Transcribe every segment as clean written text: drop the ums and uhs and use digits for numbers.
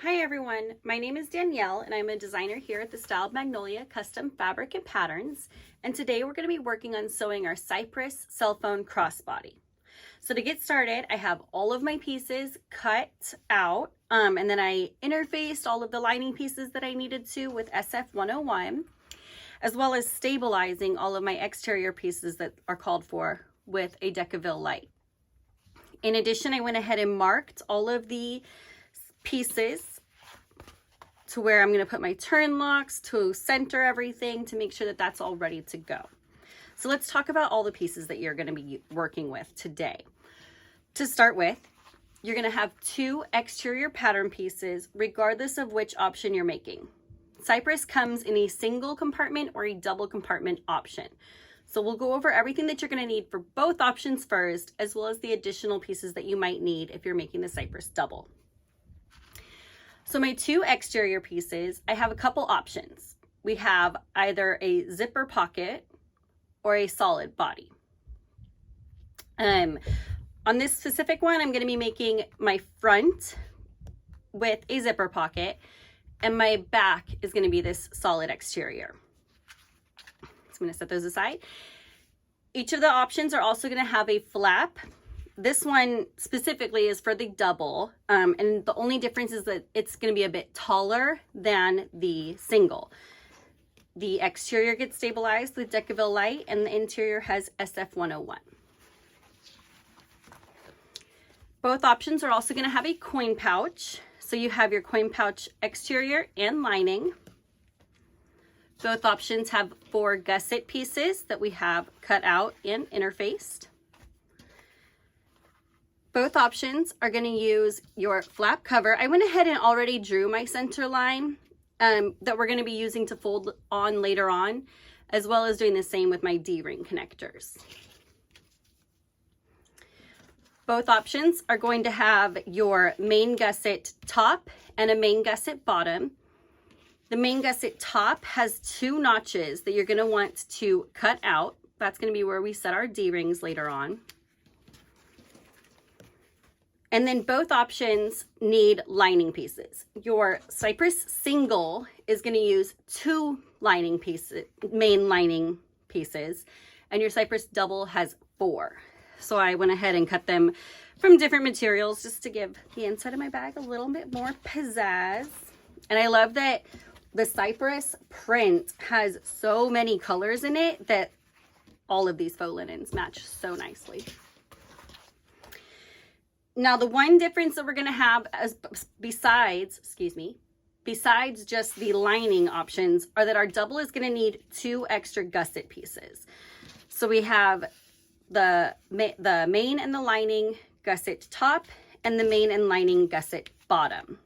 Hi everyone, my name is Danielle and I'm a designer here at the Style of Magnolia Custom Fabric and Patterns, and today we're going to be working on sewing our Cypress cell phone crossbody. So to get started, I have all of my pieces cut out and then I interfaced all of the lining pieces that I needed to with SF101, as well as stabilizing all of my exterior pieces that are called for with a Decaville light. In addition, I went ahead and marked all of the pieces to where I'm going to put my turn locks to center everything to make sure that that's all ready to go. So let's talk about all the pieces that you're going to be working with today. To start with, you're going to have two exterior pattern pieces regardless of which option you're making. Cypress comes in a single compartment or a double compartment option. So we'll go over everything that you're going to need for both options first, as well as the additional pieces that you might need if you're making the Cypress double. So my two exterior pieces, I have a couple options. We have either a zipper pocket or a solid body. On this specific one, I'm going to be making my front with a zipper pocket, and my back is going to be this solid exterior. So I'm going to set those aside. Each of the options are also going to have a flap. This one specifically is for the double, and the only difference is that it's going to be a bit taller than the single. The exterior gets stabilized with Decaville light, and the interior has SF101. Both options are also going to have a coin pouch, so you have your coin pouch exterior and lining. Both options have 4 gusset pieces that we have cut out and interfaced. Both options are going to use your flap cover. I went ahead and already drew my center line that we're going to be using to fold on later on, as well as doing the same with my D-ring connectors. Both options are going to have your main gusset top and a main gusset bottom. The main gusset top has 2 notches that you're going to want to cut out. That's going to be where we set our D-rings later on. And then both options need lining pieces. Your Cypress single is going to use 2 lining pieces, main lining pieces, and your Cypress double has 4. So I went ahead and cut them from different materials just to give the inside of my bag a little bit more pizzazz. And I love that the Cypress print has so many colors in it that all of these faux linens match so nicely. Now, the one difference that we're going to have besides just the lining options are that our double is going to need 2 extra gusset pieces. So we have the main and the lining gusset top and the main and lining gusset bottom.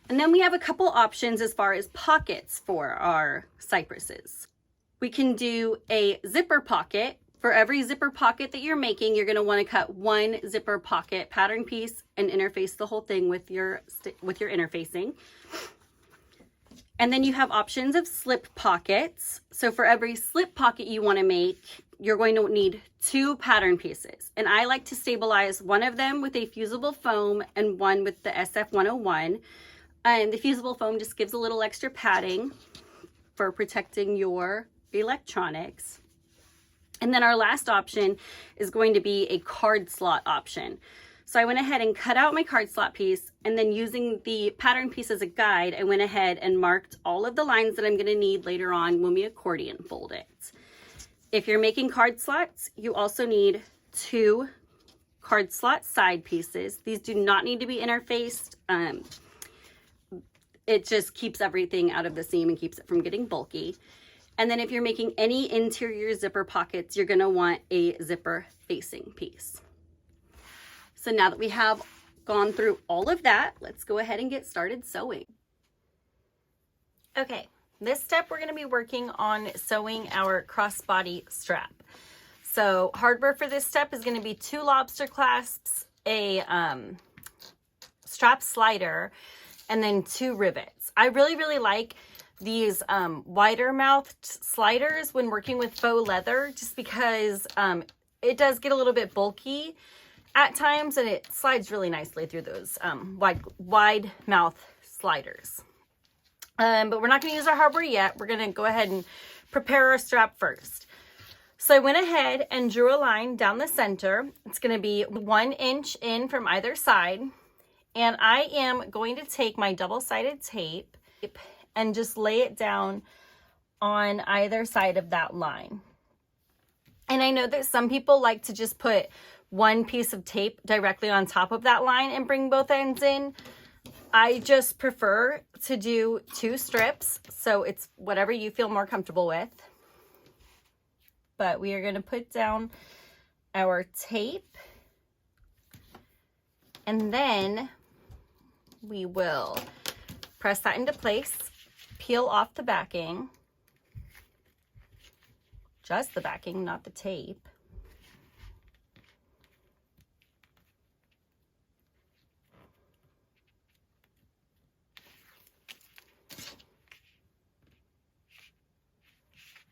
And then we have a couple options as far as pockets for our Cypresses. We can do a zipper pocket. For every zipper pocket that you're making, you're going to want to cut 1 zipper pocket pattern piece and interface the whole thing with your interfacing. And then you have options of slip pockets. So for every slip pocket you want to make, you're going to need 2 pattern pieces. And I like to stabilize one of them with a fusible foam and one with the SF101. And the fusible foam just gives a little extra padding for protecting your electronics. And then our last option is going to be a card slot option. So I went ahead and cut out my card slot piece, and then using the pattern piece as a guide, I went ahead and marked all of the lines that I'm going to need later on when we accordion fold it. If you're making card slots, you also need 2 card slot side pieces. These do not need to be interfaced. It just keeps everything out of the seam and keeps it from getting bulky. And then if you're making any interior zipper pockets, you're going to want a zipper facing piece. So now that we have gone through all of that, let's go ahead and get started sewing. Okay, this step we're going to be working on sewing our crossbody strap. So hardware for this step is going to be 2 lobster clasps, a strap slider, and then 2 rivets. I really like these wider mouthed sliders when working with faux leather, just because it does get a little bit bulky at times, and it slides really nicely through those wide mouth sliders. But we're not going to use our hardware yet. We're going to go ahead and prepare our strap first. So I went ahead and drew a line down the center. It's going to be 1 inch in from either side. And I am going to take my double-sided tape and just lay it down on either side of that line. And I know that some people like to just put one piece of tape directly on top of that line and bring both ends in. I just prefer to do 2 strips, so it's whatever you feel more comfortable with. But we are going to put down our tape, and then we will press that into place, peel off the backing, just the backing, not the tape.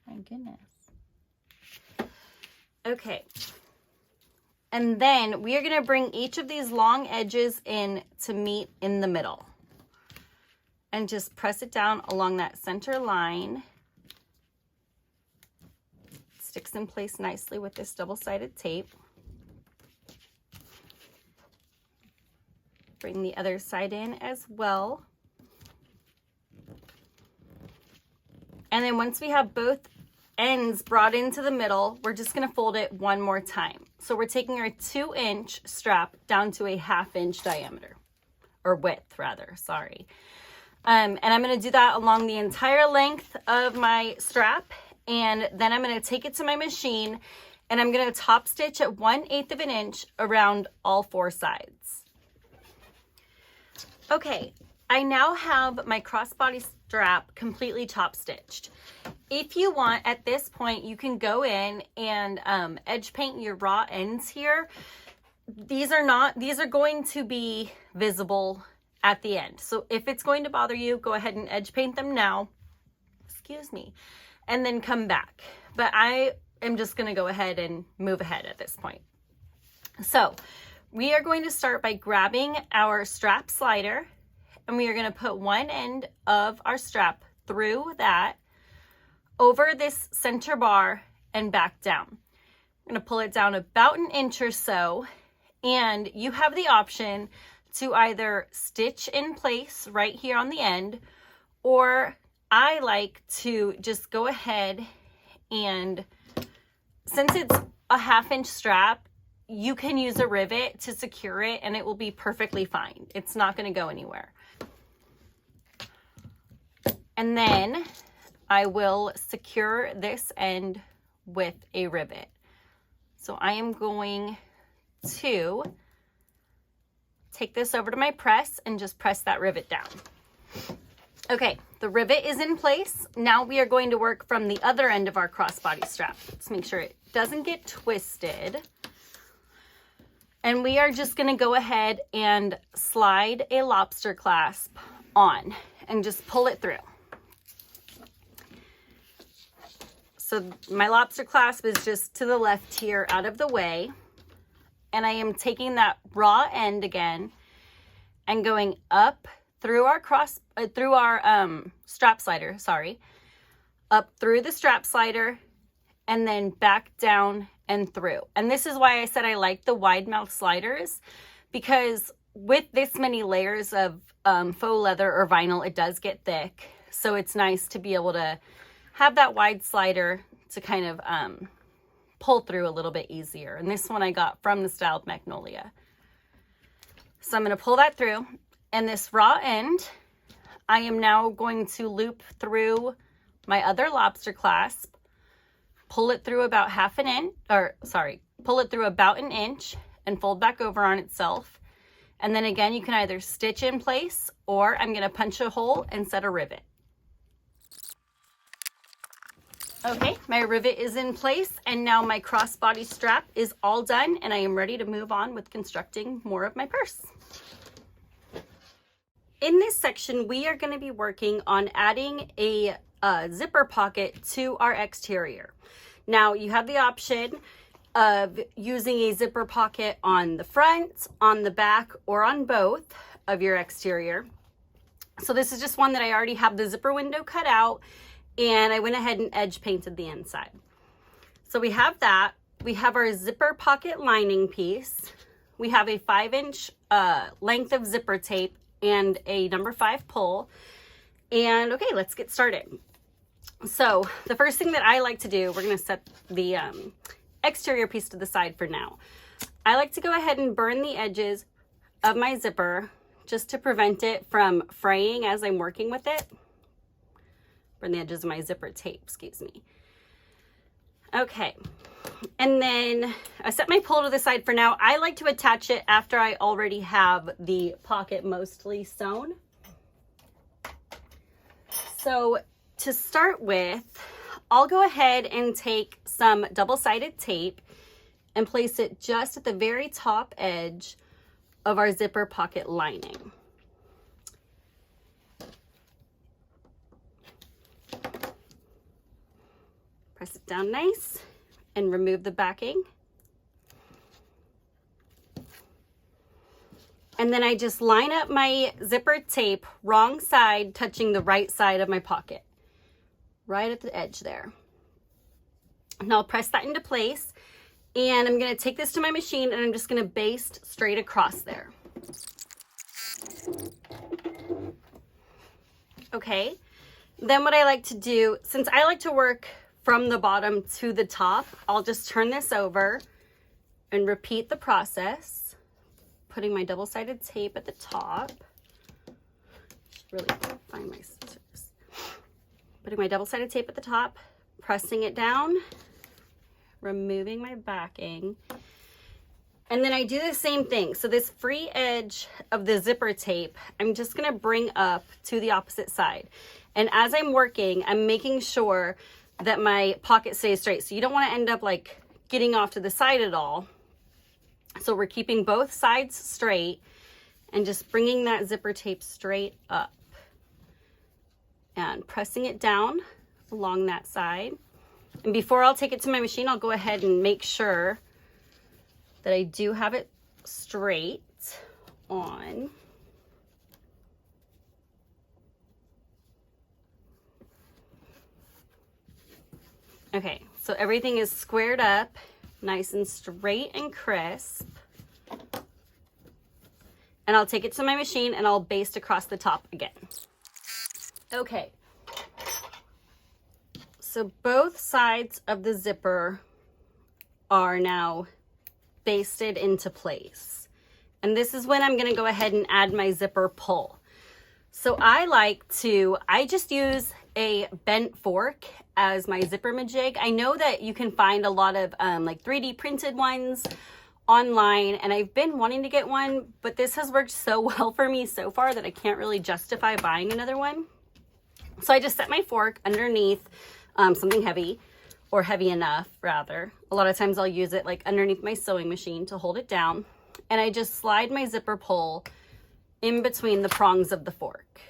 My goodness. Okay. And then we are going to bring each of these long edges in to meet in the middle. And just press it down along that center line. Sticks in place nicely with this double-sided tape. Bring the other side in as well. And then once we have both ends brought into the middle, we're just going to fold it one more time. So we're taking our 2-inch strap down to a 1/2 inch diameter, or width rather, sorry. And I'm going to do that along the entire length of my strap. And then I'm going to take it to my machine and I'm going to top stitch at 1/8 of an inch around all 4 sides. Okay, I now have my crossbody strap completely top stitched. If you want, at this point, you can go in and edge paint your raw ends here. These are going to be visible at the end. So if it's going to bother you, go ahead and edge paint them now. Excuse me. And then come back. But I am just going to go ahead and move ahead at this point. So we are going to start by grabbing our strap slider, and we are going to put one end of our strap through that, over this center bar, and back down. I'm going to pull it down about 1 inch or so, and you have the option to either stitch in place right here on the end, or I like to just go ahead and, since it's a 1/2 inch strap, you can use a rivet to secure it and it will be perfectly fine. It's not going to go anywhere. And then I will secure this end with a rivet. So I am going to take this over to my press and just press that rivet down. Okay, the rivet is in place. Now we are going to work from the other end of our crossbody strap. Let's make sure it doesn't get twisted. And we are just going to go ahead and slide a lobster clasp on and just pull it through. So my lobster clasp is just to the left here, out of the way. And I am taking that raw end again and going up through our strap slider, up through the strap slider, and then back down and through. And this is why I said I like the wide mouth sliders, because with this many layers of faux leather or vinyl, it does get thick. So it's nice to be able to have that wide slider to kind of pull through a little bit easier. And this one I got from the Styled Magnolia. So I'm going to pull that through, and this raw end, I am now going to loop through my other lobster clasp, pull it through about pull it through about 1 inch and fold back over on itself. And then again, you can either stitch in place, or I'm going to punch a hole and set a rivet. Okay, my rivet is in place, and now my crossbody strap is all done, and I am ready to move on with constructing more of my purse. In this section, we are going to be working on adding a zipper pocket to our exterior. Now, you have the option of using a zipper pocket on the front, on the back, or on both of your exterior. So this is just one that I already have the zipper window cut out, and I went ahead and edge painted the inside. So we have that. We have our zipper pocket lining piece. We have a 5-inch length of zipper tape and a number 5 pull. And okay, let's get started. So the first thing that I like to do, we're going to set the exterior piece to the side for now. I like to go ahead and burn the edges of my zipper just to prevent it from fraying as I'm working with it. Burn the edges of my zipper tape, excuse me. Okay, and then I set my pull to the side for now. I like to attach it after I already have the pocket mostly sewn. So to start with, I'll go ahead and take some double-sided tape and place it just at the very top edge of our zipper pocket lining. Press it down nice and remove the backing. And then I just line up my zipper tape wrong side, touching the right side of my pocket, right at the edge there. Now I'll press that into place, and I'm going to take this to my machine and I'm just going to baste straight across there. Okay, then what I like to do, since I like to work from the bottom to the top, I'll just turn this over and repeat the process, putting my double-sided tape at the top. Should really find my scissors. Putting my double-sided tape at the top, pressing it down, removing my backing, and then I do the same thing. So this free edge of the zipper tape, I'm just gonna bring up to the opposite side. And as I'm working, I'm making sure that my pocket stays straight. So you don't wanna end up like getting off to the side at all. So we're keeping both sides straight and just bringing that zipper tape straight up and pressing it down along that side. And before I'll take it to my machine, I'll go ahead and make sure that I do have it straight on. Okay, so everything is squared up, nice and straight and crisp. And I'll take it to my machine and I'll baste across the top again. Okay. So both sides of the zipper are now basted into place. And this is when I'm going to go ahead and add my zipper pull. So I just use a bent fork as my zipper majig. I know that you can find a lot of like 3D printed ones online, and I've been wanting to get one, but this has worked so well for me so far that I can't really justify buying another one. So I just set my fork underneath something heavy, or heavy enough rather. A lot of times I'll use it like underneath my sewing machine to hold it down, and I just slide my zipper pull in between the prongs of the fork.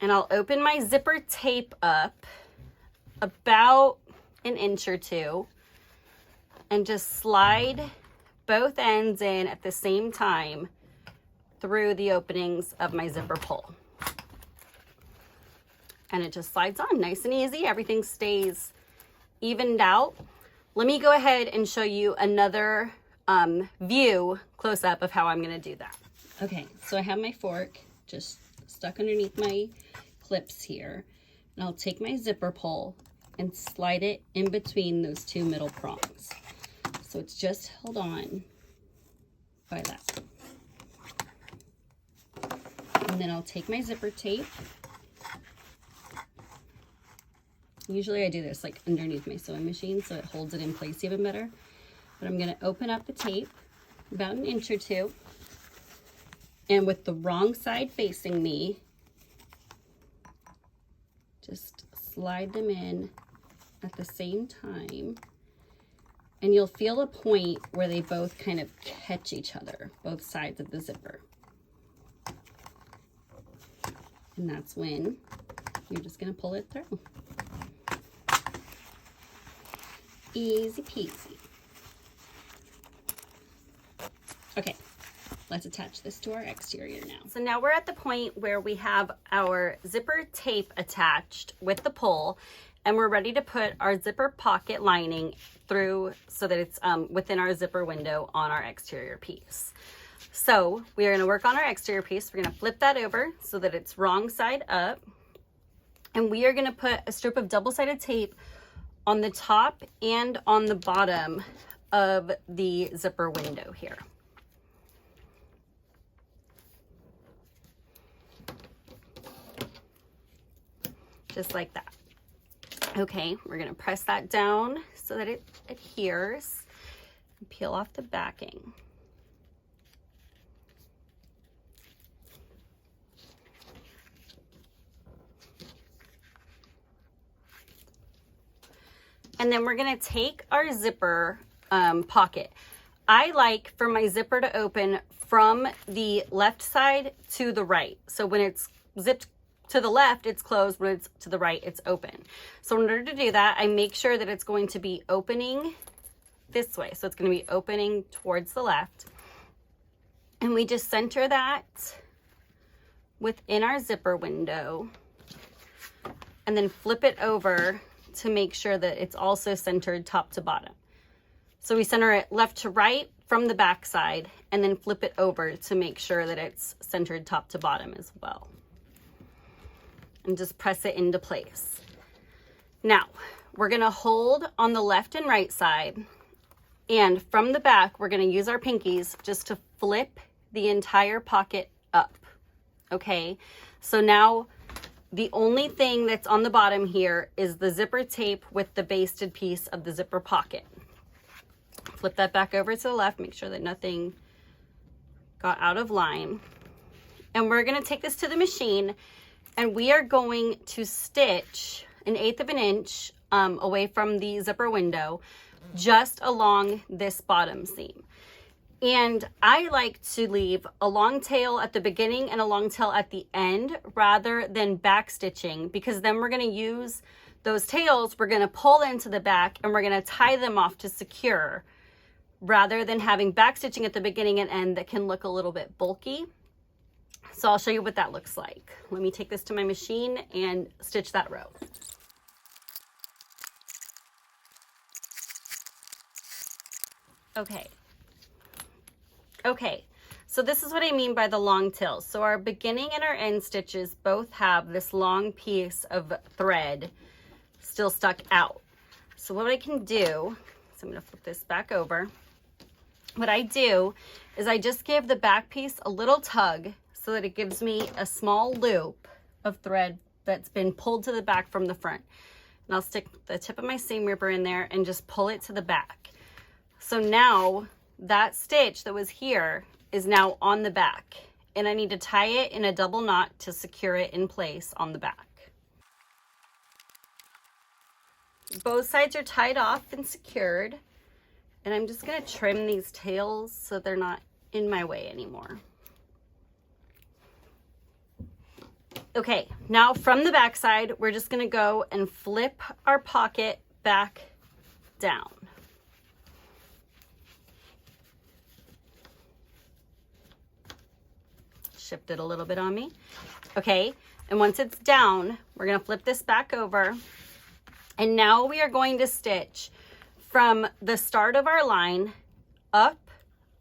And I'll open my zipper tape up about 1 inch or 2 and just slide both ends in at the same time through the openings of my zipper pull. And it just slides on nice and easy. Everything stays evened out. Let me go ahead and show you another view close up of how I'm gonna do that. Okay, so I have my fork just stuck underneath my clips here. And I'll take my zipper pull and slide it in between those 2 middle prongs. So it's just held on by that. And then I'll take my zipper tape. Usually I do this like underneath my sewing machine so it holds it in place even better. But I'm going to open up the tape about 1 inch or 2. And with the wrong side facing me, just slide them in at the same time. And you'll feel a point where they both kind of catch each other, both sides of the zipper. And that's when you're just going to pull it through. Easy peasy. Okay, let's attach this to our exterior now. So now we're at the point where we have our zipper tape attached with the pole, and we're ready to put our zipper pocket lining through so that it's within our zipper window on our exterior piece. So we are going to work on our exterior piece. We're going to flip that over so that it's wrong side up. And we are going to put a strip of double-sided tape on the top and on the bottom of the zipper window here. Just like that. Okay, we're going to press that down so that it adheres and peel off the backing. And then we're going to take our zipper pocket. I like for my zipper to open from the left side to the right. So when it's zipped to the left, it's closed. When it's to the right, it's open. So in order to do that, I make sure that it's going to be opening this way. So it's going to be opening towards the left. And we just center that within our zipper window and then flip it over to make sure that it's also centered top to bottom. So we center it left to right from the back side and then flip it over to make sure that it's centered top to bottom as well. And just press it into place. Now, we're going to hold on the left and right side, and from the back, we're going to use our pinkies just to flip the entire pocket up. Okay, so now the only thing that's on the bottom here is the zipper tape with the basted piece of the zipper pocket. Flip that back over to the left, make sure that nothing got out of line. And we're going to take this to the machine, and we are going to stitch 1/8 of an inch away from the zipper window, just along this bottom seam. And I like to leave a long tail at the beginning and a long tail at the end rather than back stitching, because then we're going to use those tails, we're going to pull into the back and we're going to tie them off to secure, rather than having back stitching at the beginning and end that can look a little bit bulky. So I'll show you what that looks like. Let me take this to my machine and stitch that row. Okay, so this is what I mean by the long tails. So our beginning and our end stitches both have this long piece of thread still stuck out. So what I can do, so I'm going to flip this back over. What I do is I just give the back piece a little tug so that it gives me a small loop of thread that's been pulled to the back from the front. And I'll stick the tip of my seam ripper in there and just pull it to the back. So now that stitch that was here is now on the back, and I need to tie it in a double knot to secure it in place on the back. Both sides are tied off and secured, and I'm just going to trim these tails so they're not in my way anymore. Okay, now from the back side, we're just going to go and flip our pocket back down. Shift it a little bit on me. Okay, and once it's down, we're going to flip this back over, and now we are going to stitch from the start of our line up,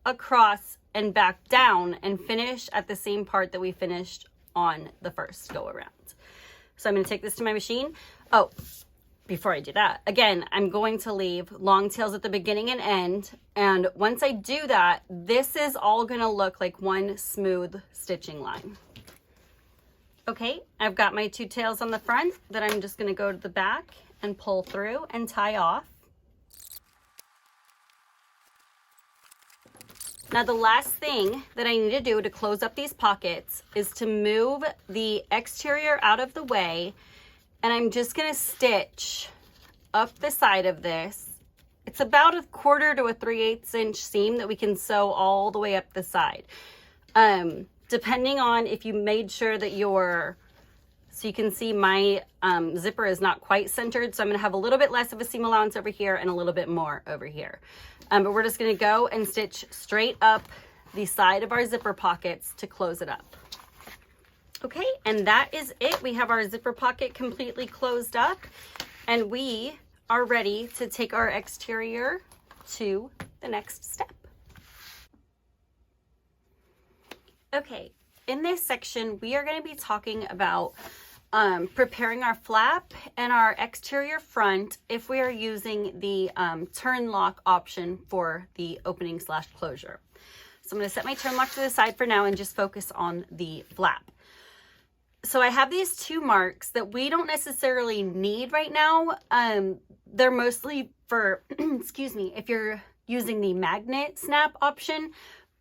across, and back down, and finish at the same part that we finished on the first go around. So I'm going to take this to my machine. Oh, before I do that, again, I'm going to leave long tails at the beginning and end. And once I do that, this is all going to look like one smooth stitching line. Okay, I've got my two tails on the front that I'm just going to go to the back and pull through and tie off. Now the last thing that I need to do to close up these pockets is to move the exterior out of the way, and I'm just going to stitch up the side of this. It's about 1/4 to 3/8 inch seam that we can sew all the way up the side. Depending on if you made sure that your So you can see my zipper is not quite centered. So I'm gonna have a little bit less of a seam allowance over here and a little bit more over here. But we're just gonna go and stitch straight up the side of our zipper pockets to close it up. Okay, and that is it. We have our zipper pocket completely closed up, and we are ready to take our exterior to the next step. Okay, in this section, we are going to be talking about preparing our flap and our exterior front if we are using the turn lock option for the opening / closure. So I'm going to set my turn lock to the side for now and just focus on the flap. So I have these 2 marks that we don't necessarily need right now. They're mostly for, excuse me, if you're using the magnet snap option.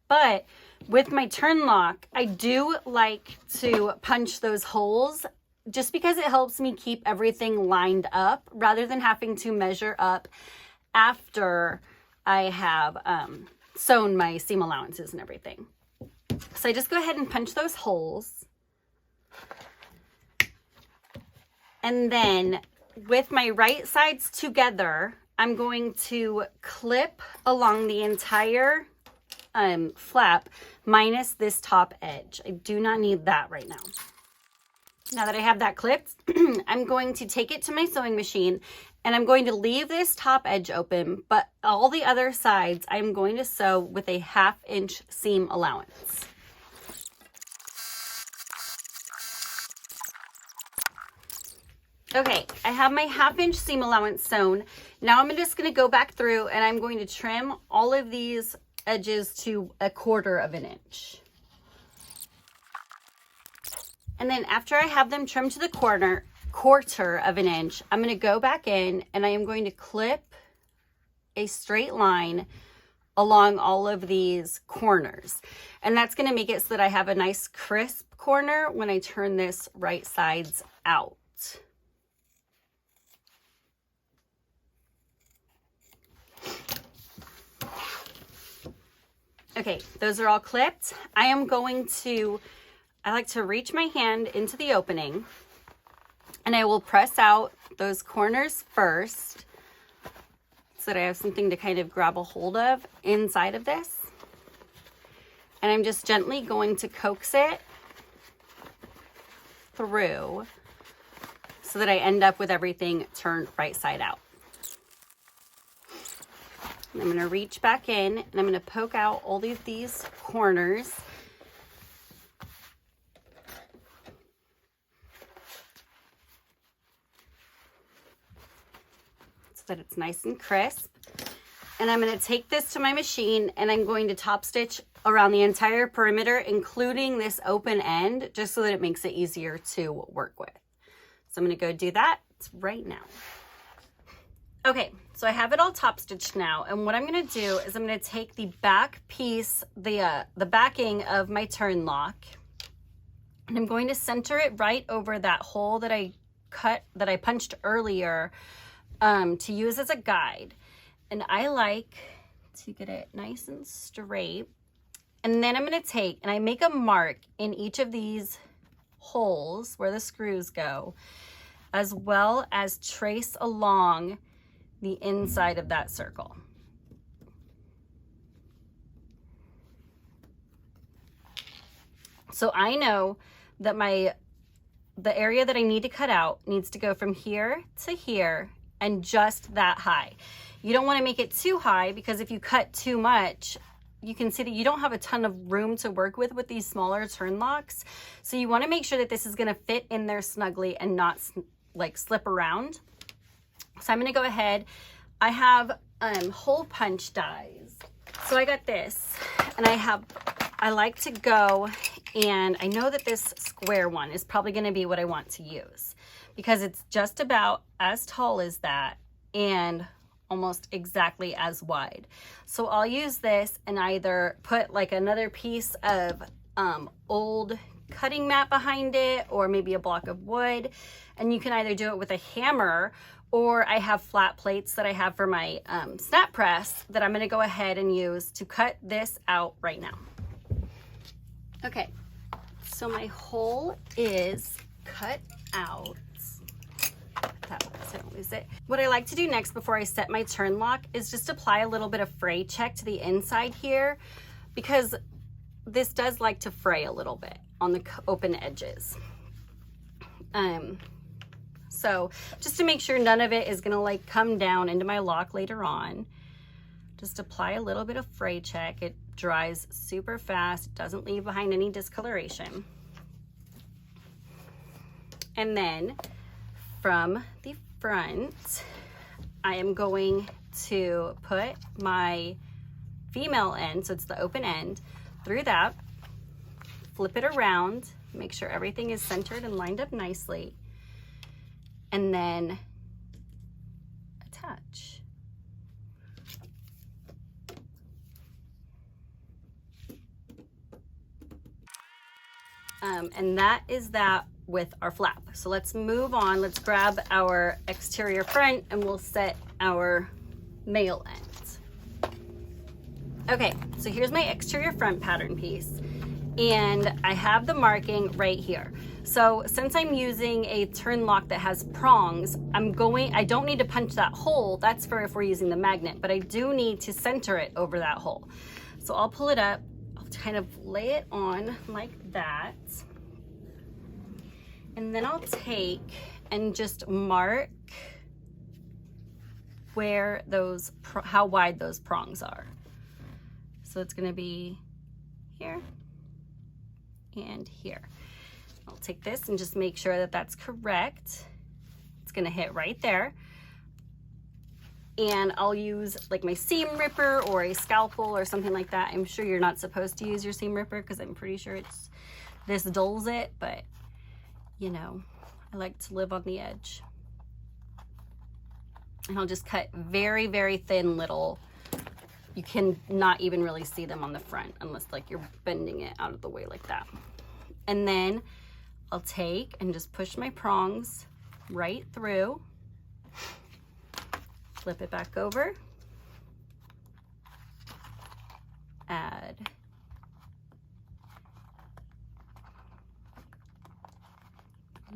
But with my turn lock, I do like to punch those holes just because it helps me keep everything lined up rather than having to measure up after I have sewn my seam allowances and everything. So I just go ahead and punch those holes. And then with my right sides together, I'm going to clip along the entire flap minus this top edge. I do not need that right now. Now that I have that clipped, I'm going to take it to my sewing machine and I'm going to leave this top edge open, but all the other sides I'm going to sew with a 1/2 inch seam allowance. Okay, I have my 1/2 inch seam allowance sewn. Now I'm just going to go back through and I'm going to trim all of these edges to 1/4 inch. And then after I have them trimmed to the 1/4 inch, I'm going to go back in and I am going to clip a straight line along all of these corners. And that's going to make it so that I have a nice crisp corner when I turn this right sides out. Okay, those are all clipped. I like to reach my hand into the opening and I will press out those corners first so that I have something to kind of grab a hold of inside of this. And I'm just gently going to coax it through so that I end up with everything turned right side out. I'm going to reach back in and I'm going to poke out all of these corners. So that it's nice and crisp. And I'm going to take this to my machine and I'm going to top stitch around the entire perimeter, including this open end, just so that it makes it easier to work with. So I'm going to go do that right now. Okay, so I have it all top stitched now, and what I'm going to do is I'm going to take the back piece, the backing of my turn lock, and I'm going to center it right over that hole that I punched earlier to use as a guide. And I like to get it nice and straight. And then I'm going to take and I make a mark in each of these holes where the screws go, as well as trace along the inside of that circle. So I know that the area that I need to cut out needs to go from here to here and just that high. You don't want to make it too high because if you cut too much, you can see that you don't have a ton of room to work with these smaller turn locks. So you want to make sure that this is going to fit in there snugly and not like slip around. So I'm going to go ahead. I have hole punch dies. So I got this, and I like to go, and I know that this square one is probably going to be what I want to use because it's just about as tall as that and almost exactly as wide. So I'll use this and either put like another piece of old cutting mat behind it or maybe a block of wood, and you can either do it with a hammer, or I have flat plates that I have for my snap press that I'm going to go ahead and use to cut this out right now. Okay, so my hole is cut out. That way so I don't lose it. What I like to do next before I set my turn lock is just apply a little bit of fray check to the inside here, because this does like to fray a little bit on the open edges. So just to make sure none of it is gonna like come down into my lock later on, just apply a little bit of fray check. It dries super fast, doesn't leave behind any discoloration. And then from the front, I am going to put my female end, so it's the open end, through that, flip it around, make sure everything is centered and lined up nicely, and then attach. And that is that with our flap. So let's move on. Let's grab our exterior front and we'll set our male ends. Okay, so here's my exterior front pattern piece, and I have the marking right here. So since I'm using a turn lock that has prongs, I don't need to punch that hole. That's for if we're using the magnet, but I do need to center it over that hole. So I'll pull it up, I'll kind of lay it on like that. And then I'll take and just mark where those, how wide those prongs are. So it's gonna be here and here. I'll take this and just make sure that that's correct. It's gonna hit right there. And I'll use like my seam ripper or a scalpel or something like that. I'm sure you're not supposed to use your seam ripper because I'm pretty sure this dulls it, but you know, I like to live on the edge. And I'll just cut very, very thin little, you can not even really see them on the front unless like you're bending it out of the way like that. And then I'll take and just push my prongs right through, flip it back over, add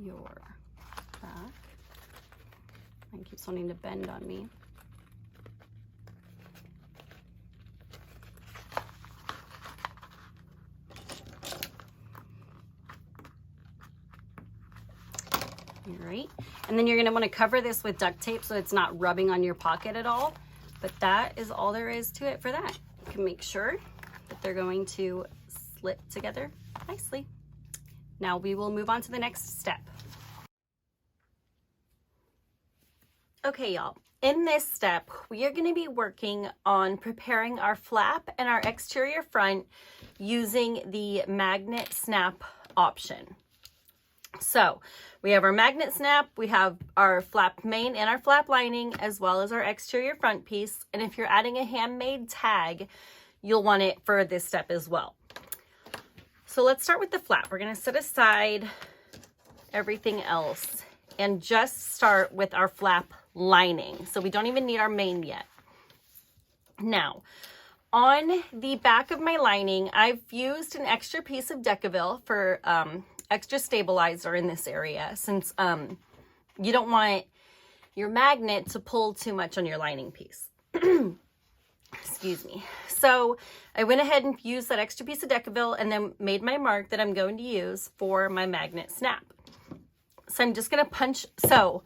your back. Mine keeps wanting to bend on me. All right, and then you're going to want to cover this with duct tape so it's not rubbing on your pocket at all. But that is all there is to it for that. You can make sure that they're going to slip together nicely. Now we will move on to the next step. Okay, y'all, in this step, we are going to be working on preparing our flap and our exterior front using the magnet snap option. So we have our magnet snap, we have our flap main and our flap lining, as well as our exterior front piece. And if you're adding a handmade tag, you'll want it for this step as well. So let's start with the flap. We're going to set aside everything else and just start with our flap lining. So we don't even need our main yet. Now, on the back of my lining, I've used an extra piece of Decaville for extra stabilizer in this area, since you don't want your magnet to pull too much on your lining piece. Excuse me. So I went ahead and used that extra piece of Decaville and then made my mark that I'm going to use for my magnet snap. So I'm just going to punch. So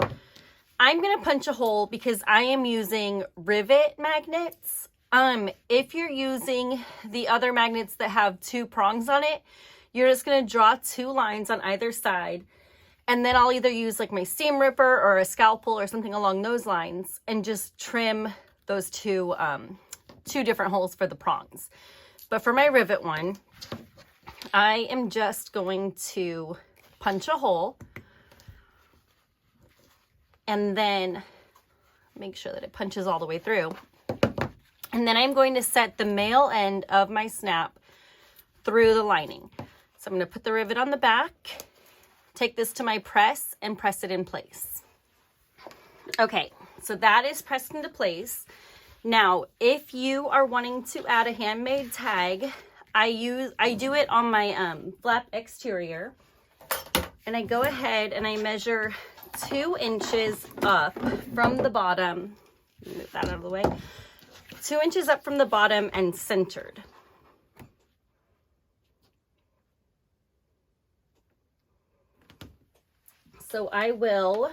I'm going to punch a hole because I am using rivet magnets. If you're using the other magnets that have two prongs on it, you're just going to draw two lines on either side. And then I'll either use like my seam ripper or a scalpel or something along those lines and just trim those two different holes for the prongs. But for my rivet one, I am just going to punch a hole and then make sure that it punches all the way through. And then I'm going to set the male end of my snap through the lining. So I'm going to put the rivet on the back, take this to my press, and press it in place. Okay, so that is pressed into place. Now, if you are wanting to add a handmade tag, I do it on my flap exterior. And I go ahead and I measure 2 inches up from the bottom. Move that out of the way. 2 inches up from the bottom and centered. So I will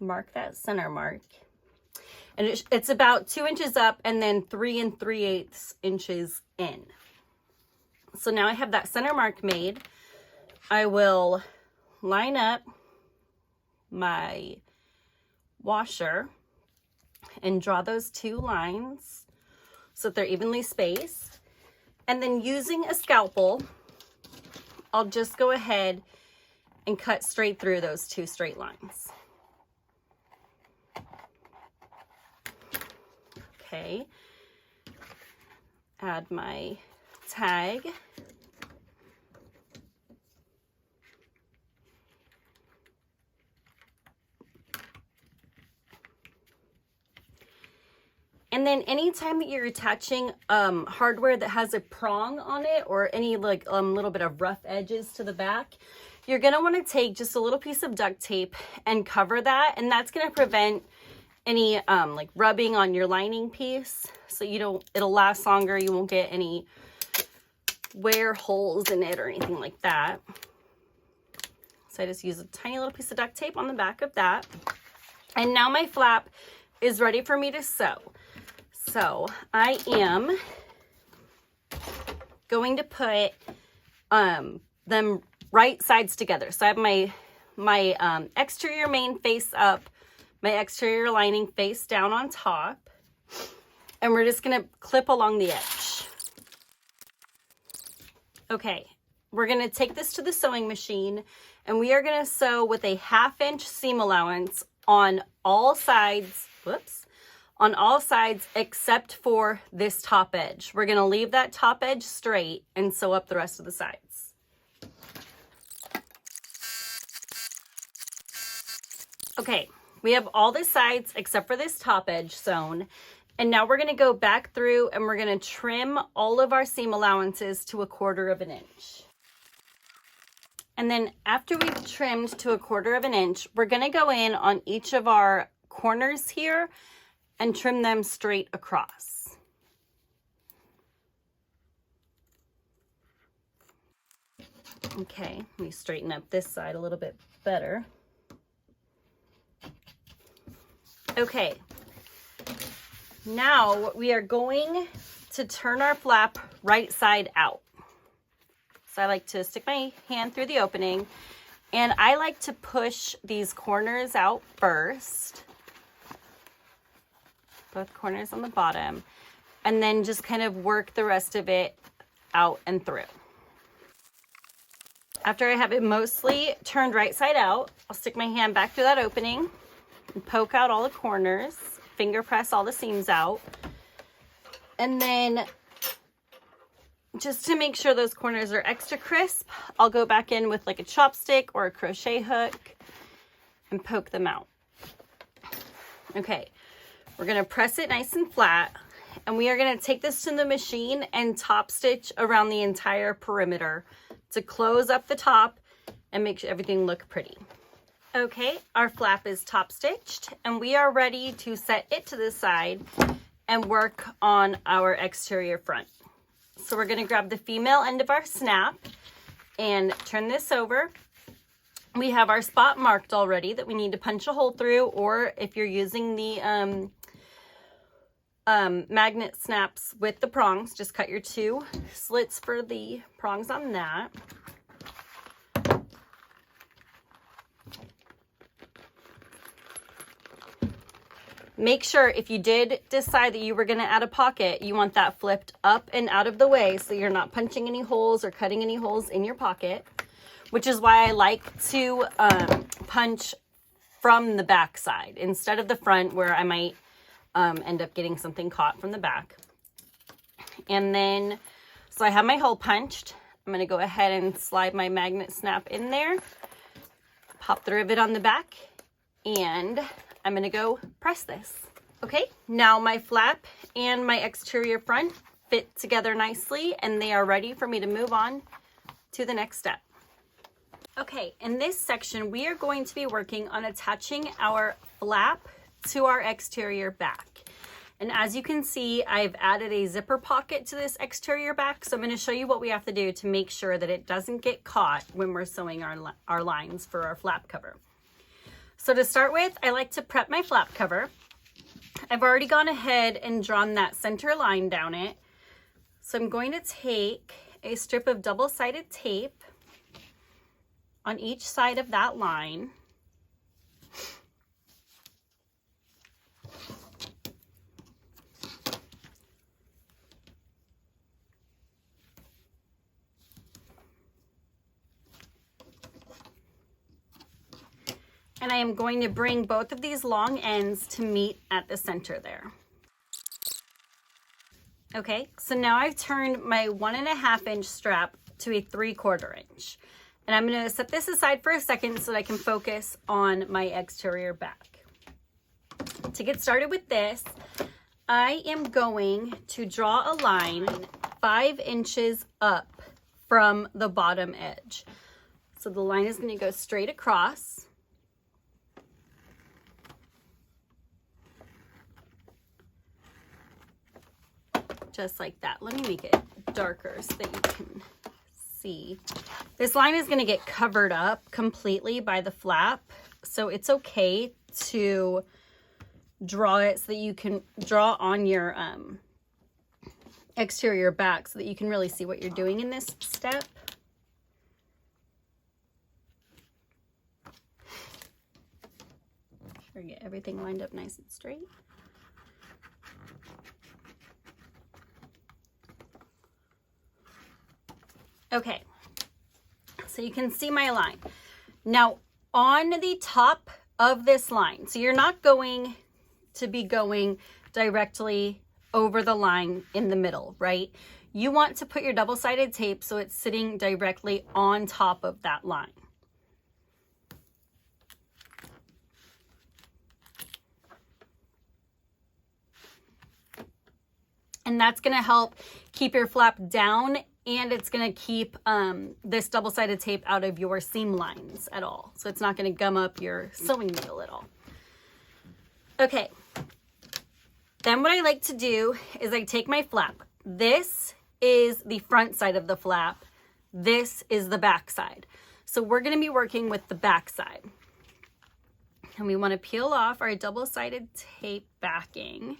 mark that center mark. And it's about 2 inches up and then 3 3/8 inches in. So now I have that center mark made. I will line up my washer and draw those 2 lines so that they're evenly spaced. And then using a scalpel, I'll just go ahead and cut straight through those 2 straight lines. Okay. Add my tag. And then anytime that you're attaching hardware that has a prong on it or any like little bit of rough edges to the back, you're going to want to take just a little piece of duct tape and cover that. And that's going to prevent any like rubbing on your lining piece. So it'll last longer. You won't get any wear holes in it or anything like that. So I just use a tiny little piece of duct tape on the back of that. And now my flap is ready for me to sew. So I am going to put them right sides together. So I have my exterior main face up, my exterior lining face down on top, and we're just gonna clip along the edge. Okay, we're gonna take this to the sewing machine and we are gonna sew with a 1/2 inch seam allowance on all sides, on all sides except for this top edge. We're gonna leave that top edge straight and sew up the rest of the sides. Okay, we have all the sides except for this top edge sewn. And now we're gonna go back through and we're gonna trim all of our seam allowances to 1/4 inch. And then after we've trimmed to 1/4 inch, we're gonna go in on each of our corners here and trim them straight across. Okay, let me straighten up this side a little bit better. Okay, now we are going to turn our flap right side out. So I like to stick my hand through the opening and I like to push these corners out first. Both corners on the bottom, and then just kind of work the rest of it out and through. After I have it mostly turned right side out, I'll stick my hand back through that opening and poke out all the corners, finger press all the seams out, and then just to make sure those corners are extra crisp, I'll go back in with like a chopstick or a crochet hook and poke them out. Okay. We're going to press it nice and flat, and we are going to take this to the machine and top stitch around the entire perimeter to close up the top and make everything look pretty. Okay, our flap is top stitched and we are ready to set it to the side and work on our exterior front. So we're going to grab the female end of our snap and turn this over. We have our spot marked already that we need to punch a hole through, or if you're using the magnet snaps with the prongs, just cut your 2 slits for the prongs on that. Make sure if you did decide that you were going to add a pocket, you want that flipped up and out of the way so you're not punching any holes or cutting any holes in your pocket, which is why I like to punch from the back side instead of the front, where I might end up getting something caught from the back. And then, so I have my hole punched. I'm going to go ahead and slide my magnet snap in there, pop the rivet on the back, and I'm going to go press this. Okay, now my flap and my exterior front fit together nicely and they are ready for me to move on to the next step. Okay, in this section, we are going to be working on attaching our flap to our exterior back. And as you can see, I've added a zipper pocket to this exterior back. So I'm going to show you what we have to do to make sure that it doesn't get caught when we're sewing our lines for our flap cover. So to start with, I like to prep my flap cover. I've already gone ahead and drawn that center line down it. So I'm going to take a strip of double-sided tape on each side of that line. And I am going to bring both of these long ends to meet at the center there. Okay, so now I've turned my 1.5 inch strap to a 3/4 inch. And I'm gonna set this aside for a second so that I can focus on my exterior back. To get started with this, I am going to draw a line 5 inches up from the bottom edge. So the line is gonna go straight across. Just like that. Let me make it darker so that you can see. This line is going to get covered up completely by the flap, so it's okay to draw it so that you can draw on your exterior back so that you can really see what you're doing in this step. Sure, get everything lined up nice and straight. Okay, so you can see my line. Now, on the top of this line, so you're not going to be going directly over the line in the middle, right? You want to put your double-sided tape so it's sitting directly on top of that line. And that's going to help keep your flap down, and it's going to keep this double-sided tape out of your seam lines at all. So it's not going to gum up your sewing needle at all. Okay. Then what I like to do is I take my flap. This is the front side of the flap. This is the back side. So we're going to be working with the back side. And we want to peel off our double-sided tape backing.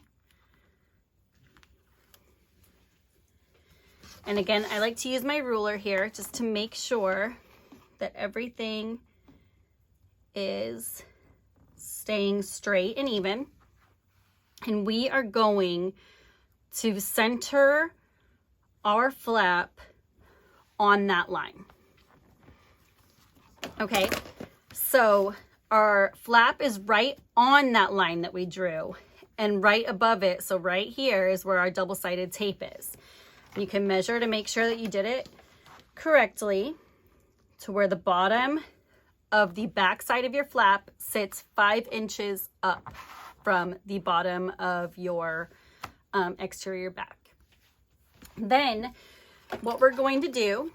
And again, I like to use my ruler here just to make sure that everything is staying straight and even. And we are going to center our flap on that line. Okay, so our flap is right on that line that we drew, and right above it, so right here is where our double-sided tape is. You can measure to make sure that you did it correctly to where the bottom of the back side of your flap sits 5 inches up from the bottom of your exterior back. Then what we're going to do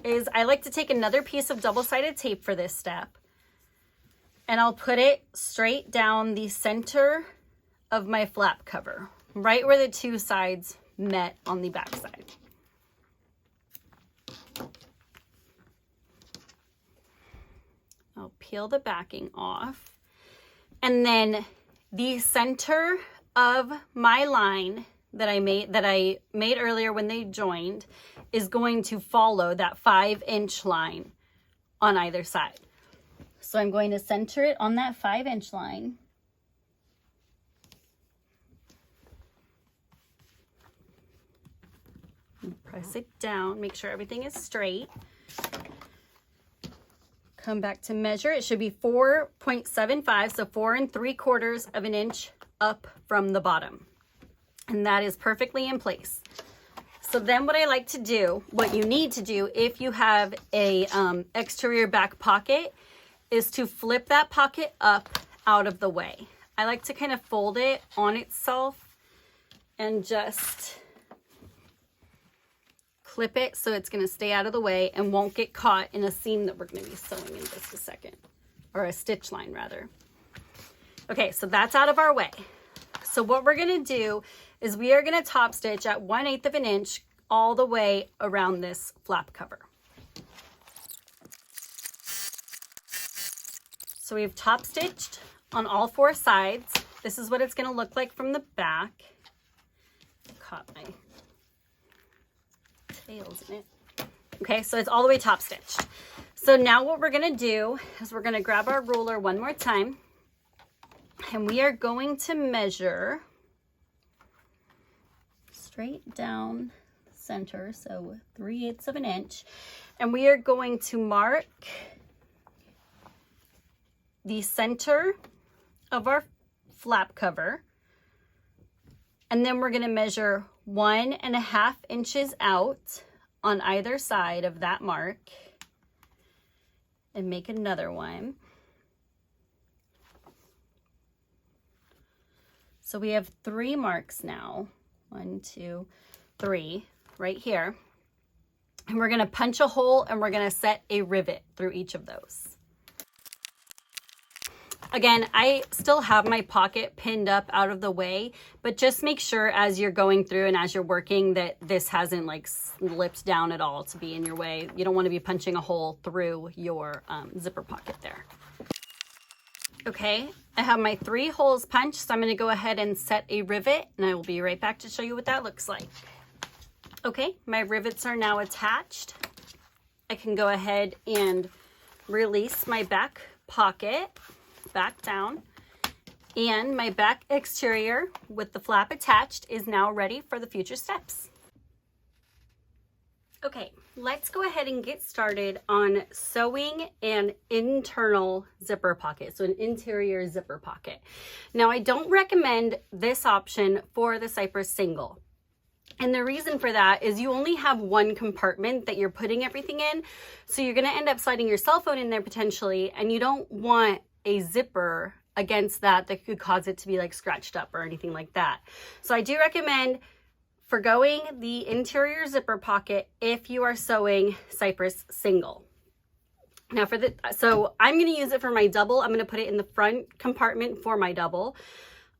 is I like to take another piece of double-sided tape for this step, and I'll put it straight down the center of my flap cover, right where the two sides met on the back side. I'll peel the backing off, and then the center of my line that I made earlier when they joined is going to follow that 5-inch line on either side. So I'm going to center it on that 5-inch line. Press it down, make sure everything is straight. Come back to measure. It should be 4.75, so 4 3/4 of an inch up from the bottom. And that is perfectly in place. So then what I like to do, what you need to do if you have a exterior back pocket, is to flip that pocket up out of the way. I like to kind of fold it on itself and just clip it so it's going to stay out of the way and won't get caught in a seam that we're going to be sewing in just a second, or a stitch line rather. Okay, so that's out of our way. So what we're going to do is we are going to top stitch at 1/8 of an inch all the way around this flap cover. So we've top stitched on all 4 sides. This is what it's going to look like from the back. Caught my tails in it. Okay, so it's all the way top stitched. So now what we're going to do is we're going to grab our ruler one more time, and we are going to measure straight down center, so 3/8 of an inch, and we are going to mark the center of our flap cover, and then we're going to measure 1.5 inches out on either side of that mark and make another one. So we have 3 marks now, 1, 2, 3 right here, and we're going to punch a hole and we're going to set a rivet through each of those. Again, I still have my pocket pinned up out of the way, but just make sure as you're going through and as you're working that this hasn't like slipped down at all to be in your way. You don't want to be punching a hole through your zipper pocket there. Okay, I have my 3 holes punched, so I'm going to go ahead and set a rivet, and I will be right back to show you what that looks like. Okay, my rivets are now attached. I can go ahead and release my back pocket back down, and my back exterior with the flap attached is now ready for the future steps. Okay, let's go ahead and get started on sewing an internal zipper pocket, so an interior zipper pocket. Now, I don't recommend this option for the Cypress single. And the reason for that is you only have one compartment that you're putting everything in, so you're going to end up sliding your cell phone in there potentially, and you don't want a zipper against that could cause it to be like scratched up or anything like that. So I do recommend forgoing the interior zipper pocket if you are sewing Cypress single. Now so I'm going to use it for my double. I'm going to put it in the front compartment for my double.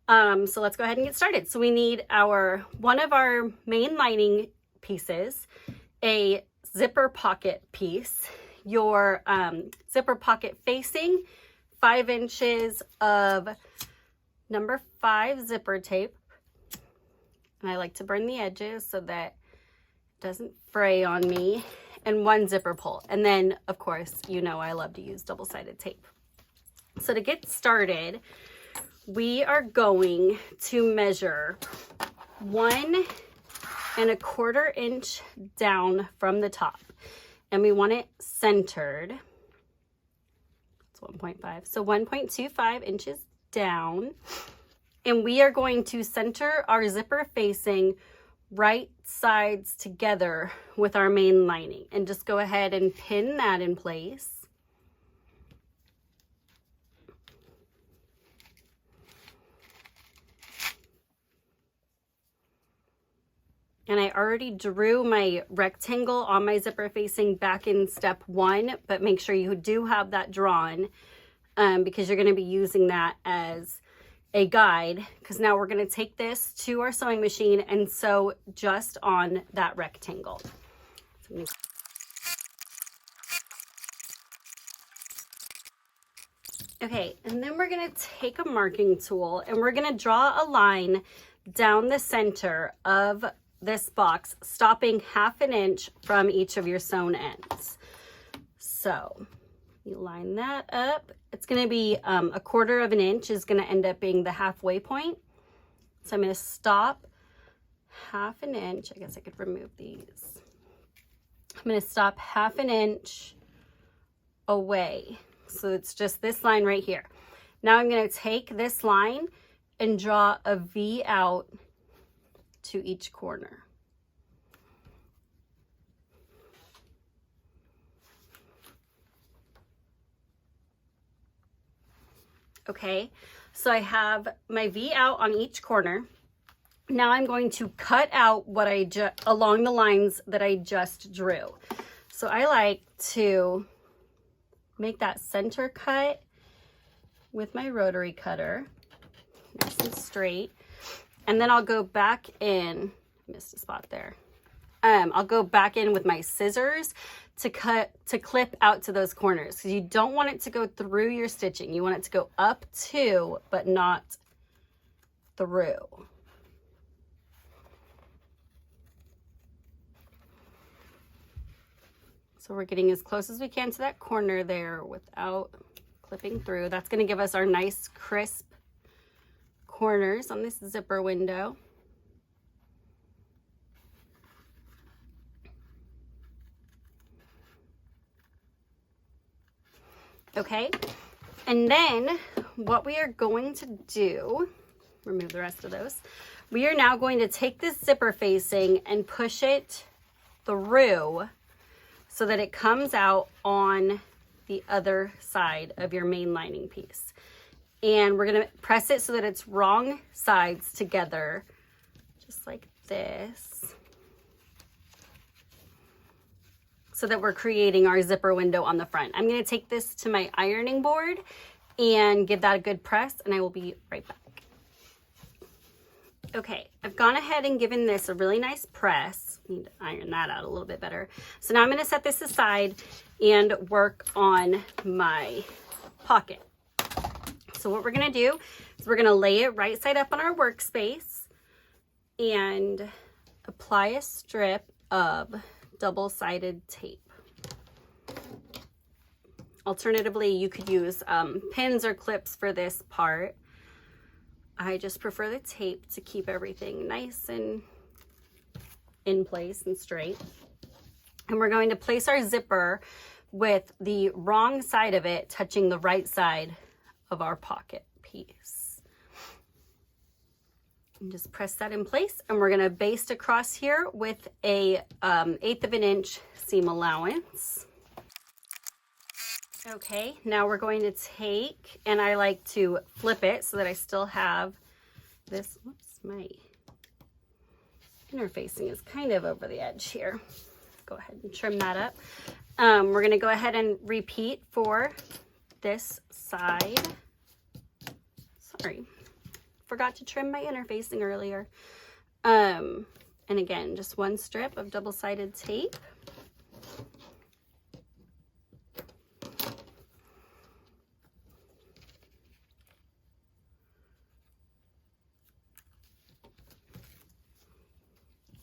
So let's go ahead and get started. So we need one of our main lining pieces, a zipper pocket piece, your zipper pocket facing, 5 inches of number 5 zipper tape. And I like to burn the edges so that it doesn't fray on me, and 1 zipper pull. And then, of course, you know I love to use double-sided tape. So to get started, we are going to measure 1.25 inch down from the top, and we want it centered. 1.5, so 1.25 inches down, and we are going to center our zipper facing right sides together with our main lining, and just go ahead and pin that in place. And I already drew my rectangle on my zipper facing back in step 1, but make sure you do have that drawn because you're going to be using that as a guide, because now we're going to take this to our sewing machine and sew just on that rectangle. Okay, and then we're going to take a marking tool and we're going to draw a line down the center of this box, stopping 1/2 inch from each of your sewn ends. So you line that up. It's going to be 1/4 inch is going to end up being the halfway point. So I'm going to stop 1/2 inch. I guess I could remove these. I'm going to stop 1/2 inch away. So it's just this line right here. Now I'm going to take this line and draw a V out to each corner. Okay, so I have my V out on each corner. Now I'm going to cut out what along the lines that I just drew. So I like to make that center cut with my rotary cutter, nice and straight. And then I'll go back in, missed a spot there. I'll go back in with my scissors to clip out to those corners, because you don't want it to go through your stitching. You want it to go up to, but not through. So we're getting as close as we can to that corner there without clipping through. That's going to give us our nice crisp corners on this zipper window. Okay, and then what we are going to do, remove the rest of those, we are now going to take this zipper facing and push it through so that it comes out on the other side of your main lining piece. And we're gonna press it so that it's wrong sides together, just like this, so that we're creating our zipper window on the front. I'm gonna take this to my ironing board and give that a good press, and I will be right back. Okay, I've gone ahead and given this a really nice press. I need to iron that out a little bit better. So now I'm gonna set this aside and work on my pocket. So what we're gonna do is we're gonna lay it right side up on our workspace and apply a strip of double-sided tape. Alternatively, you could use pins or clips for this part. I just prefer the tape to keep everything nice and in place and straight. And we're going to place our zipper with the wrong side of it touching the right side of our pocket piece. And just press that in place, and we're gonna baste across here with a 1/8 of an inch seam allowance. Okay, now we're going to take, and I like to flip it so that I still have this. Whoops, my interfacing is kind of over the edge here. Go ahead and trim that up. We're gonna go ahead and repeat for this side. Sorry, forgot to trim my interfacing earlier. And again, just one strip of double-sided tape.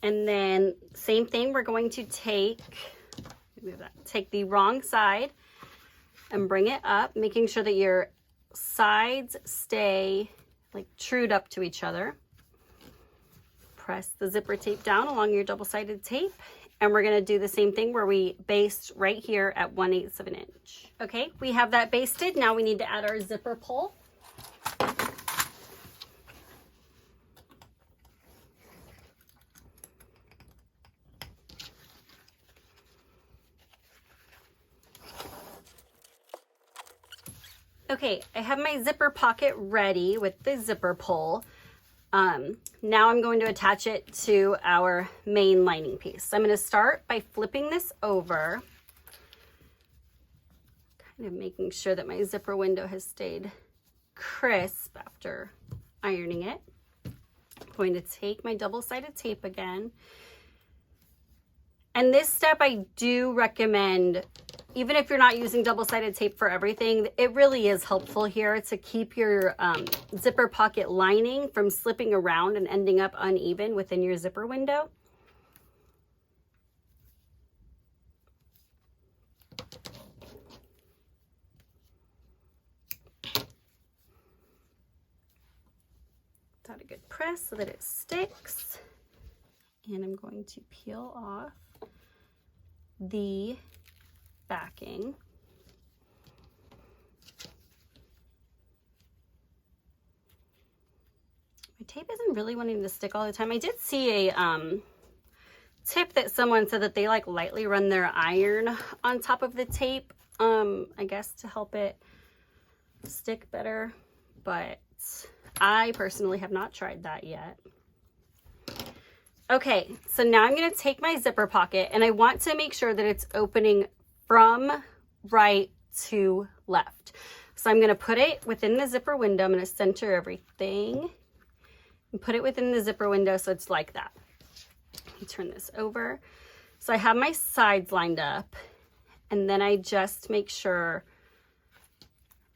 And then same thing, we're going to take the wrong side and bring it up, making sure that your sides stay like trued up to each other. Press the zipper tape down along your double-sided tape, and we're gonna do the same thing where we baste right here at 1/8 of an inch. Okay, we have that basted. Now we need to add our zipper pull. Okay, I have my zipper pocket ready with the zipper pull. Now I'm going to attach it to our main lining piece. So I'm going to start by flipping this over, kind of making sure that my zipper window has stayed crisp after ironing it. I'm going to take my double-sided tape again. And this step I do recommend, even if you're not using double-sided tape for everything, it really is helpful here to keep your zipper pocket lining from slipping around and ending up uneven within your zipper window. Got a good press so that it sticks. And I'm going to peel off the backing. My tape isn't really wanting to stick all the time. I did see a tip that someone said that they like lightly run their iron on top of the tape, I guess to help it stick better, but I personally have not tried that yet. Okay, so now I'm going to take my zipper pocket and I want to make sure that it's opening from right to left. So I'm going to put it within the zipper window. I'm going to center everything and put it within the zipper window so it's like that. Let me turn this over. So I have my sides lined up, and then I just make sure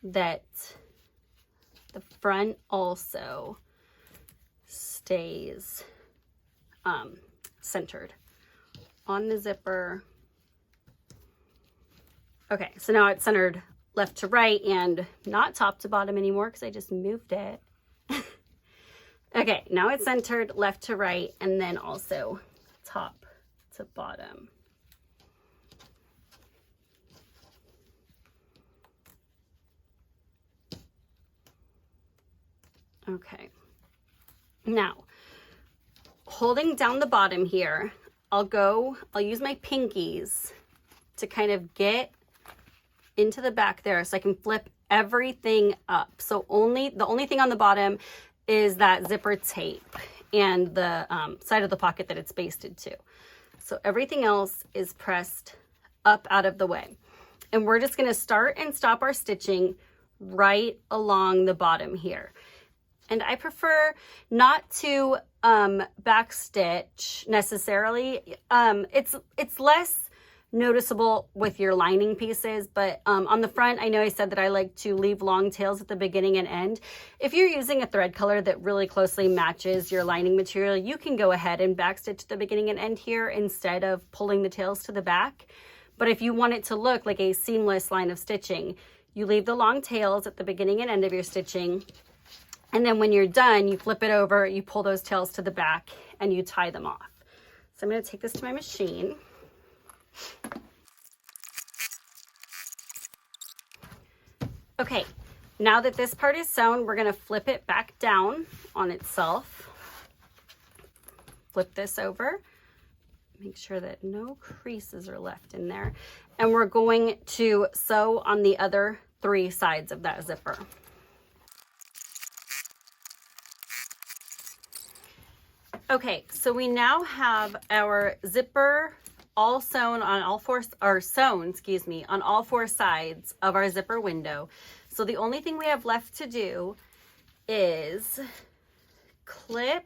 that the front also stays centered on the zipper. Okay, so now it's centered left to right and not top to bottom anymore because I just moved it. Okay, now it's centered left to right and then also top to bottom. Okay, now holding down the bottom here, I'll use my pinkies to kind of get into the back there so I can flip everything up. So the only thing on the bottom is that zipper tape and the side of the pocket that it's basted to. So everything else is pressed up out of the way. And we're just going to start and stop our stitching right along the bottom here. And I prefer not to backstitch necessarily. It's less noticeable with your lining pieces, but on the front, I know I said that I like to leave long tails at the beginning and end. If you're using a thread color that really closely matches your lining material, you can go ahead and backstitch the beginning and end here instead of pulling the tails to the back. But if you want it to look like a seamless line of stitching, you leave the long tails at the beginning and end of your stitching. And then when you're done, you flip it over, you pull those tails to the back, and you tie them off. So I'm going to take this to my machine. Okay, now that this part is sewn, we're going to flip it back down on itself. Flip this over. Make sure that no creases are left in there. And we're going to sew on the other 3 sides of that zipper. Okay, so we now have our zipper all sewn on all 4, or sewn, excuse me, on all 4 sides of our zipper window. So the only thing we have left to do is clip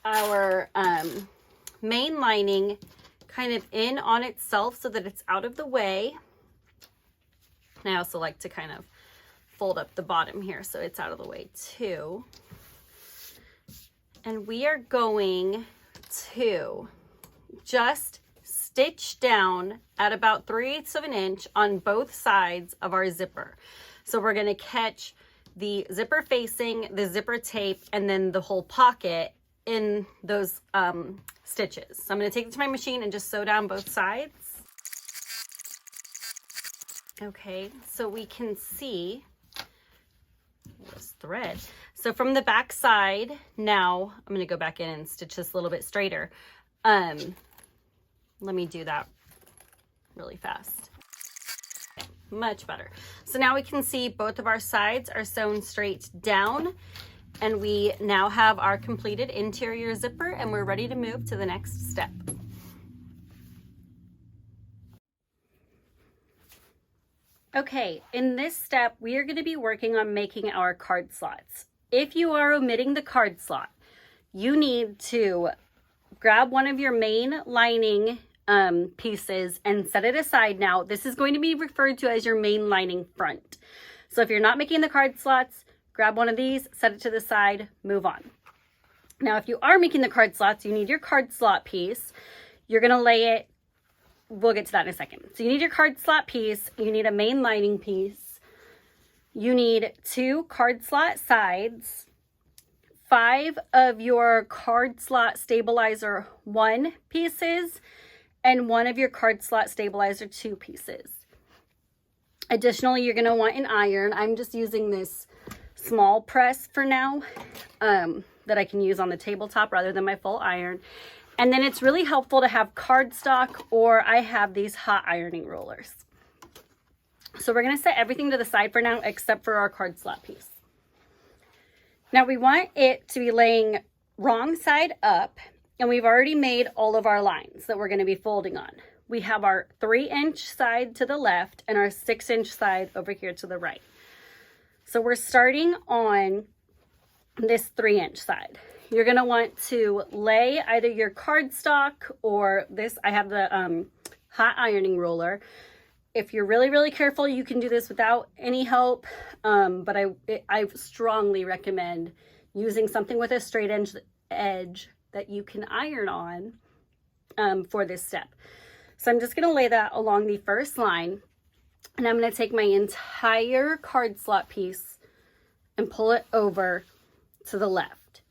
our main lining kind of in on itself so that it's out of the way. And I also like to kind of fold up the bottom here so it's out of the way too. And we are going to just stitch down at about 3/8 of an inch on both sides of our zipper. So we're going to catch the zipper facing, the zipper tape, and then the whole pocket in those stitches. So I'm going to take it to my machine and just sew down both sides. Okay, so we can see this thread. So from the back side, now I'm going to go back in and stitch this a little bit straighter. Let me do that really fast. Okay, much better. So now we can see both of our sides are sewn straight down, and we now have our completed interior zipper, and we're ready to move to the next step. Okay, in this step, we are going to be working on making our card slots. If you are omitting the card slot, you need to grab one of your main lining pieces and set it aside. Now, this is going to be referred to as your main lining front. So if you're not making the card slots, grab one of these, set it to the side, move on. Now, if you are making the card slots, you need your card slot piece. You're going to lay it. We'll get to that in a second. So you need your card slot piece. You need a main lining piece. You need 2 card slot sides, 5 of your card slot stabilizer 1 pieces, and 1 of your card slot stabilizer 2 pieces. Additionally, you're going to want an iron. I'm just using this small press for now that I can use on the tabletop rather than my full iron. And then it's really helpful to have cardstock, or I have these hot ironing rollers. So we're going to set everything to the side for now except for our card slot piece. Now we want it to be laying wrong side up, and we've already made all of our lines that we're going to be folding on. We have our 3-inch side to the left and our 6-inch side over here to the right. So we're starting on this 3-inch side. You're going to want to lay either your cardstock or this, I have the hot ironing ruler. If you're really, really careful, you can do this without any help, but I strongly recommend using something with a straight edge that you can iron on for this step. So I'm just going to lay that along the first line, and I'm going to take my entire card slot piece and pull it over to the left.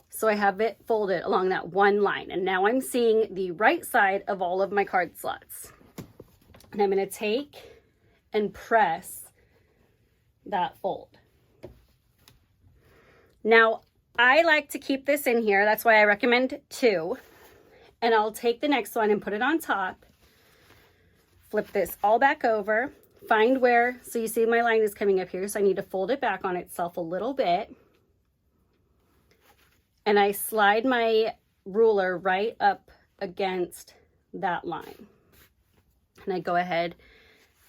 So I have it folded along that one line, and now I'm seeing the right side of all of my card slots. And I'm going to take and press that fold. Now, I like to keep this in here. That's why I recommend 2. And I'll take the next one and put it on top. Flip this all back over. Find where, so you see my line is coming up here, so I need to fold it back on itself a little bit. And I slide my ruler right up against that line. And I go ahead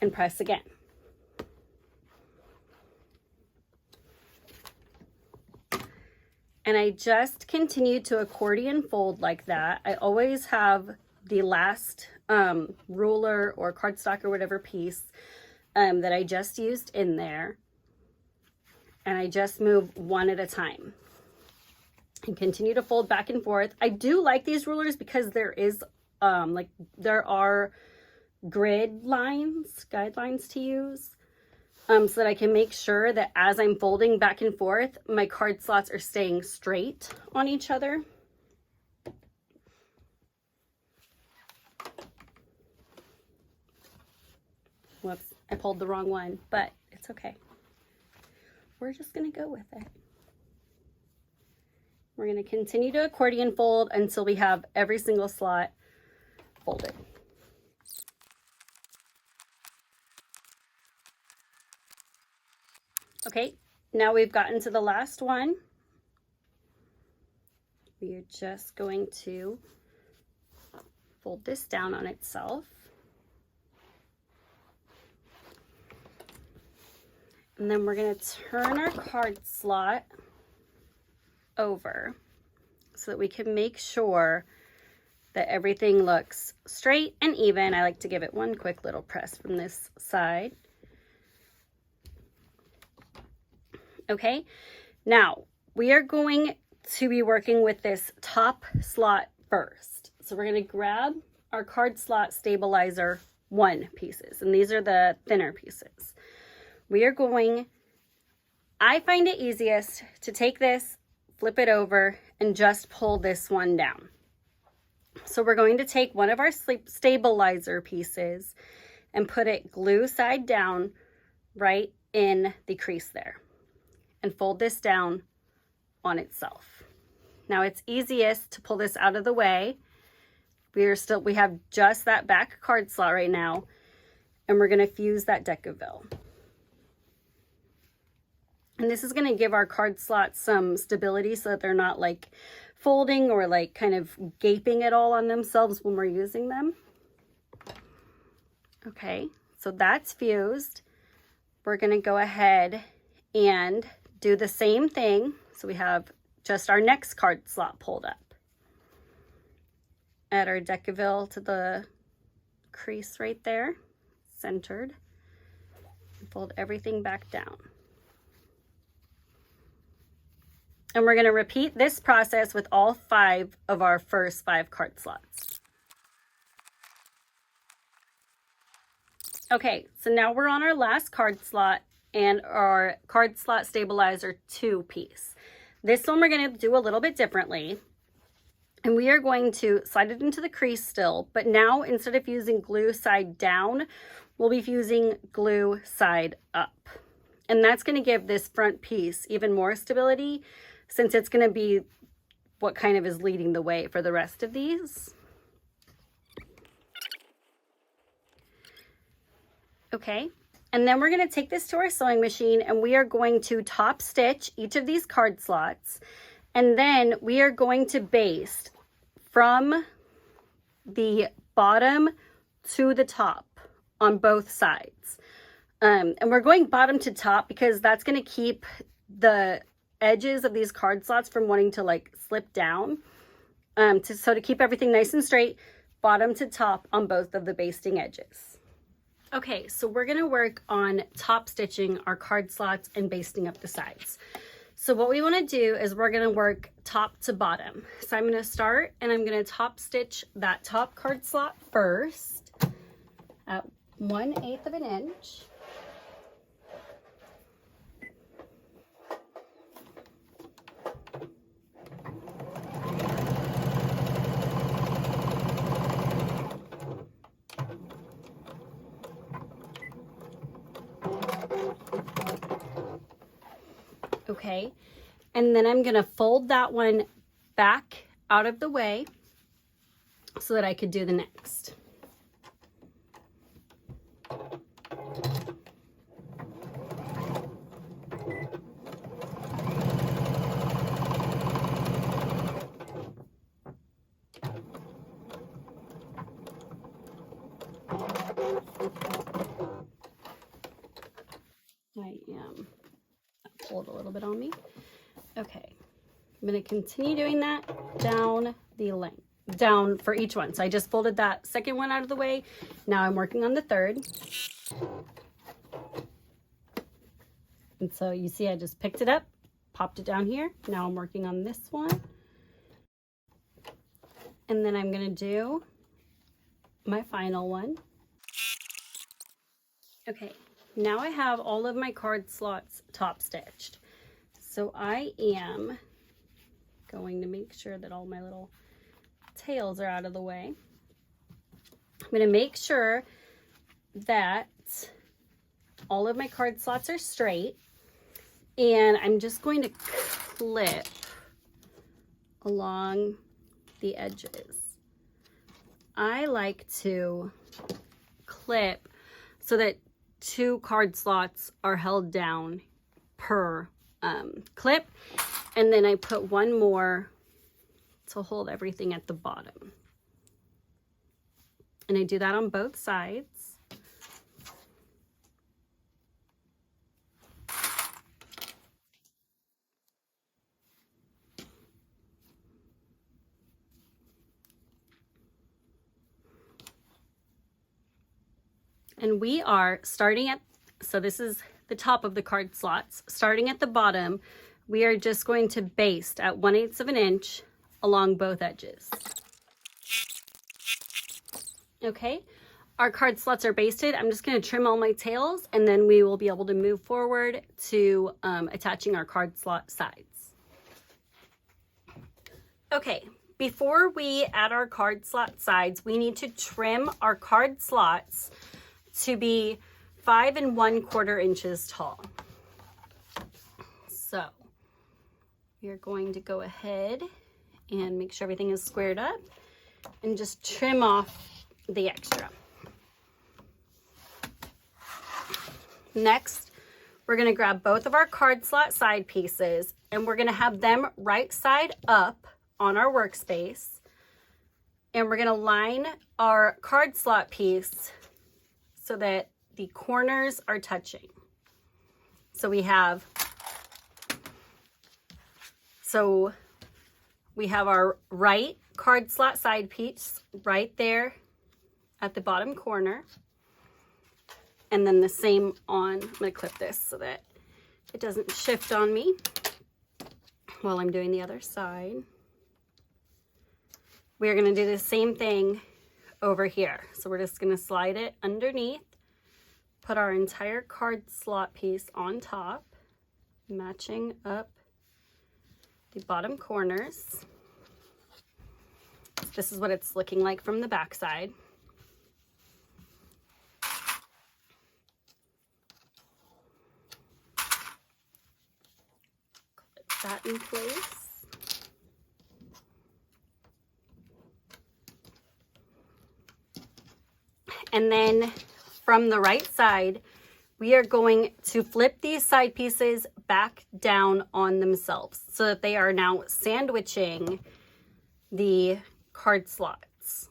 and press again. And I just continue to accordion fold like that. I always have the last ruler or cardstock or whatever piece that I just used in there. And I just move one at a time. And continue to fold back and forth. I do like these rulers because there is, there are grid lines, guidelines to use, so that I can make sure that as I'm folding back and forth, my card slots are staying straight on each other. Whoops, I pulled the wrong one, but it's okay. We're just gonna go with it. We're gonna continue to accordion fold until we have every single slot folded. Okay, now we've gotten to the last one. We are just going to fold this down on itself. And then we're going to turn our card slot over so that we can make sure that everything looks straight and even. I like to give it one quick little press from this side. Okay, now we are going to be working with this top slot first. So we're going to grab our card slot stabilizer 1 pieces, and these are the thinner pieces. We are going, I find it easiest to take this, flip it over, and just pull this one down. So we're going to take one of our stabilizer pieces and put it glue side down right in the crease there, and fold this down on itself. Now it's easiest to pull this out of the way. We have just that back card slot right now, and we're going to fuse that Decaville. And this is going to give our card slots some stability so that they're not like folding or like kind of gaping at all on themselves when we're using them. Okay, so that's fused. We're going to go ahead and do the same thing. So we have just our next card slot pulled up. Add our Decaville to the crease right there, centered. And fold everything back down. And we're going to repeat this process with all 5 of our first 5 card slots. Okay, so now we're on our last card slot and our card slot stabilizer 2 piece. This one we're going to do a little bit differently. And we are going to slide it into the crease still, but now instead of using glue side down, we'll be using glue side up. And that's going to give this front piece even more stability, since it's going to be what kind of is leading the way for the rest of these. Okay, and then we're going to take this to our sewing machine, and we are going to top stitch each of these card slots And then we are going to baste from the bottom to the top on both sides. And we're going bottom to top because that's going to keep the edges of these card slots from wanting to like slip down. So to keep everything nice and straight, bottom to top on both of the basting edges. Okay, so we're going to work on top stitching our card slots and basting up the sides. So what we want to do is we're going to work top to bottom. So I'm going to start and I'm going to top stitch that top card slot first at 1/8 of an inch. Okay, and then I'm gonna fold that one back out of the way so that I could do the next. Pulled a little bit on me. Okay, I'm going to continue doing that down the length, down for each one. So I just folded that second one out of the way. Now I'm working on the third. And so you see I just picked it up, popped it down here. Now I'm working on this one. And then I'm going to do my final one. Okay, now I have all of my card slots top stitched. So I am going to make sure that all my little tails are out of the way. I'm going to make sure that all of my card slots are straight. And I'm just going to clip along the edges. I like to clip so that 2 card slots are held down per clip, and then I put one more to hold everything at the bottom. And I do that on both sides. And we are starting at, so this is the top of the card slots. Starting at the bottom, we are just going to baste at 1/8 of an inch along both edges. Okay, our card slots are basted. I'm just going to trim all my tails and then we will be able to move forward to attaching our card slot sides. Okay, before we add our card slot sides, we need to trim our card slots to be 5 1/4 inches tall. So we are going to go ahead and make sure everything is squared up and just trim off the extra. Next, we're going to grab both of our card slot side pieces and we're going to have them right side up on our workspace. And we're going to line our card slot piece so that the corners are touching. So we have our right card slot side piece right there at the bottom corner. And then the same on, I'm going to clip this so that it doesn't shift on me while I'm doing the other side. We are going to do the same thing over here. So we're just going to slide it underneath, put our entire card slot piece on top, matching up the bottom corners. This is what it's looking like from the back side. Clip that in place. And then from the right side, we are going to flip these side pieces back down on themselves so that they are now sandwiching the card slots.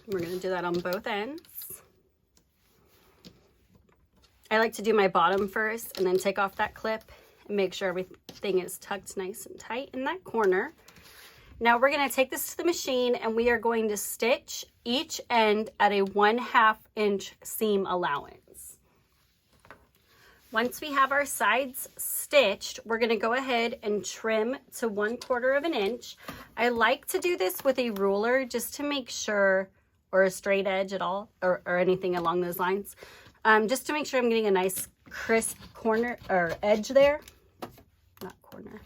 We're going to do that on both ends. I like to do my bottom first and then take off that clip and make sure everything is tucked nice and tight in that corner. Now we're going to take this to the machine and we are going to stitch each end at a 1/2 inch seam allowance. Once we have our sides stitched, we're going to go ahead and trim to 1/4 inch. I like to do this with a ruler just to make sure, or a straight edge at all, or anything along those lines. Just to make sure I'm getting a nice crisp corner or edge there, not corner.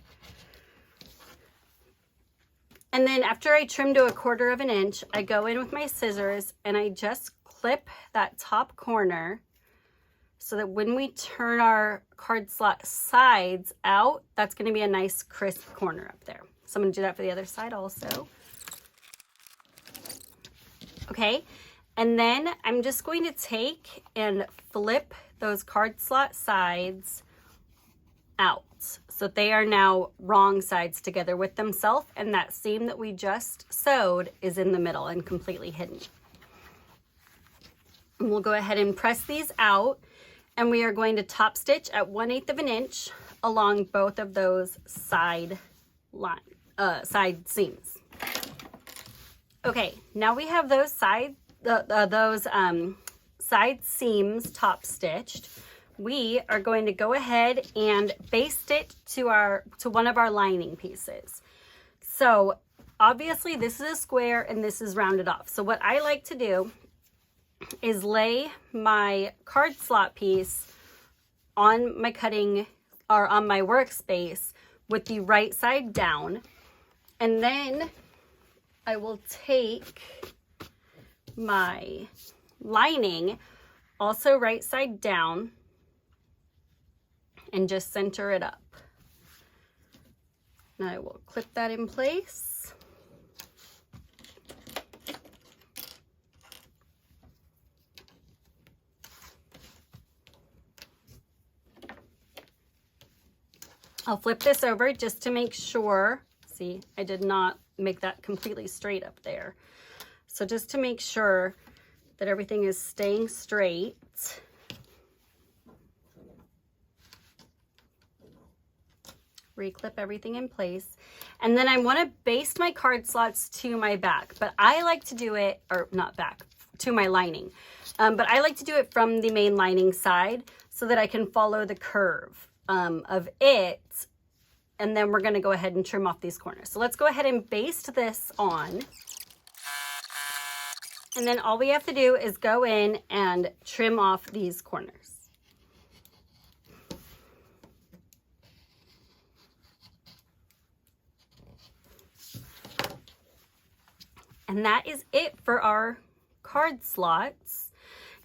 And then after I trim to a 1/4 inch, I go in with my scissors and I just clip that top corner so that when we turn our card slot sides out, that's going to be a nice crisp corner up there. So I'm going to do that for the other side also. Okay. And then I'm just going to take and flip those card slot sides out so they are now wrong sides together with themselves, and that seam that we just sewed is in the middle and completely hidden. And we'll go ahead and press these out, and we are going to top stitch at 1/8 inch along both of those side seams. Okay, now we have those side seams top stitched. We are going to go ahead and baste it to one of our lining pieces. So obviously this is a square and this is rounded off. So what I like to do is lay my card slot piece on my cutting or on my workspace with the right side down, and then I will take my lining also right side down and just center it up. Now I will clip that in place. I'll flip this over just to make sure. See, I did not make that completely straight up there. So just to make sure that everything is staying straight. Reclip everything in place. And then I want to baste my card slots to my back, but I like to do it, or not back, to my lining. But I like to do it from the main lining side so that I can follow the curve of it. And then we're going to go ahead and trim off these corners. So let's go ahead and baste this on. And then all we have to do is go in and trim off these corners. And that is it for our card slots.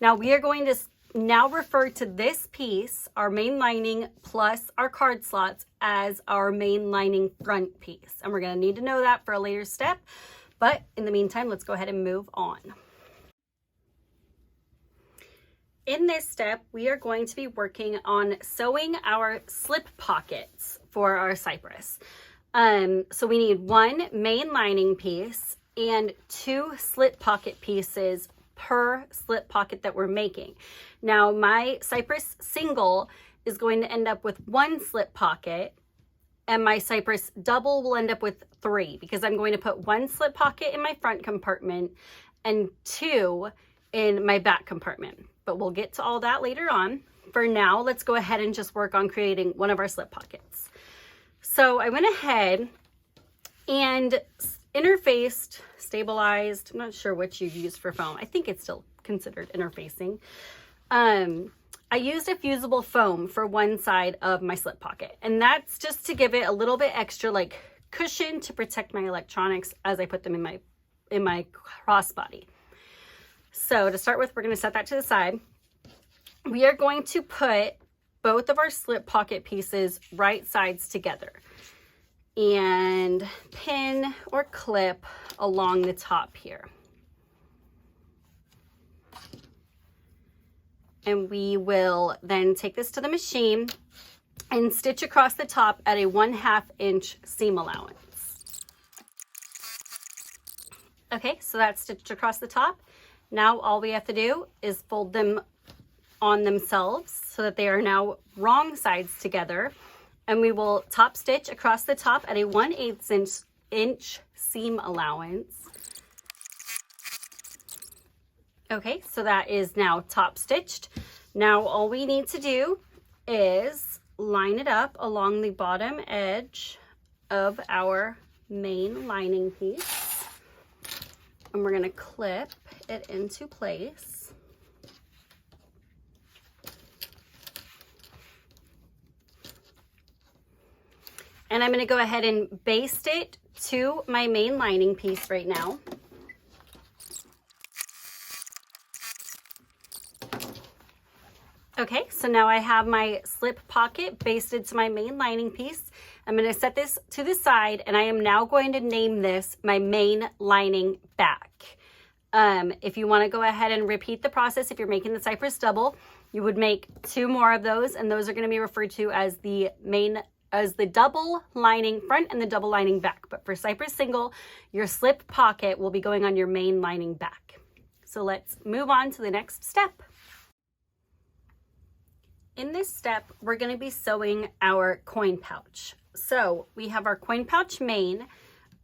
Now we are going to now refer to this piece, our main lining plus our card slots, as our main lining front piece. And we're going to need to know that for a later step. But in the meantime, let's go ahead and move on. In this step, we are going to be working on sewing our slip pockets for our Cypress. So we need one main lining piece and 2 slip pocket pieces per slip pocket that we're making. Now my Cypress single is going to end up with 1 slip pocket, and my Cypress double will end up with 3, because I'm going to put 1 slip pocket in my front compartment and 2 in my back compartment. But we'll get to all that later on. For now, let's go ahead and just work on creating one of our slip pockets. So I went ahead and interfaced, stabilized, I'm not sure which you use for foam. I think it's still considered interfacing. I used a fusible foam for one side of my slip pocket, and that's just to give it a little bit extra like cushion to protect my electronics as I put them in my crossbody. So to start with, we're going to set that to the side. We are going to put both of our slip pocket pieces right sides together. and pin or clip along the top here. And we will then take this to the machine and stitch across the top at a 1/2 inch seam allowance. Okay, so that's stitched across the top. Now all we have to do is fold them on themselves so that they are now wrong sides together. And we will top stitch across the top at a 1/8 inch seam allowance. Okay, so that is now top stitched. Now all we need to do is line it up along the bottom edge of our main lining piece. And we're gonna clip it into place. And I'm gonna go ahead and baste it to my main lining piece right now. Okay, so now I have my slip pocket basted to my main lining piece. I'm going to set this to the side, and I am now going to name this my main lining back. If you want to go ahead and repeat the process, if you're making the Cypress double, you would make 2 more of those, and those are going to be referred to as the double lining front and the double lining back. But for Cypress single, your slip pocket will be going on your main lining back. So let's move on to the next step. In this step, we're going to be sewing our coin pouch. So we have our coin pouch main,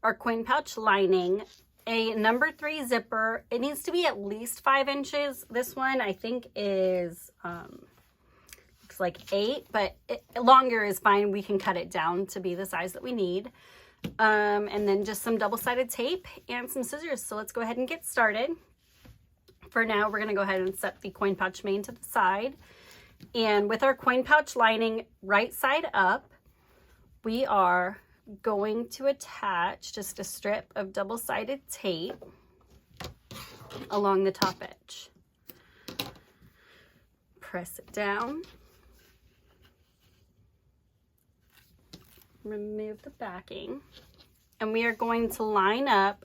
our coin pouch lining, a number 3 zipper. It needs to be at least 5 inches. This one I think is, looks like 8, but longer is fine. We can cut it down to be the size that we need. And then just some double-sided tape and some scissors. So let's go ahead and get started. For now, we're going to go ahead and set the coin pouch main to the side. And with our coin pouch lining right side up, we are going to attach just a strip of double-sided tape along the top edge. Press it down. Remove the backing. And we are going to line up.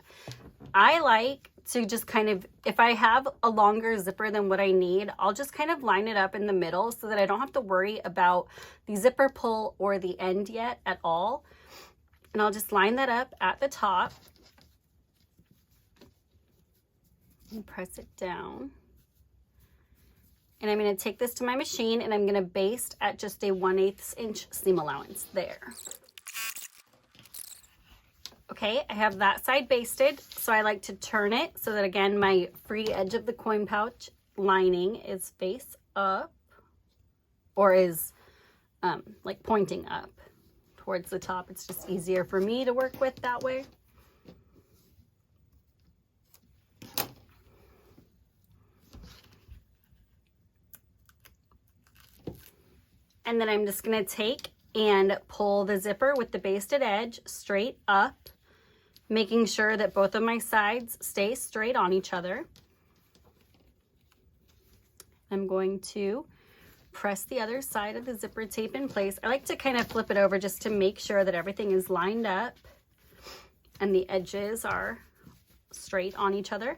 I like to just kind of, if I have a longer zipper than what I need, I'll just kind of line it up in the middle so that I don't have to worry about the zipper pull or the end yet at all. And I'll just line that up at the top and press it down. And I'm going to take this to my machine and I'm going to baste at just a 1/8 inch seam allowance there. Okay, I have that side basted, so I like to turn it so that, again, my free edge of the coin pouch lining is face up, or is like pointing up towards the top. It's just easier for me to work with that way. And then I'm just going to take and pull the zipper with the basted edge straight up, making sure that both of my sides stay straight on each other. I'm going to press the other side of the zipper tape in place. I like to kind of flip it over just to make sure that everything is lined up and the edges are straight on each other.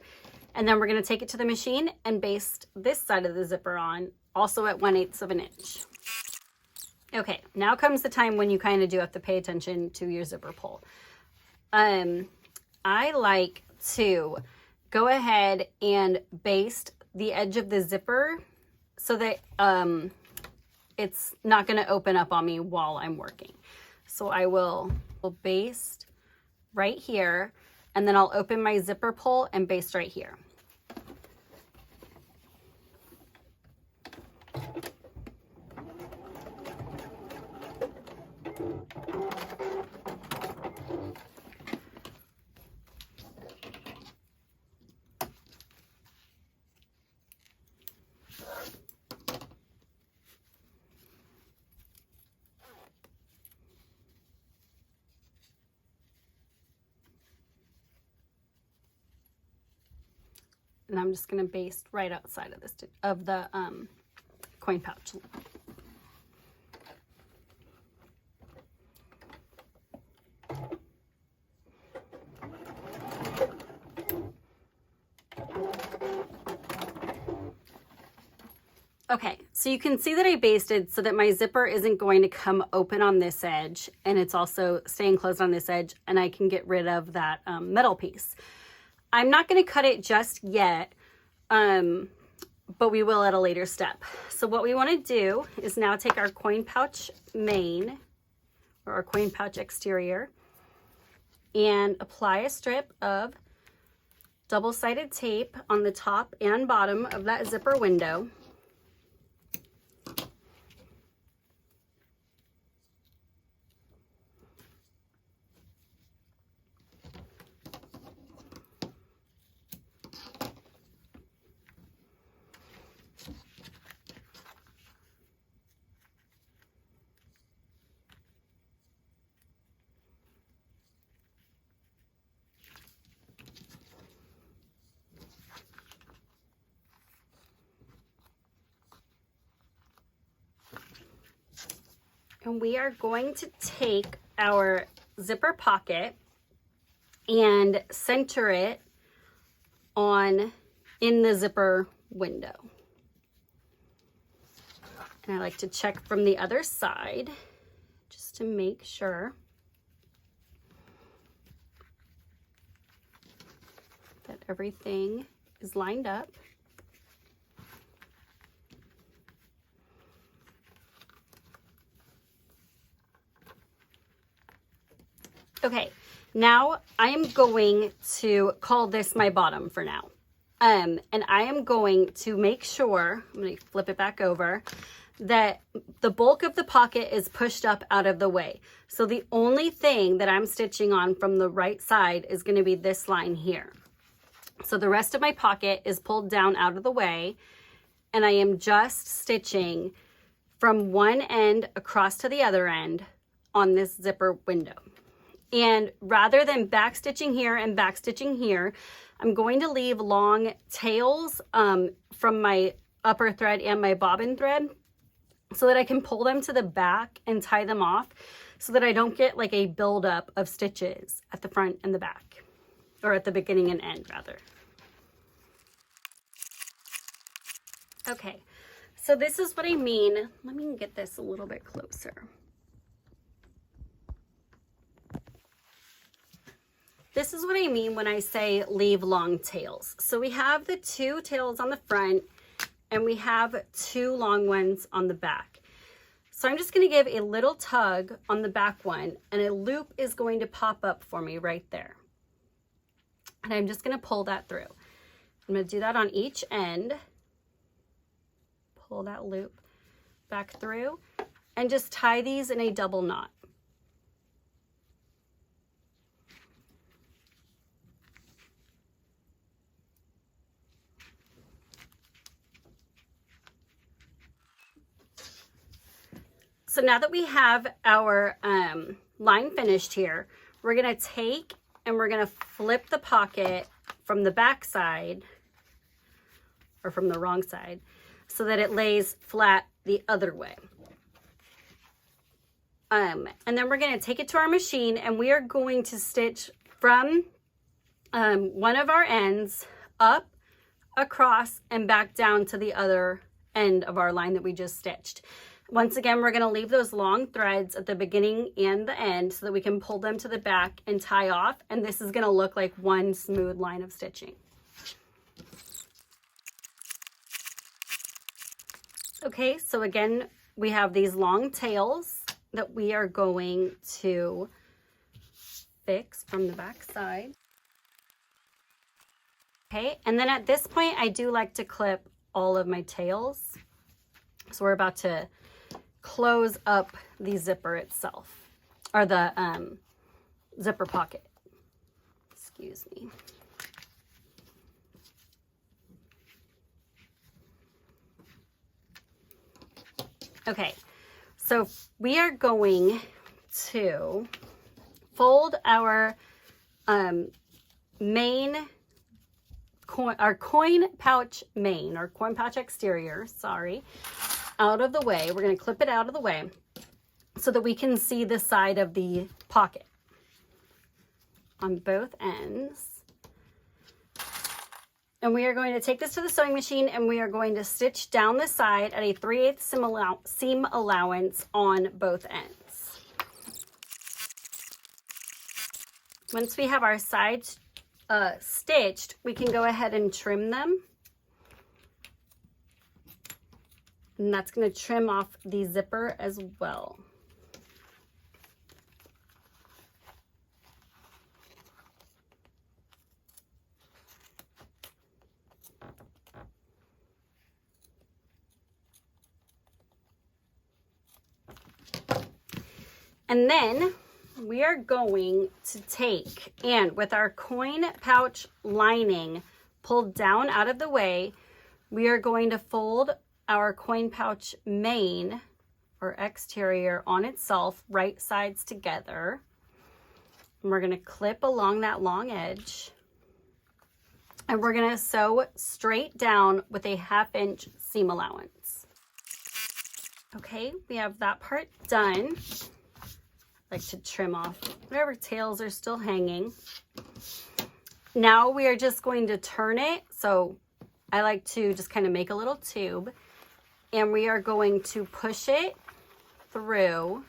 And then we're going to take it to the machine and baste this side of the zipper on, also at 1/8 inch. Okay, now comes the time when you kind of do have to pay attention to your zipper pull. I like to go ahead and baste the edge of the zipper so that it's not going to open up on me while I'm working. So I will baste right here, and then I'll open my zipper pull and baste right here. And I'm just going to baste right outside of the coin pouch. Okay, so you can see that I basted so that my zipper isn't going to come open on this edge, and it's also staying closed on this edge, and I can get rid of that metal piece. I'm not going to cut it just yet, but we will at a later step. So what we want to do is now take our coin pouch main, or our coin pouch exterior, and apply a strip of double-sided tape on the top and bottom of that zipper window. And we are going to take our zipper pocket and center it in the zipper window. And I like to check from the other side just to make sure that everything is lined up. Okay, now I am going to call this my bottom for now. And I am going to make sure, I'm going to flip it back over, that the bulk of the pocket is pushed up out of the way. So the only thing that I'm stitching on from the right side is going to be this line here. So the rest of my pocket is pulled down out of the way, and I am just stitching from one end across to the other end on this zipper window. And rather than back stitching here and back stitching here, I'm going to leave long tails from my upper thread and my bobbin thread so that I can pull them to the back and tie them off so that I don't get like a buildup of stitches at the front and the back, or at the beginning and end rather. Okay, so this is what I mean. Let me get this a little bit closer. This is what I mean when I say leave long tails. So we have the two tails on the front and we have two long ones on the back. So I'm just going to give a little tug on the back one, and a loop is going to pop up for me right there. And I'm just going to pull that through. I'm going to do that on each end. Pull that loop back through and just tie these in a double knot. So now that we have our line finished here, we're going to take and we're going to flip the pocket from the back side, or from the wrong side, so that it lays flat the other way. And then we're going to take it to our machine, and we are going to stitch from one of our ends up, across, and back down to the other end of our line that we just stitched. Once again, we're going to leave those long threads at the beginning and the end so that we can pull them to the back and tie off. And this is going to look like one smooth line of stitching. Okay, so again, we have these long tails that we are going to fix from the back side. Okay, and then at this point, I do like to clip all of my tails. So we're about to close up the zipper itself, or the zipper pocket. Excuse me. Okay, so we are going to fold our coin pouch main, or coin pouch exterior, sorry, out of the way. We're going to clip it out of the way so that we can see the side of the pocket on both ends. And we are going to take this to the sewing machine and we are going to stitch down the side at a 3/8 seam allowance on both ends. Once we have our sides stitched, we can go ahead and trim them. And that's going to trim off the zipper as well. And then we are going to take, and with our coin pouch lining pulled down out of the way, we are going to fold our coin pouch main or exterior on itself, right sides together. And we're going to clip along that long edge. And we're going to sew straight down with a 1/2 inch seam allowance. Okay, we have that part done. Like to trim off whatever tails are still hanging. Now we are just going to turn it. So I like to just kind of make a little tube, and we are going to push it through.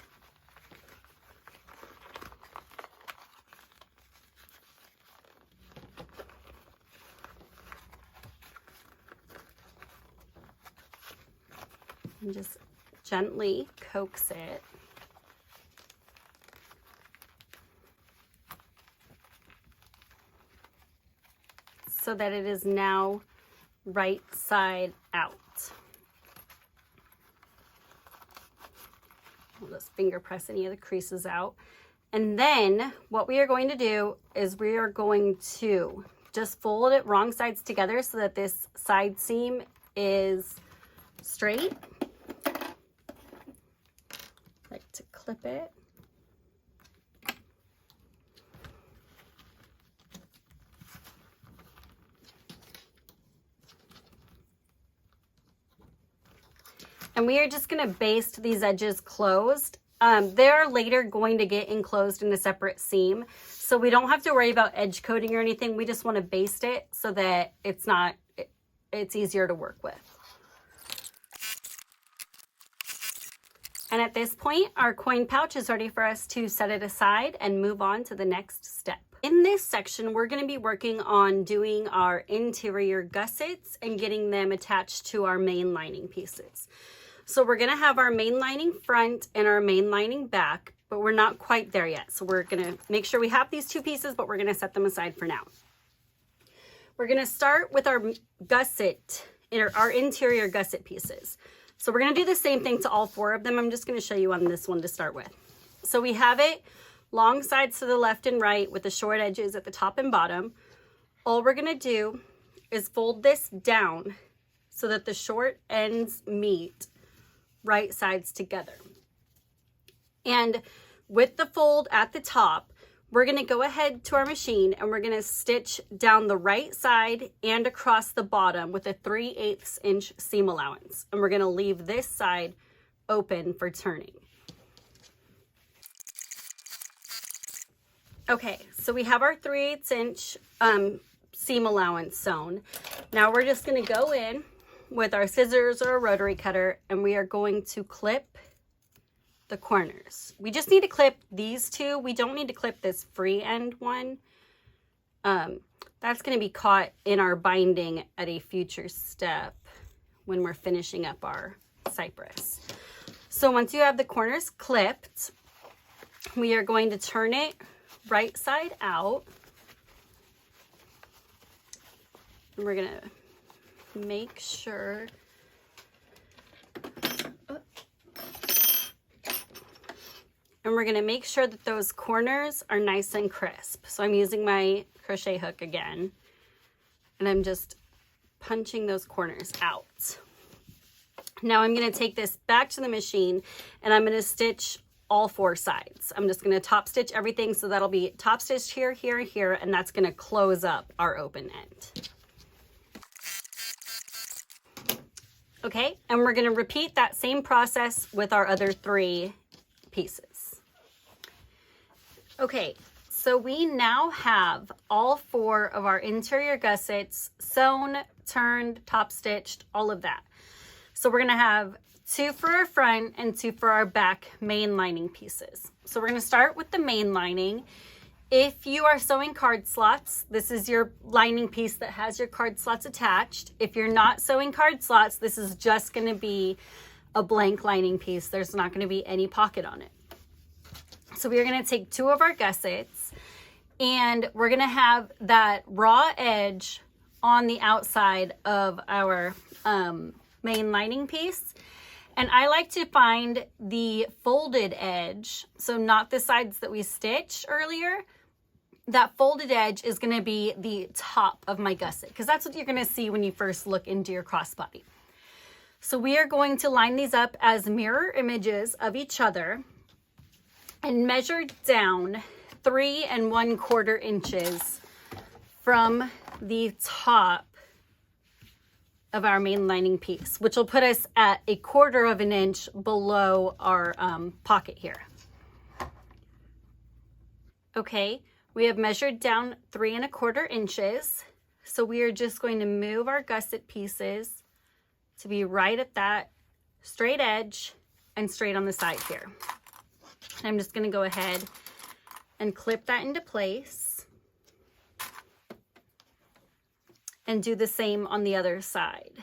And just gently coax it. So that it is now right side out. We'll just finger press any of the creases out. And then what we are going to do is we are going to just fold it wrong sides together so that this side seam is straight. Like to clip it. And we are just going to baste these edges closed. They're later going to get enclosed in a separate seam, so we don't have to worry about edge coating or anything. We just want to baste it so that it's easier to work with. And at this point, our coin pouch is ready for us to set it aside and move on to the next step. In this section, we're going to be working on doing our interior gussets and getting them attached to our main lining pieces. So we're going to have our main lining front and our main lining back, but we're not quite there yet. So we're going to make sure we have these two pieces, but we're going to set them aside for now. We're going to start with our gusset, our interior gusset pieces. So we're going to do the same thing to all 4 of them. I'm just going to show you on this one to start with. So we have it long sides to the left and right with the short edges at the top and bottom. All we're going to do is fold this down so that the short ends meet right sides together. And with the fold at the top, we're going to go ahead to our machine and we're going to stitch down the right side and across the bottom with a 3/8 inch seam allowance. And we're going to leave this side open for turning. Okay, so we have our 3/8 inch seam allowance sewn. Now we're just going to go in with our scissors or a rotary cutter, and we are going to clip the corners. We just need to clip these 2. We don't need to clip this free end one. That's going to be caught in our binding at a future step when we're finishing up our cypress. So once you have the corners clipped, we are going to turn it right side out. And we're going to make sure that those corners are nice and crisp. So I'm using my crochet hook again, and I'm just punching those corners out. Now I'm going to take this back to the machine and I'm going to stitch all 4 sides. I'm just going to top stitch everything, so that'll be top stitched here, here, here, and that's going to close up our open end. Okay, and we're going to repeat that same process with our other 3 pieces. Okay, So we now have all 4 of our interior gussets sewn, turned, top stitched, all of that. So we're gonna have 2 for our front and 2 for our back main lining pieces. So we're gonna start with the main lining. If you are sewing card slots, this is your lining piece that has your card slots attached. If you're not sewing card slots, this is just gonna be a blank lining piece. There's not gonna be any pocket on it. So we are gonna take 2 of our gussets and we're gonna have that raw edge on the outside of our main lining piece. And I like to find the folded edge, so not the sides that we stitched earlier. That folded edge is gonna be the top of my gusset because that's what you're gonna see when you first look into your crossbody. So we are going to line these up as mirror images of each other and measure down 3 1/4 inches from the top of our main lining piece, which will put us at 1/4 of an inch below our pocket here. Okay, we have measured down 3 1/4 inches. So we are just going to move our gusset pieces to be right at that straight edge and straight on the side here. And I'm just gonna go ahead and clip that into place and do the same on the other side.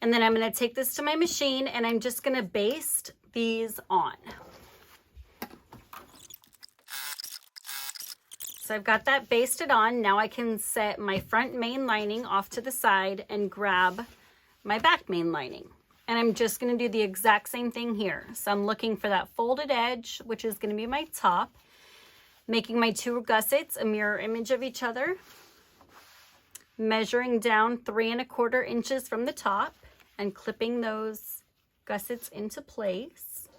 And then I'm going to take this to my machine and I'm just going to baste these on. So I've got that basted on. Now I can set my front main lining off to the side and grab my back main lining. And I'm just going to do the exact same thing here. So I'm looking for that folded edge, which is going to be my top, making my 2 gussets a mirror image of each other, measuring down 3 1/4 inches from the top and clipping those gussets into place.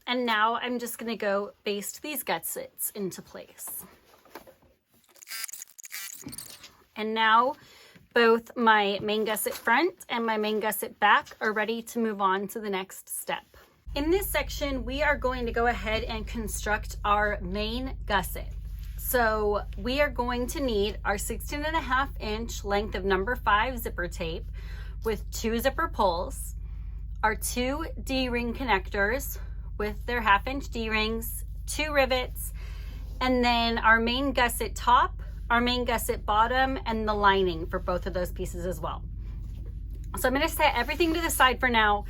And now I'm just going to go baste these gussets into place. And now both my main gusset front and my main gusset back are ready to move on to the next step. In this section, we are going to go ahead and construct our main gusset. So we are going to need our 16.5 inch length of number 5 zipper tape with 2 zipper pulls, our 2 D-ring connectors with their 1/2 inch D-rings, 2 rivets, and then our main gusset top, our main gusset bottom, and the lining for both of those pieces as well. So I'm going to set everything to the side for now,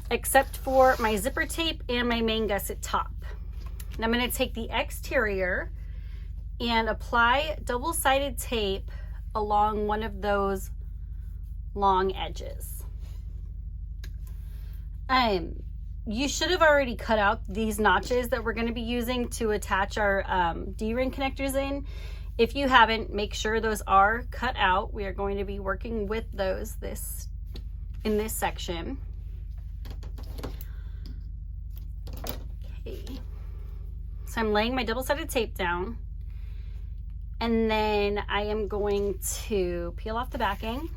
except for my zipper tape and my main gusset top. And I'm going to take the exterior and apply double-sided tape along one of those long edges. You should have already cut out these notches that we're going to be using to attach our D-ring connectors in. If you haven't, make sure those are cut out. We are going to be working with those in this section. Okay. So I'm laying my double-sided tape down, and then I am going to peel off the backing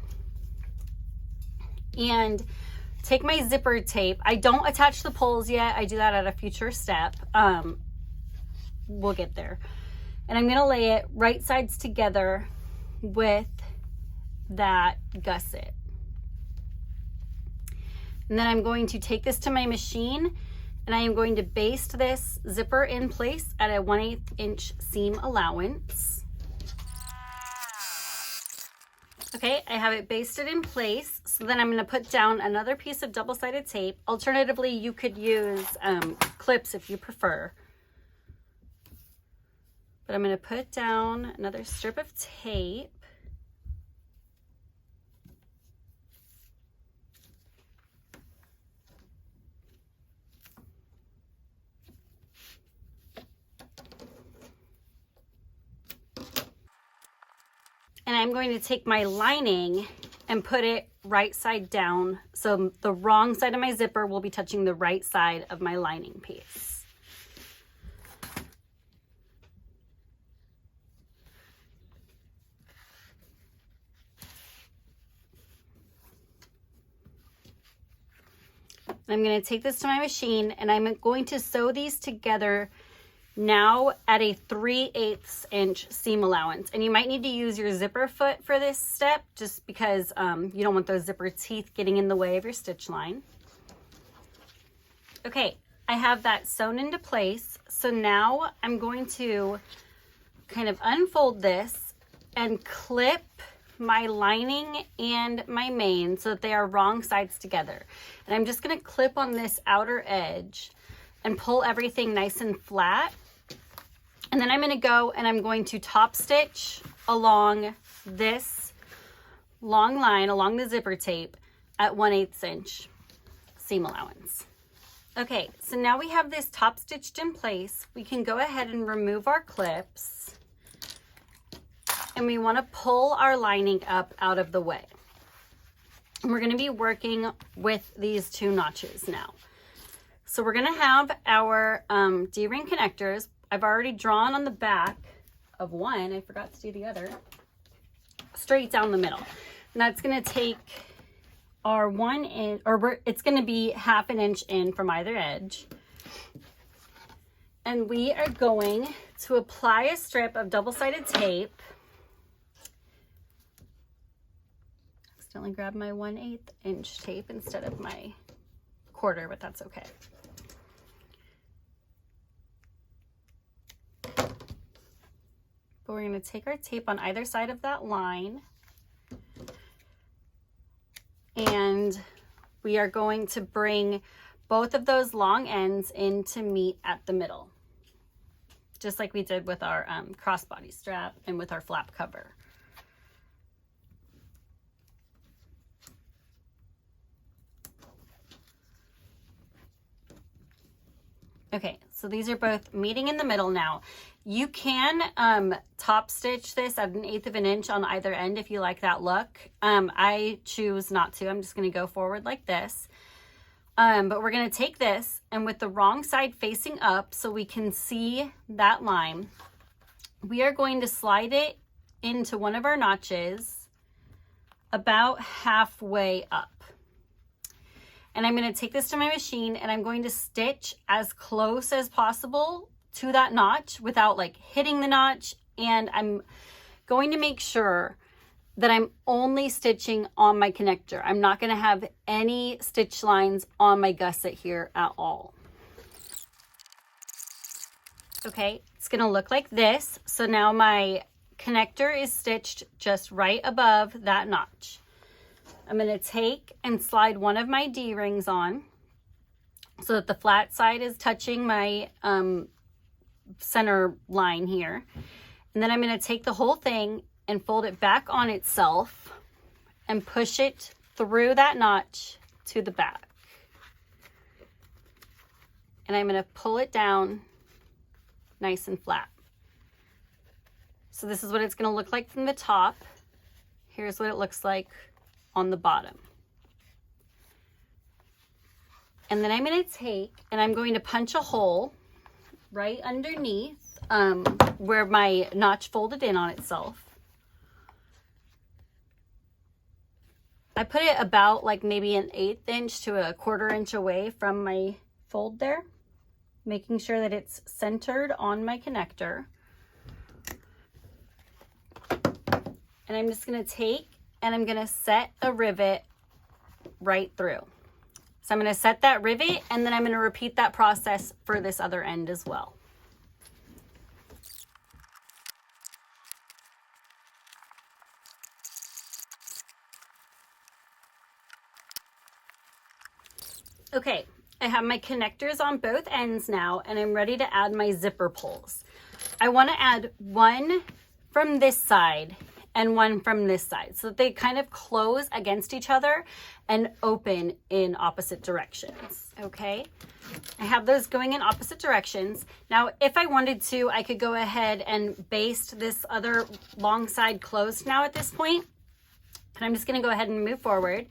and take my zipper tape. I don't attach the pulls yet. I do that at a future step. We'll get there. And I'm gonna lay it right sides together with that gusset. And then I'm going to take this to my machine and I am going to baste this zipper in place at a 1/8 inch seam allowance. Okay, I have it basted in place. So then I'm going to put down another piece of double-sided tape. Alternatively, you could use clips if you prefer. But I'm going to put down another strip of tape. And I'm going to take my lining and put it right side down. So the wrong side of my zipper will be touching the right side of my lining piece. I'm going to take this to my machine and I'm going to sew these together now at a 3/8 inch seam allowance. And you might need to use your zipper foot for this step just because you don't want those zipper teeth getting in the way of your stitch line. Okay, I have that sewn into place. So now I'm going to kind of unfold this and clip my lining and my main so that they are wrong sides together. And I'm just going to clip on this outer edge and pull everything nice and flat. And then I'm going to go and I'm going to top stitch along this long line along the zipper tape at 1/8 inch seam allowance. Okay, so now we have this top stitched in place. We can go ahead and remove our clips. And we want to pull our lining up out of the way. And we're going to be working with these 2 notches now. So we're going to have our D-ring connectors. I've already drawn on the back of one. I forgot to do the other. Straight down the middle. And that's going to take our 1 inch, or it's going to be 1/2 inch in from either edge. And we are going to apply a strip of double-sided tape. Accidentally grabbed my 1/8 inch tape instead of my 1/4, but that's okay. But we're going to take our tape on either side of that line and we are going to bring both of those long ends in to meet at the middle, just like we did with our crossbody strap and with our flap cover. Okay, so these are both meeting in the middle now. You can top stitch this at 1/8 of an inch on either end if you like that look. I choose not to. I'm just going to go forward like this. But we're going to take this and with the wrong side facing up so we can see that line, we are going to slide it into one of our notches about halfway up. And I'm going to take this to my machine and I'm going to stitch as close as possible to that notch without like hitting the notch. And I'm going to make sure that I'm only stitching on my connector. I'm not going to have any stitch lines on my gusset here at all. Okay, it's going to look like this. So now my connector is stitched just right above that notch. I'm going to take and slide one of my D-rings on so that the flat side is touching my center line here. And then I'm going to take the whole thing and fold it back on itself and push it through that notch to the back. And I'm going to pull it down nice and flat. So this is what it's going to look like from the top. Here's what it looks like on the bottom. And then I'm going to take and I'm going to punch a hole right underneath where my notch folded in on itself. I put it about like maybe 1/8 inch to 1/4 inch away from my fold there, making sure that it's centered on my connector. And I'm just going to take and I'm going to set a rivet right through. So I'm going to set that rivet and then I'm going to repeat that process for this other end as well. Okay, I have my connectors on both ends now and I'm ready to add my zipper pulls. I want to add one from this side and one from this side so that they kind of close against each other and open in opposite directions. Okay, I have those going in opposite directions. Now if I wanted to, I could go ahead and baste this other long side closed now at this point, and I'm just going to go ahead and move forward.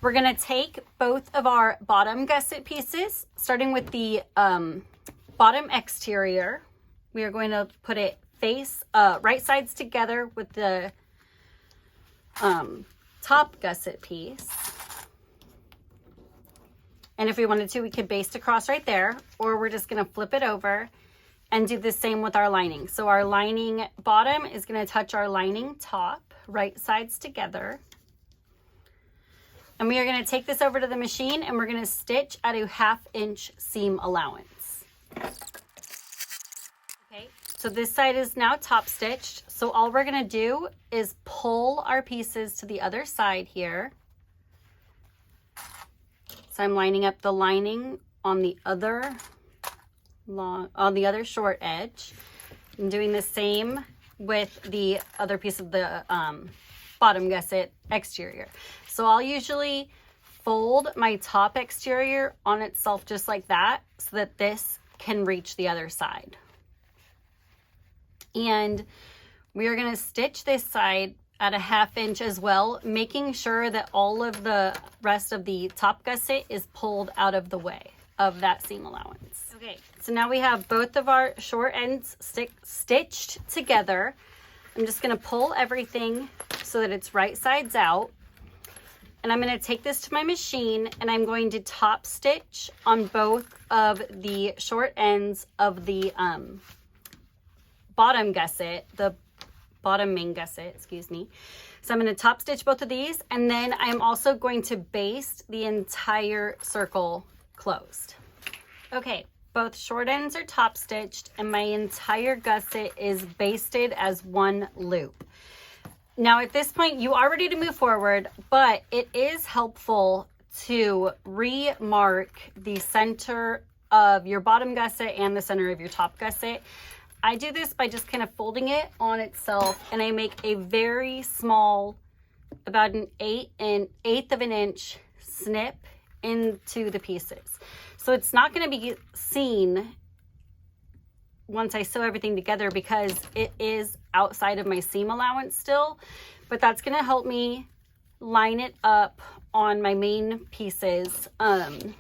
We're going to take both of our bottom gusset pieces, starting with the bottom exterior. We are going to put it face right sides together with the top gusset piece. And if we wanted to, we could baste across right there, or we're just gonna flip it over and do the same with our lining. So our lining bottom is gonna touch our lining top, right sides together. And we are gonna take this over to the machine and we're gonna stitch at a 1/2 inch seam allowance. Okay, so this side is now top stitched. So all we're gonna do is pull our pieces to the other side here. So I'm lining up the lining on the other short edge. I'm doing the same with the other piece of the bottom gusset exterior. So I'll usually fold my top exterior on itself just like that so that this can reach the other side. And we are going to stitch this side at a 1/2 inch as well, making sure that all of the rest of the top gusset is pulled out of the way of that seam allowance. Okay, so now we have both of our short ends stitched together. I'm just going to pull everything so that it's right sides out. And I'm going to take this to my machine and I'm going to top stitch on both of the short ends of the bottom gusset, the bottom main gusset, excuse me. So I'm going to top stitch both of these, and then I'm also going to baste the entire circle closed. Okay, both short ends are top stitched and my entire gusset is basted as one loop. Now at this point you are ready to move forward, but it is helpful to remark the center of your bottom gusset and the center of your top gusset. I do this by just kind of folding it on itself, and I make a very small, about an eighth of an inch snip into the pieces. So it's not going to be seen once I sew everything together because it is outside of my seam allowance still, but that's going to help me line it up on my main pieces in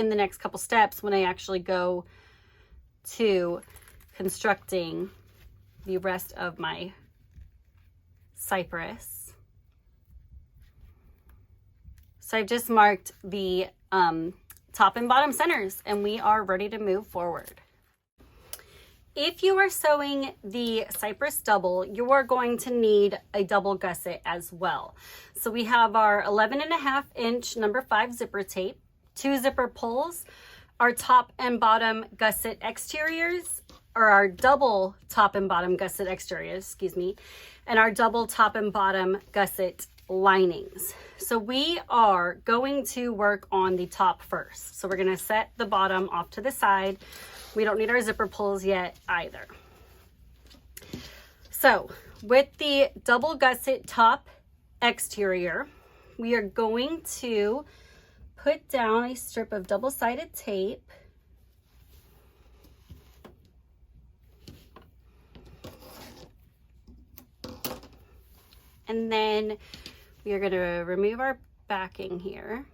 the next couple steps when I actually go to constructing the rest of my Cypress. So I've just marked the top and bottom centers and we are ready to move forward. If you are sewing the Cypress double, you are going to need a double gusset as well. So we have our 11.5 inch number 5 zipper tape, 2 zipper pulls, our top and bottom gusset exteriors, or our double top and bottom gusset exteriors, excuse me, and our double top and bottom gusset linings. So we are going to work on the top first. So we're going to set the bottom off to the side. We don't need our zipper pulls yet either. So with the double gusset top exterior, we are going to put down a strip of double-sided tape. And then we are going to remove our backing here.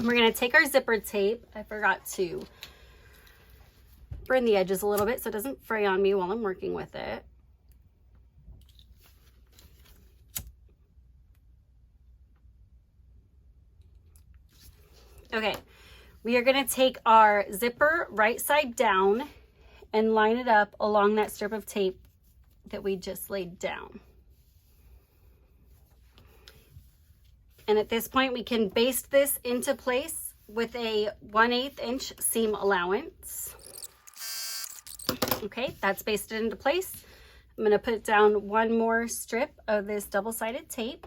We're going to take our zipper tape. I forgot to burn the edges a little bit so it doesn't fray on me while I'm working with it. Okay, we are going to take our zipper right side down and line it up along that strip of tape that we just laid down. And at this point, we can baste this into place with a 1/8 inch seam allowance. Okay, that's basted into place. I'm going to put down one more strip of this double-sided tape.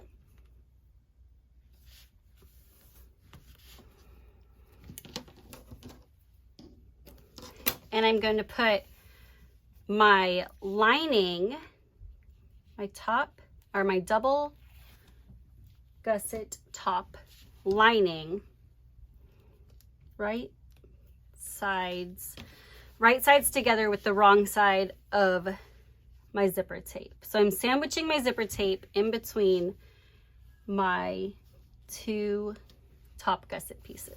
And I'm going to put my lining, my top, or my double gusset top lining, right sides together with the wrong side of my zipper tape. So I'm sandwiching my zipper tape in between my two top gusset pieces.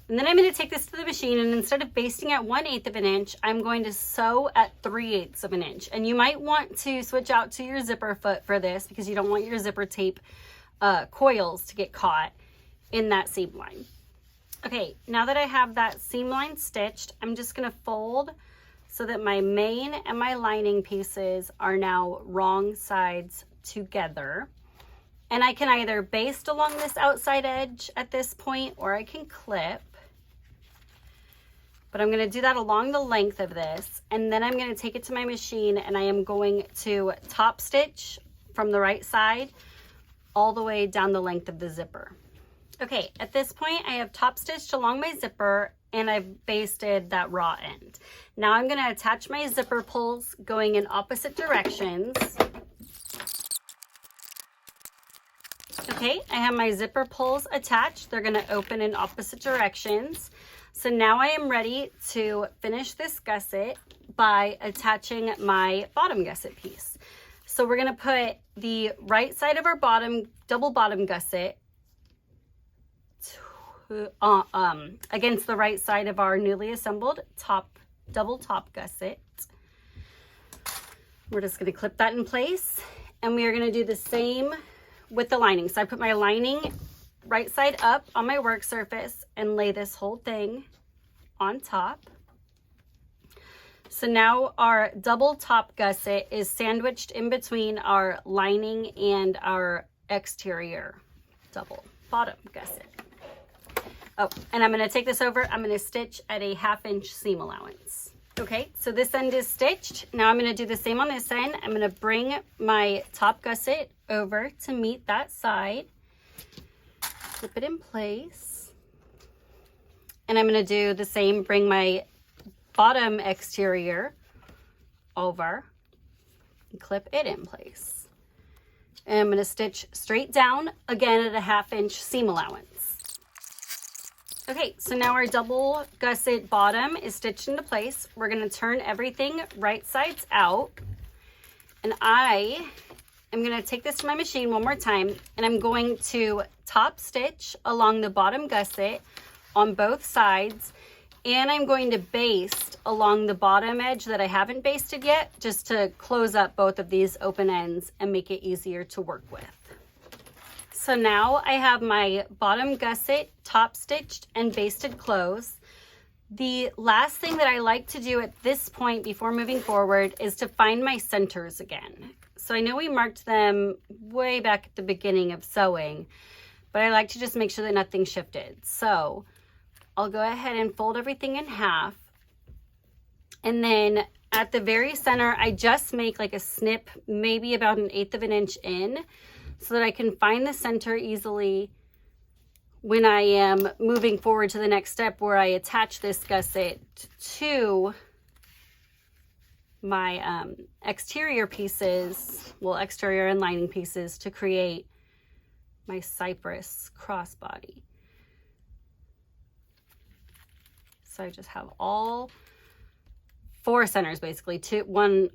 And then I'm going to take this to the machine, and instead of basting at 1/8 of an inch, I'm going to sew at 3/8 of an inch. And you might want to switch out to your zipper foot for this because you don't want your zipper tape coils to get caught in that seam line. Okay, now that I have that seam line stitched, I'm just gonna fold so that my main and my lining pieces are now wrong sides together. And I can either baste along this outside edge at this point, or I can clip. But I'm gonna do that along the length of this, and then I'm gonna take it to my machine and I am going to top stitch from the right side all the way down the length of the zipper. Okay, at this point I have top stitched along my zipper and I've basted that raw end. Now I'm gonna attach my zipper pulls going in opposite directions. Okay, I have my zipper pulls attached. They're gonna open in opposite directions. So now I am ready to finish this gusset by attaching my bottom gusset piece. So we're gonna put the right side of our double bottom gusset against the right side of our newly assembled double top gusset. We're just gonna clip that in place, and we are gonna do the same with the lining. So I put my lining right side up on my work surface and lay this whole thing on top. So now our double top gusset is sandwiched in between our lining and our exterior double bottom gusset. Oh, and I'm gonna take this over, I'm gonna stitch at a 1/2 inch seam allowance. Okay, so this end is stitched. Now I'm gonna do the same on this end. I'm gonna bring my top gusset over to meet that side, flip it in place, and I'm gonna do the same, bring my bottom exterior over and clip it in place. And I'm gonna stitch straight down, again at a 1/2 inch seam allowance. Okay, so now our double gusset bottom is stitched into place. We're gonna turn everything right sides out. And I am gonna take this to my machine one more time, and I'm going to top stitch along the bottom gusset on both sides. And I'm going to baste along the bottom edge that I haven't basted yet, just to close up both of these open ends and make it easier to work with. So now I have my bottom gusset top stitched and basted close. The last thing that I like to do at this point before moving forward is to find my centers again. So I know we marked them way back at the beginning of sewing, but I like to just make sure that nothing shifted. So I'll go ahead and fold everything in half. And then at the very center, I just make like a snip, maybe about 1/8 of an inch in, so that I can find the center easily when I am moving forward to the next step, where I attach this gusset to my exterior pieces, well, exterior and lining pieces, to create my Cypress crossbody. So I just have all 4 centers, basically, one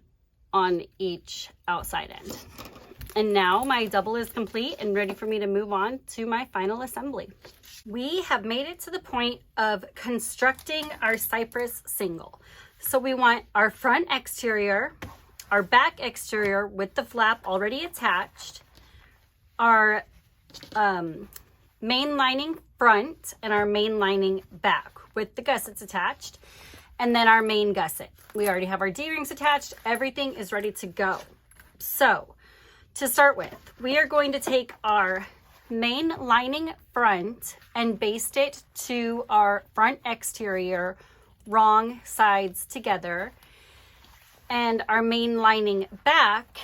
on each outside end. And now my double is complete and ready for me to move on to my final assembly. We have made it to the point of constructing our Cypress single. So we want our front exterior, our back exterior with the flap already attached, our main lining front, and our main lining back with the gussets attached, and then our main gusset. We already have our D-rings attached. Everything is ready to go. So to start with, we are going to take our main lining front and baste it to our front exterior, wrong sides together, and our main lining back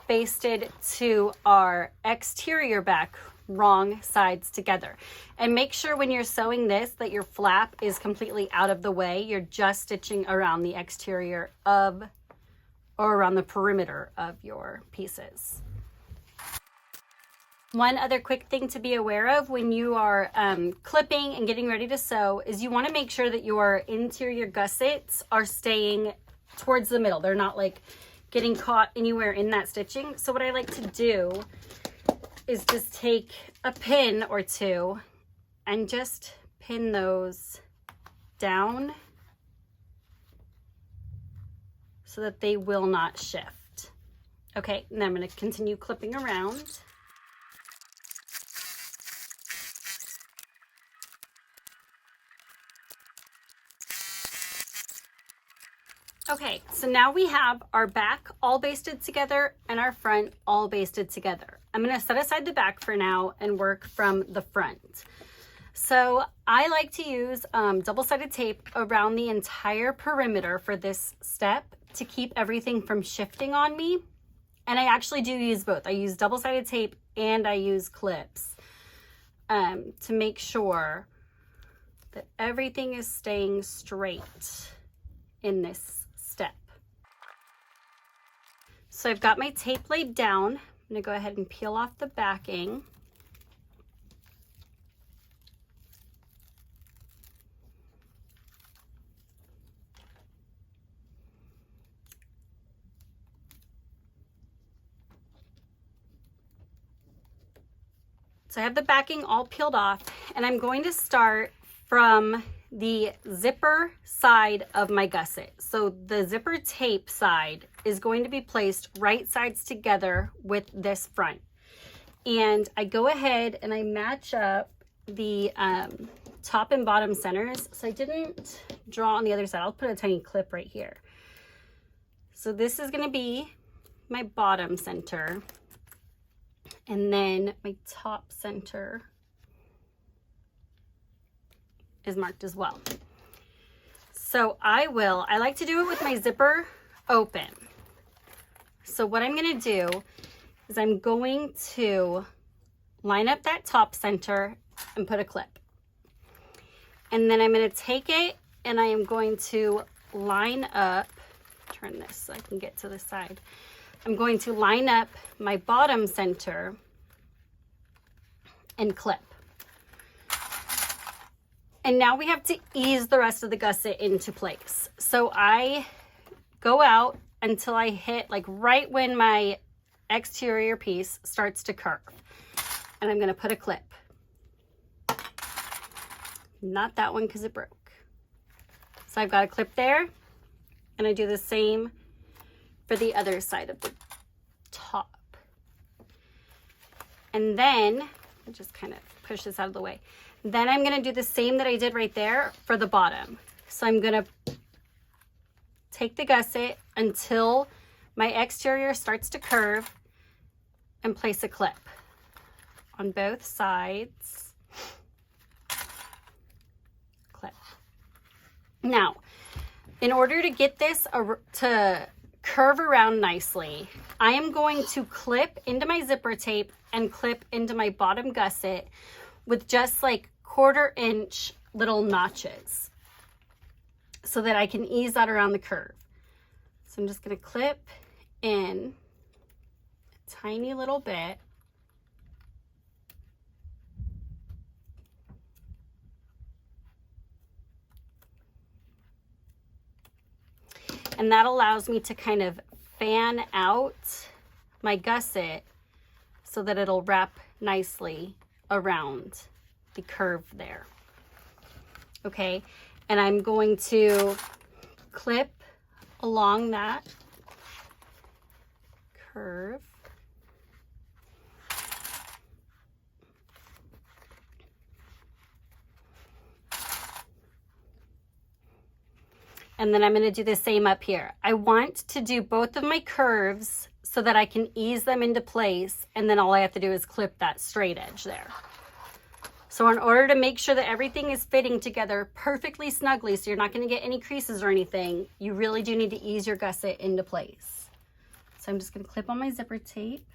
basted to our exterior back, wrong sides together. And make sure when you're sewing this that your flap is completely out of the way. You're just stitching around the exterior of, or around the perimeter of your pieces. One other quick thing to be aware of when you are clipping and getting ready to sew is you want to make sure that your interior gussets are staying towards the middle. They're not like getting caught anywhere in that stitching. So what I like to do is just take a pin or two and just pin those down so that they will not shift. Okay, and then I'm going to continue clipping around. Okay, so now we have our back all basted together and our front all basted together. I'm gonna set aside the back for now and work from the front. So I like to use double-sided tape around the entire perimeter for this step to keep everything from shifting on me. And I actually do use both. I use double-sided tape and I use clips to make sure that everything is staying straight in this step. So I've got my tape laid down. I'm gonna go ahead and peel off the backing. So I have the backing all peeled off, and I'm going to start from the zipper side of my gusset. So the zipper tape side is going to be placed right sides together with this front. And I go ahead and I match up the top and bottom centers. So I didn't draw on the other side. I'll put a tiny clip right here. So this is gonna be my bottom center. And then my top center is marked as well. So I like to do it with my zipper open. So what I'm gonna do is I'm going to line up that top center and put a clip. And then I'm gonna take it and I am going to line up, turn this so I can get to the side. I'm going to line up my bottom center and clip. And now we have to ease the rest of the gusset into place. So I go out until I hit like right when my exterior piece starts to curve. And I'm gonna put a clip. Not that one because it broke. So I've got a clip there, and I do the same for the other side of the top. And then, I'll just kind of push this out of the way. Then I'm gonna do the same that I did right there for the bottom. So I'm gonna take the gusset until my exterior starts to curve and place a clip on both sides. Clip. Now, in order to get this to curve around nicely, I am going to clip into my zipper tape and clip into my bottom gusset with just like 1/4 inch little notches so that I can ease that around the curve. So I'm just gonna clip in a tiny little bit. And that allows me to kind of fan out my gusset so that it'll wrap nicely around the curve there. Okay, and I'm going to clip along that curve. And then I'm gonna do the same up here. I want to do both of my curves so that I can ease them into place, and then all I have to do is clip that straight edge there. So in order to make sure that everything is fitting together perfectly snugly so you're not gonna get any creases or anything, you really do need to ease your gusset into place. So I'm just gonna clip on my zipper tape.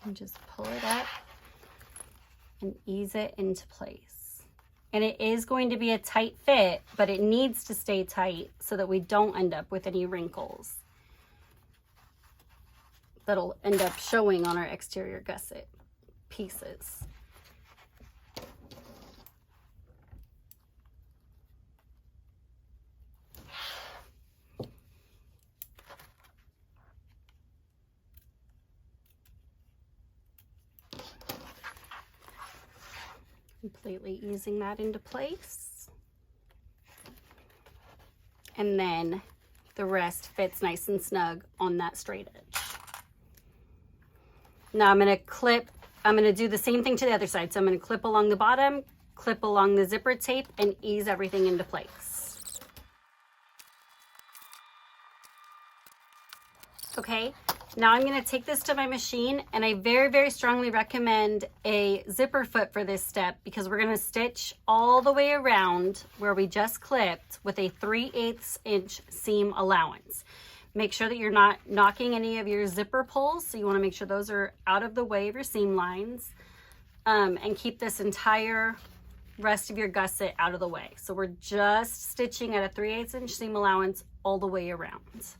And just pull it up and ease it into place. And it is going to be a tight fit, but it needs to stay tight so that we don't end up with any wrinkles that'll end up showing on our exterior gusset pieces. Completely easing that into place. and then the rest fits nice and snug on that straight edge. Now I'm going to do the same thing to the other side. So I'm going to clip along the bottom, clip along the zipper tape, and ease everything into place. Okay, now I'm going to take this to my machine, and I very, very strongly recommend a zipper foot for this step because we're going to stitch all the way around where we just clipped with a 3/8 inch seam allowance. Make sure that you're not knocking any of your zipper pulls, so you want to make sure those are out of the way of your seam lines, and keep this entire rest of your gusset out of the way. So we're just stitching at a 3/8 inch seam allowance all the way around.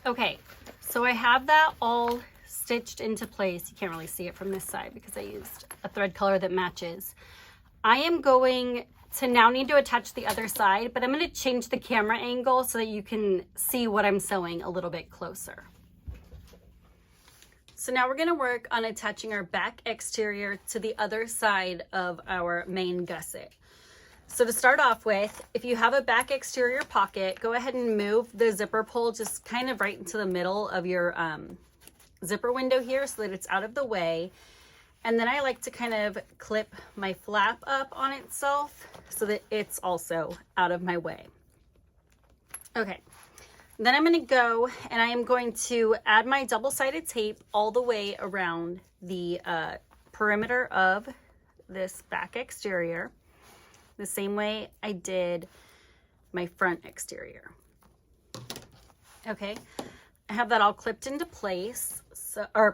Okay, so I have that all stitched into place. You can't really see it from this side because I used a thread color that matches. I am going to now need to attach the other side, but I'm going to change the camera angle so that you can see what I'm sewing a little bit closer. So now we're going to work on attaching our back exterior to the other side of our main gusset. So to start off with, if you have a back exterior pocket, go ahead and move the zipper pull just kind of right into the middle of your zipper window here so that it's out of the way. And then I like to kind of clip my flap up on itself so that it's also out of my way. Okay, then I'm going to go and I am going to add my double-sided tape all the way around the perimeter of this back exterior, the same way I did my front exterior. Okay, I have that all clipped into place, I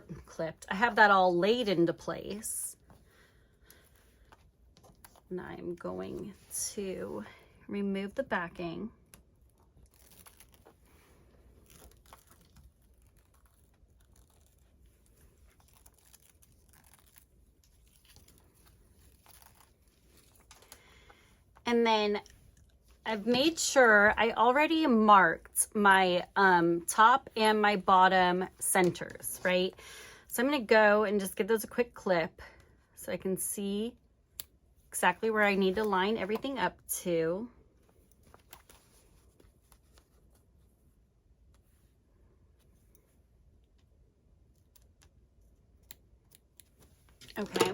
have that all laid into place. And I'm going to remove the backing. And then I've made sure I already marked my top and my bottom centers, right? So I'm going to go and just give those a quick clip so I can see exactly where I need to line everything up to. Okay.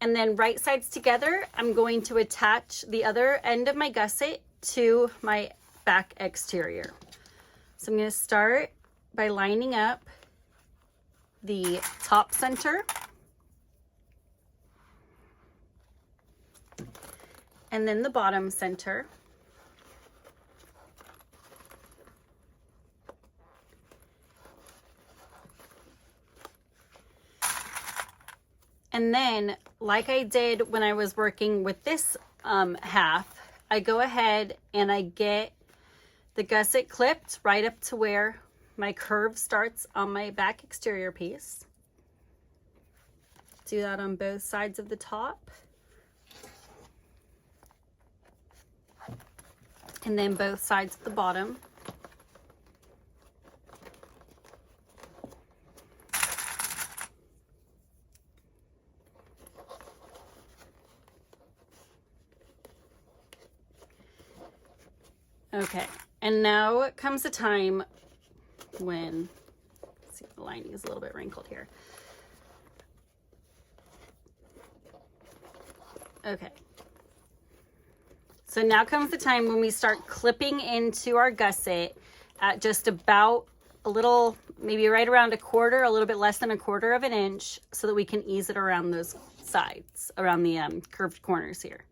And then right sides together, I'm going to attach the other end of my gusset to my back exterior. So I'm going to start by lining up the top center and then the bottom center. And then, like I did when I was working with this half, I go ahead and I get the gusset clipped right up to where my curve starts on my back exterior piece. Do that on both sides of the top. And then both sides of the bottom. Okay, and now comes the time when, let's see, the lining is a little bit wrinkled here. Okay, so now comes the time when we start clipping into our gusset at just about a little, maybe right around a quarter, a little bit less than a quarter of an inch, so that we can ease it around those sides, around the curved corners here.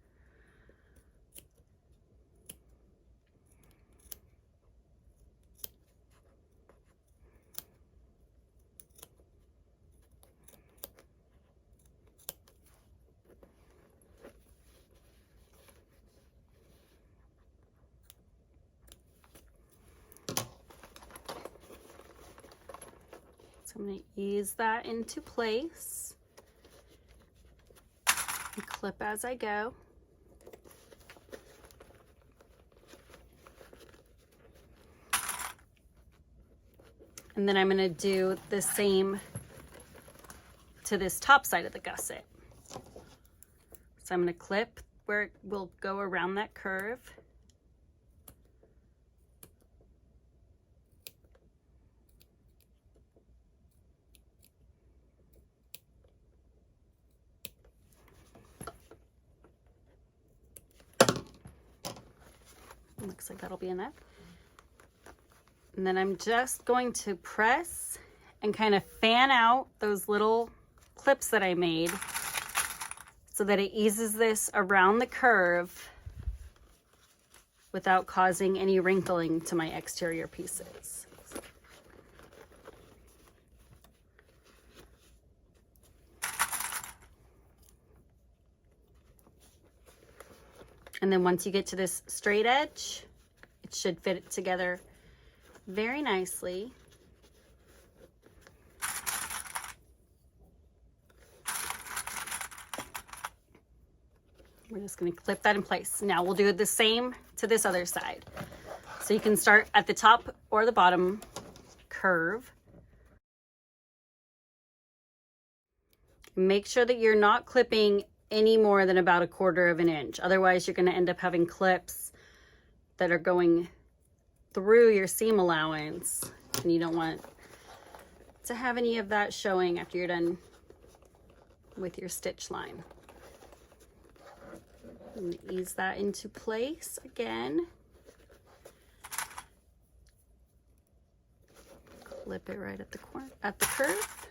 So I'm going to ease that into place and clip as I go. And then I'm going to do the same to this top side of the gusset. So I'm going to clip where it will go around that curve. Looks like that'll be enough. And then I'm just going to press and kind of fan out those little clips that I made so that it eases this around the curve without causing any wrinkling to my exterior pieces. And then once you get to this straight edge, it should fit it together very nicely. We're just going to clip that in place. Now we'll do the same to this other side. So you can start at the top or the bottom curve. Make sure that you're not clipping any more than about 1/4 of an inch. Otherwise, you're going to end up having clips that are going through your seam allowance, and you don't want to have any of that showing after you're done with your stitch line. And ease that into place again. Clip it right at the corner, at the curve.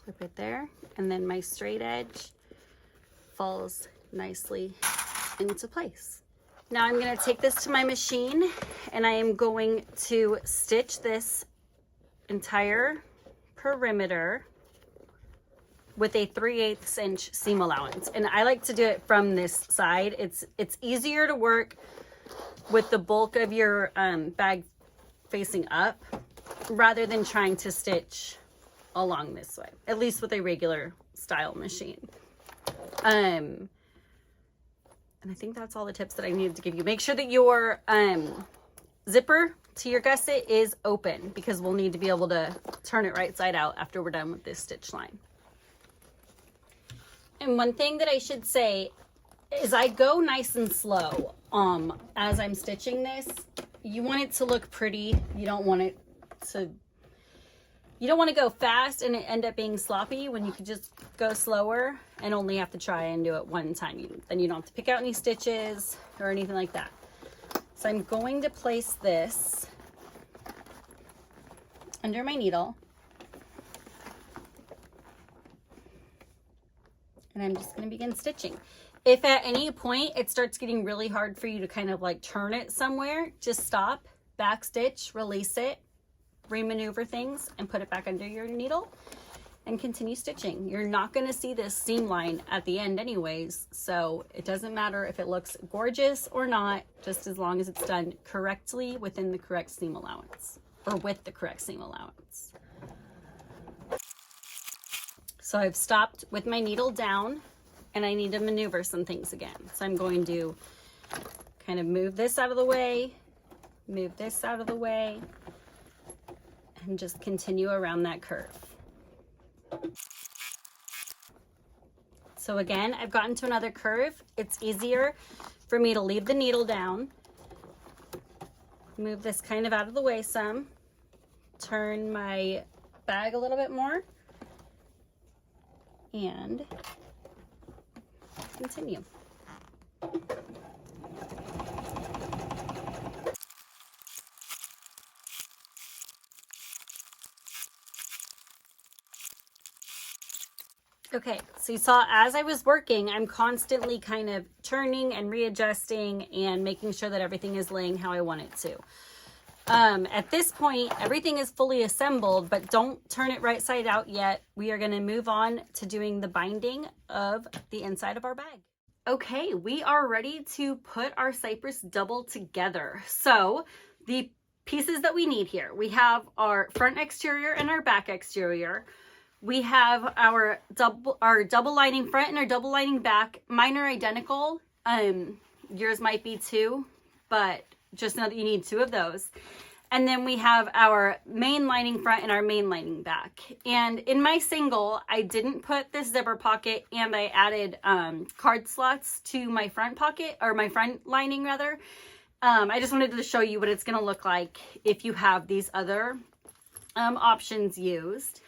Clip it there, and then my straight edge falls nicely into place. Now I'm going to take this to my machine and I am going to stitch this entire perimeter with a 3/8 inch seam allowance. And I like to do it from this side. It's easier to work with the bulk of your bag facing up rather than trying to stitch along this way, at least with a regular style machine. And I think that's all the tips that I needed to give you. Make sure that your zipper to your gusset is open, because we'll need to be able to turn it right side out after we're done with this stitch line. And one thing that I should say is I go nice and slow as I'm stitching this. You want it to look pretty. You don't want to go fast and it end up being sloppy when you could just go slower and only have to try and do it one time. Then you don't have to pick out any stitches or anything like that. So I'm going to place this under my needle. And I'm just going to begin stitching. If at any point it starts getting really hard for you to kind of like turn it somewhere, just stop, back stitch, release it, remaneuver things, and put it back under your needle and continue stitching. You're not going to see this seam line at the end anyways, so it doesn't matter if it looks gorgeous or not, just as long as it's done correctly within the correct seam allowance, or with the correct seam allowance. So I've stopped with my needle down and I need to maneuver some things again. So I'm going to kind of move this out of the way, move this out of the way, and just continue around that curve. So again, I've gotten to another curve. It's easier for me to leave the needle down, move this kind of out of the way some, turn my bag a little bit more, and continue. Okay, so you saw as I was working, I'm constantly kind of turning and readjusting and making sure that everything is laying how I want it to. At this point, everything is fully assembled, but don't turn it right side out yet. We are going to move on to doing the binding of the inside of our bag. Okay, we are ready to put our Cypress double together. So the pieces that we need here, we have our front exterior and our back exterior. We have our double lining front and our double lining back. Mine are identical. Yours might be too, but just know that you need 2 of those. And then we have our main lining front and our main lining back. And in my single, I didn't put this zipper pocket, and I added card slots to my front pocket, or my front lining rather. I just wanted to show you what it's gonna look like if you have these other options used.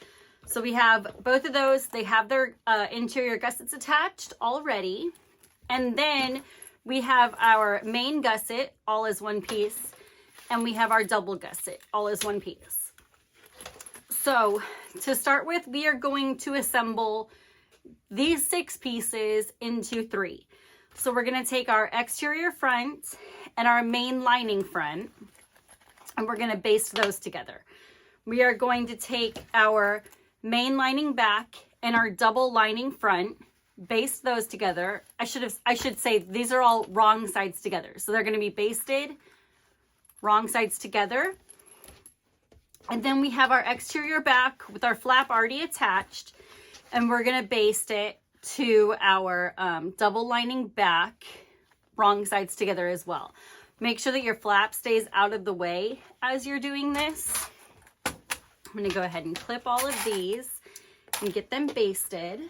So we have both of those. They have their interior gussets attached already. And then we have our main gusset all as one piece, and we have our double gusset all as one piece. So to start with, we are going to assemble these 6 pieces into 3. So we're going to take our exterior front and our main lining front, and we're going to baste those together. We are going to take our main lining back and our double lining front, baste those together. I should say these are all wrong sides together. So they're going to be basted wrong sides together. And then we have our exterior back with our flap already attached, and we're going to baste it to our double lining back wrong sides together as well. Make sure that your flap stays out of the way as you're doing this. I'm going to go ahead and clip all of these and get them basted.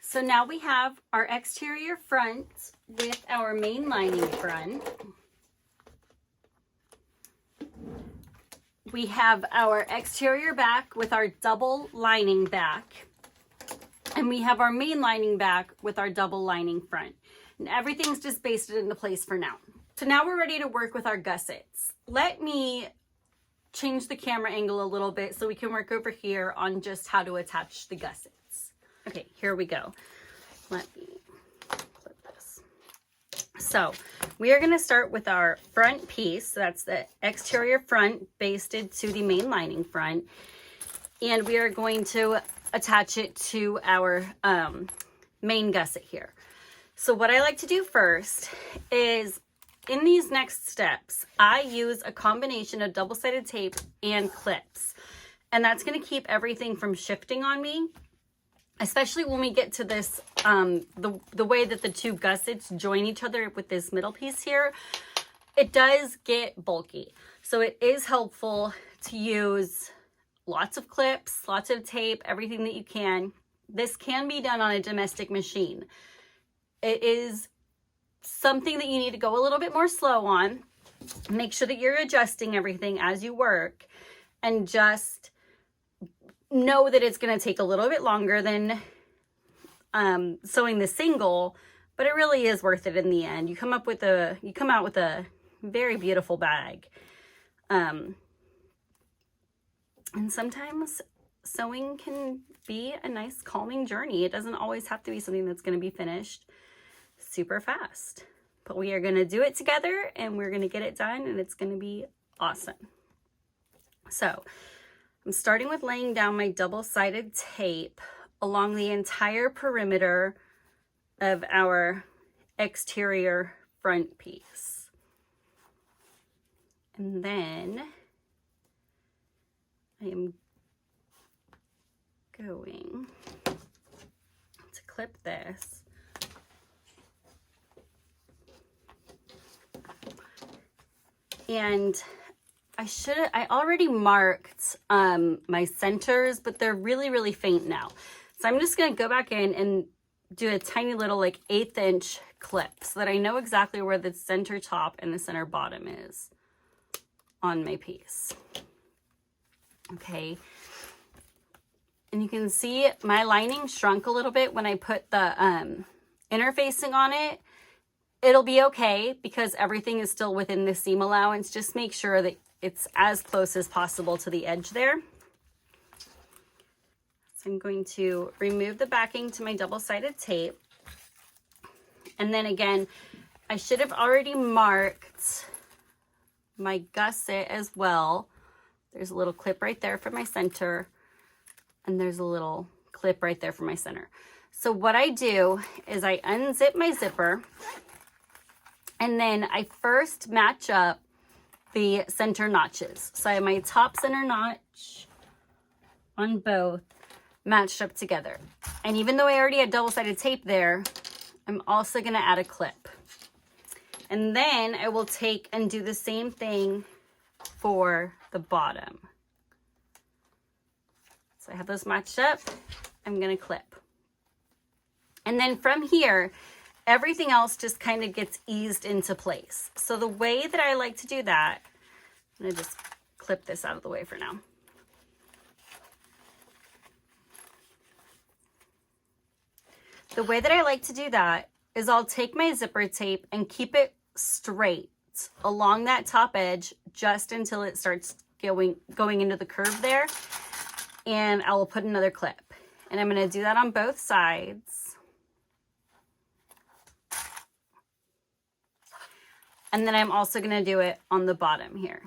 So now we have our exterior front with our main lining front. We have our exterior back with our double lining back. And we have our main lining back with our double lining front. And everything's just basted into place for now. So now we're ready to work with our gussets. Let me change the camera angle a little bit so we can work over here on just how to attach the gussets. Okay, here we go. Let me clip this. So we are going to start with our front piece. That's the exterior front basted to the main lining front. And we are going to attach it to our main gusset here. So what I like to do first is, in these next steps, I use a combination of double-sided tape and clips. And that's going to keep everything from shifting on me, especially when we get to this, the way that the 2 gussets join each other with this middle piece here. It does get bulky. So it is helpful to use lots of clips, lots of tape, everything that you can. This can be done on a domestic machine. It is something that you need to go a little bit more slow on. Make sure that you're adjusting everything as you work, and just know that it's going to take a little bit longer than sewing the single, but it really is worth it in the end. You come out with a very beautiful bag. And sometimes sewing can be a nice calming journey. It doesn't always have to be something that's going to be finished super fast, but we are going to do it together, and we're going to get it done, and it's going to be awesome. So I'm starting with laying down my double-sided tape along the entire perimeter of our exterior front piece. And then I am going to clip this. And I already marked my centers, but they're really, really faint now. So I'm just going to go back in and do a tiny little like 1/8 inch clip so that I know exactly where the center top and the center bottom is on my piece. Okay. And you can see my lining shrunk a little bit when I put the interfacing on it. It'll be okay because everything is still within the seam allowance. Just make sure that it's as close as possible to the edge there. So I'm going to remove the backing to my double-sided tape. And then again, I should have already marked my gusset as well. There's a little clip right there for my center, and there's a little clip right there for my center. So what I do is I unzip my zipper, And then I first match up the center notches. So I have my top center notch on both matched up together. And even though I already had double-sided tape there, I'm also gonna add a clip. And then I will take and do the same thing for the bottom. So I have those matched up, I'm gonna clip. And then from here, everything else just kind of gets eased into place. So the way that I like to do that, I'm gonna just clip this out of the way for now. The way that I like to do that is I'll take my zipper tape and keep it straight along that top edge just until it starts going into the curve there. And I will put another clip. And I'm gonna do that on both sides. And then I'm also gonna do it on the bottom here.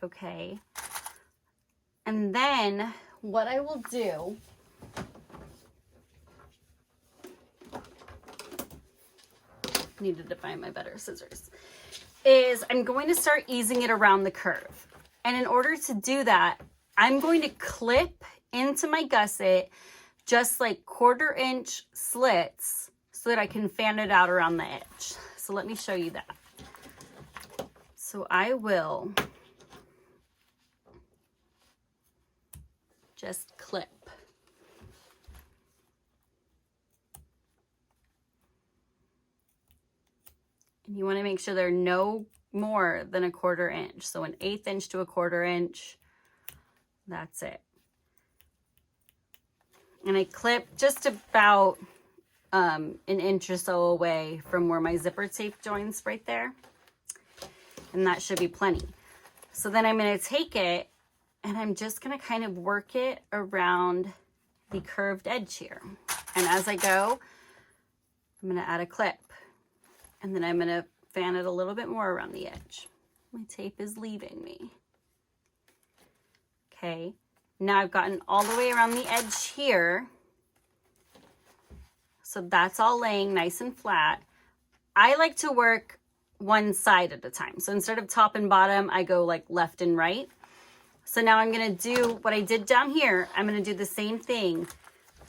Okay. And then what I will do needed to find my better scissors, is I'm going to start easing it around the curve. And in order to do that, I'm going to clip into my gusset just like 1/4 inch slits so that I can fan it out around the edge. So let me show you that. So I will just clip. And you want to make sure they're no more than 1/4 inch. So 1/8 inch to 1/4 inch. That's it. And I clip just about an inch or so away from where my zipper tape joins right there. And that should be plenty. So then I'm going to take it and I'm just going to kind of work it around the curved edge here. And as I go, I'm going to add a clip. And then I'm going to fan it a little bit more around the edge. My tape is leaving me. Okay, now I've gotten all the way around the edge here. So that's all laying nice and flat. I like to work one side at a time. So instead of top and bottom, I go like left and right. So now I'm gonna do what I did down here. I'm gonna do the same thing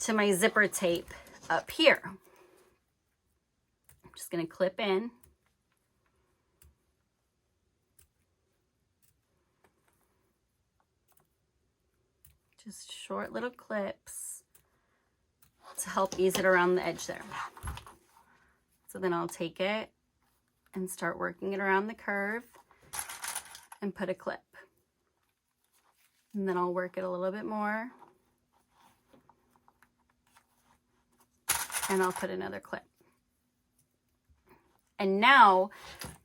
to my zipper tape up here. I'm just gonna clip in. Just short little clips to help ease it around the edge there. So then I'll take it and start working it around the curve and put a clip. And then I'll work it a little bit more. And I'll put another clip. And now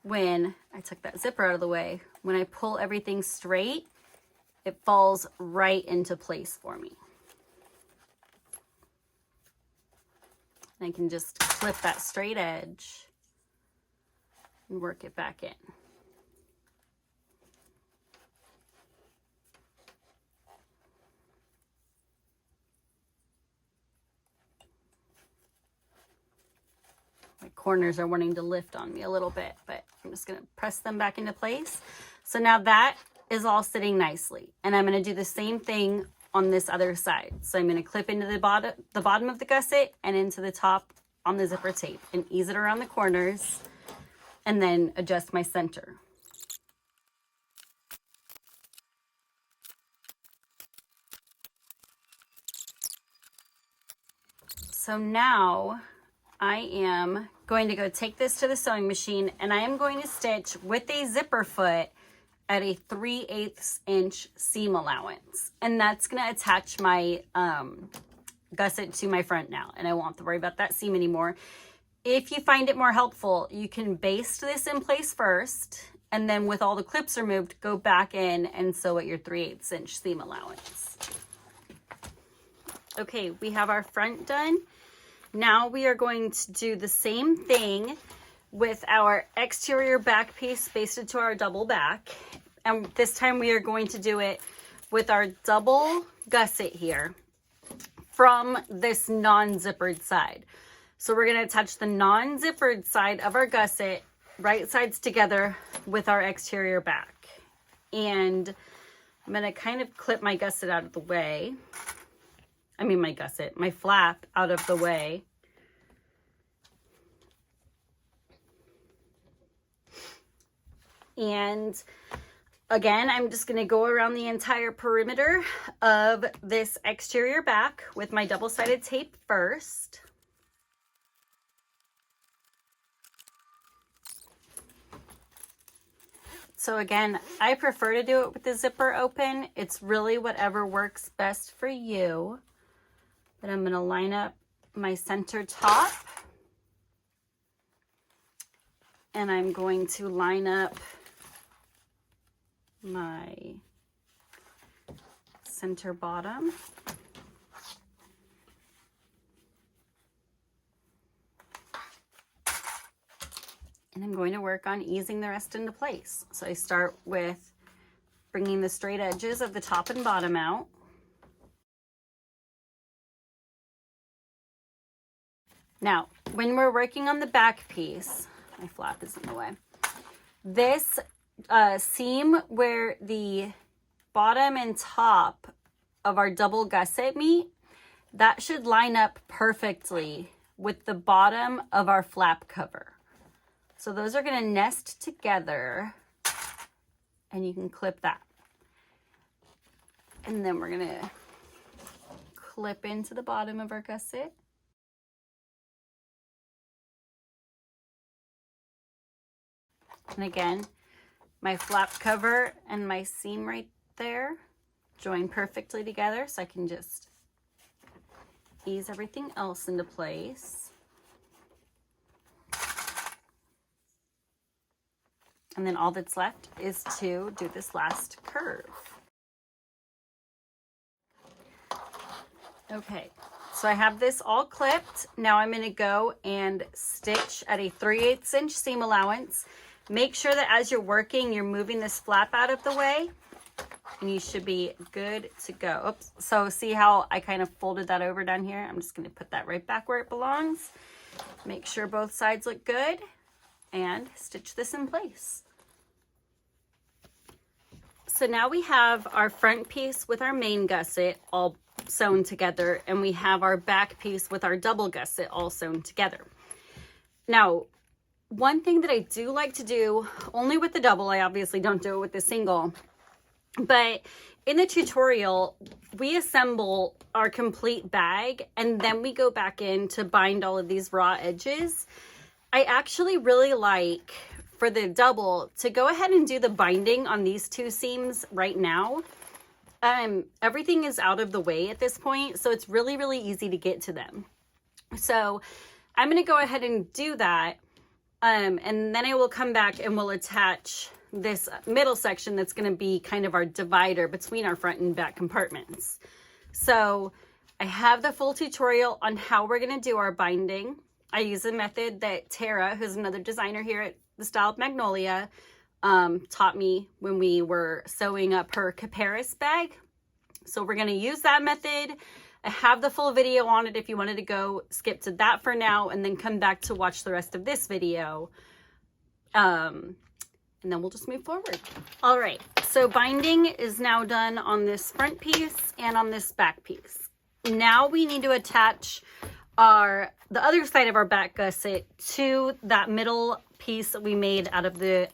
when I took that zipper out of the way, when I pull everything straight, it falls right into place for me. And I can just clip that straight edge and work it back in. My corners are wanting to lift on me a little bit, but I'm just gonna press them back into place. So now that is all sitting nicely. And I'm gonna do the same thing on this other side. So I'm gonna clip into the bottom of the gusset and into the top on the zipper tape and ease it around the corners and then adjust my center. So now I am going to go take this to the sewing machine and I am going to stitch with a zipper foot at a 3/8 inch seam allowance. And that's gonna attach my gusset to my front now. And I won't have to worry about that seam anymore. If you find it more helpful, you can baste this in place first. And then with all the clips removed, go back in and sew at your 3/8 inch seam allowance. Okay, we have our front done. Now we are going to do the same thing with our exterior back piece basted to our double back. And this time we are going to do it with our double gusset here from this non-zippered side. So we're going to attach the non-zippered side of our gusset, right sides together with our exterior back. And I'm going to kind of clip my gusset out of the way. I mean my gusset, my flap out of the way. And again, I'm just going to go around the entire perimeter of this exterior back with my double-sided tape first. So again, I prefer to do it with the zipper open. It's really whatever works best for you. But I'm going to line up my center top. And I'm going to line up my center bottom. And I'm going to work on easing the rest into place. So I start with bringing the straight edges of the top and bottom out. Now, when we're working on the back piece, my flap is in the way. This seam where the bottom and top of our double gusset meet, that should line up perfectly with the bottom of our flap cover. So those are going to nest together, and you can clip that. And then we're going to clip into the bottom of our gusset. And again, my flap cover and my seam right there join perfectly together, so I can just ease everything else into place. And then all that's left is to do this last curve. Okay, so I have this all clipped. Now I'm going to go and stitch at a 3/8 inch seam allowance. Make sure that as you're working, you're moving this flap out of the way, and you should be good to go. Oops. So see how I kind of folded that over down here? I'm just going to put that right back where it belongs. Make sure both sides look good, and stitch this in place. So now we have our front piece with our main gusset all sewn together, and we have our back piece with our double gusset all sewn together. Now, one thing that I do like to do, only with the double, I obviously don't do it with the single, but in the tutorial, we assemble our complete bag, and then we go back in to bind all of these raw edges. I actually really like, for the double, to go ahead and do the binding on these two seams right now. Everything is out of the way at this point, so it's really, really easy to get to them. So I'm going to go ahead and do that, and then I will come back and we'll attach this middle section that's going to be kind of our divider between our front and back compartments. So I have the full tutorial on how we're going to do our binding. I use a method that Tara, who's another designer here at the Style of Magnolia, taught me when we were sewing up her Caparis bag. So we're going to use that method. I have the full video on it if you wanted to go skip to that for now and then come back to watch the rest of this video. And then we'll just move forward. All right, so binding is now done on this front piece and on this back piece. Now we need to attach the other side of our back gusset to that middle piece that we made out of the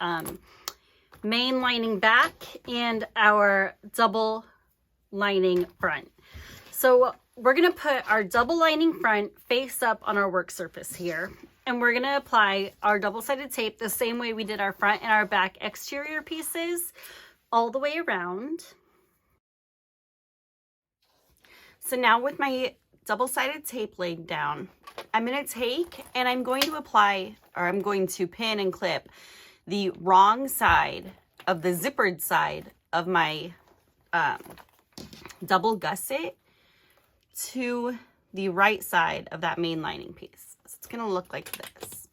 main lining back and our double lining front. So we're going to put our double lining front face up on our work surface here, and we're going to apply our double-sided tape the same way we did our front and our back exterior pieces all the way around. So now with my double-sided tape laid down, I'm going to take and I'm going to apply, or I'm going to pin and clip the wrong side of the zippered side of my double gusset to the right side of that main lining piece. So it's going to look like this.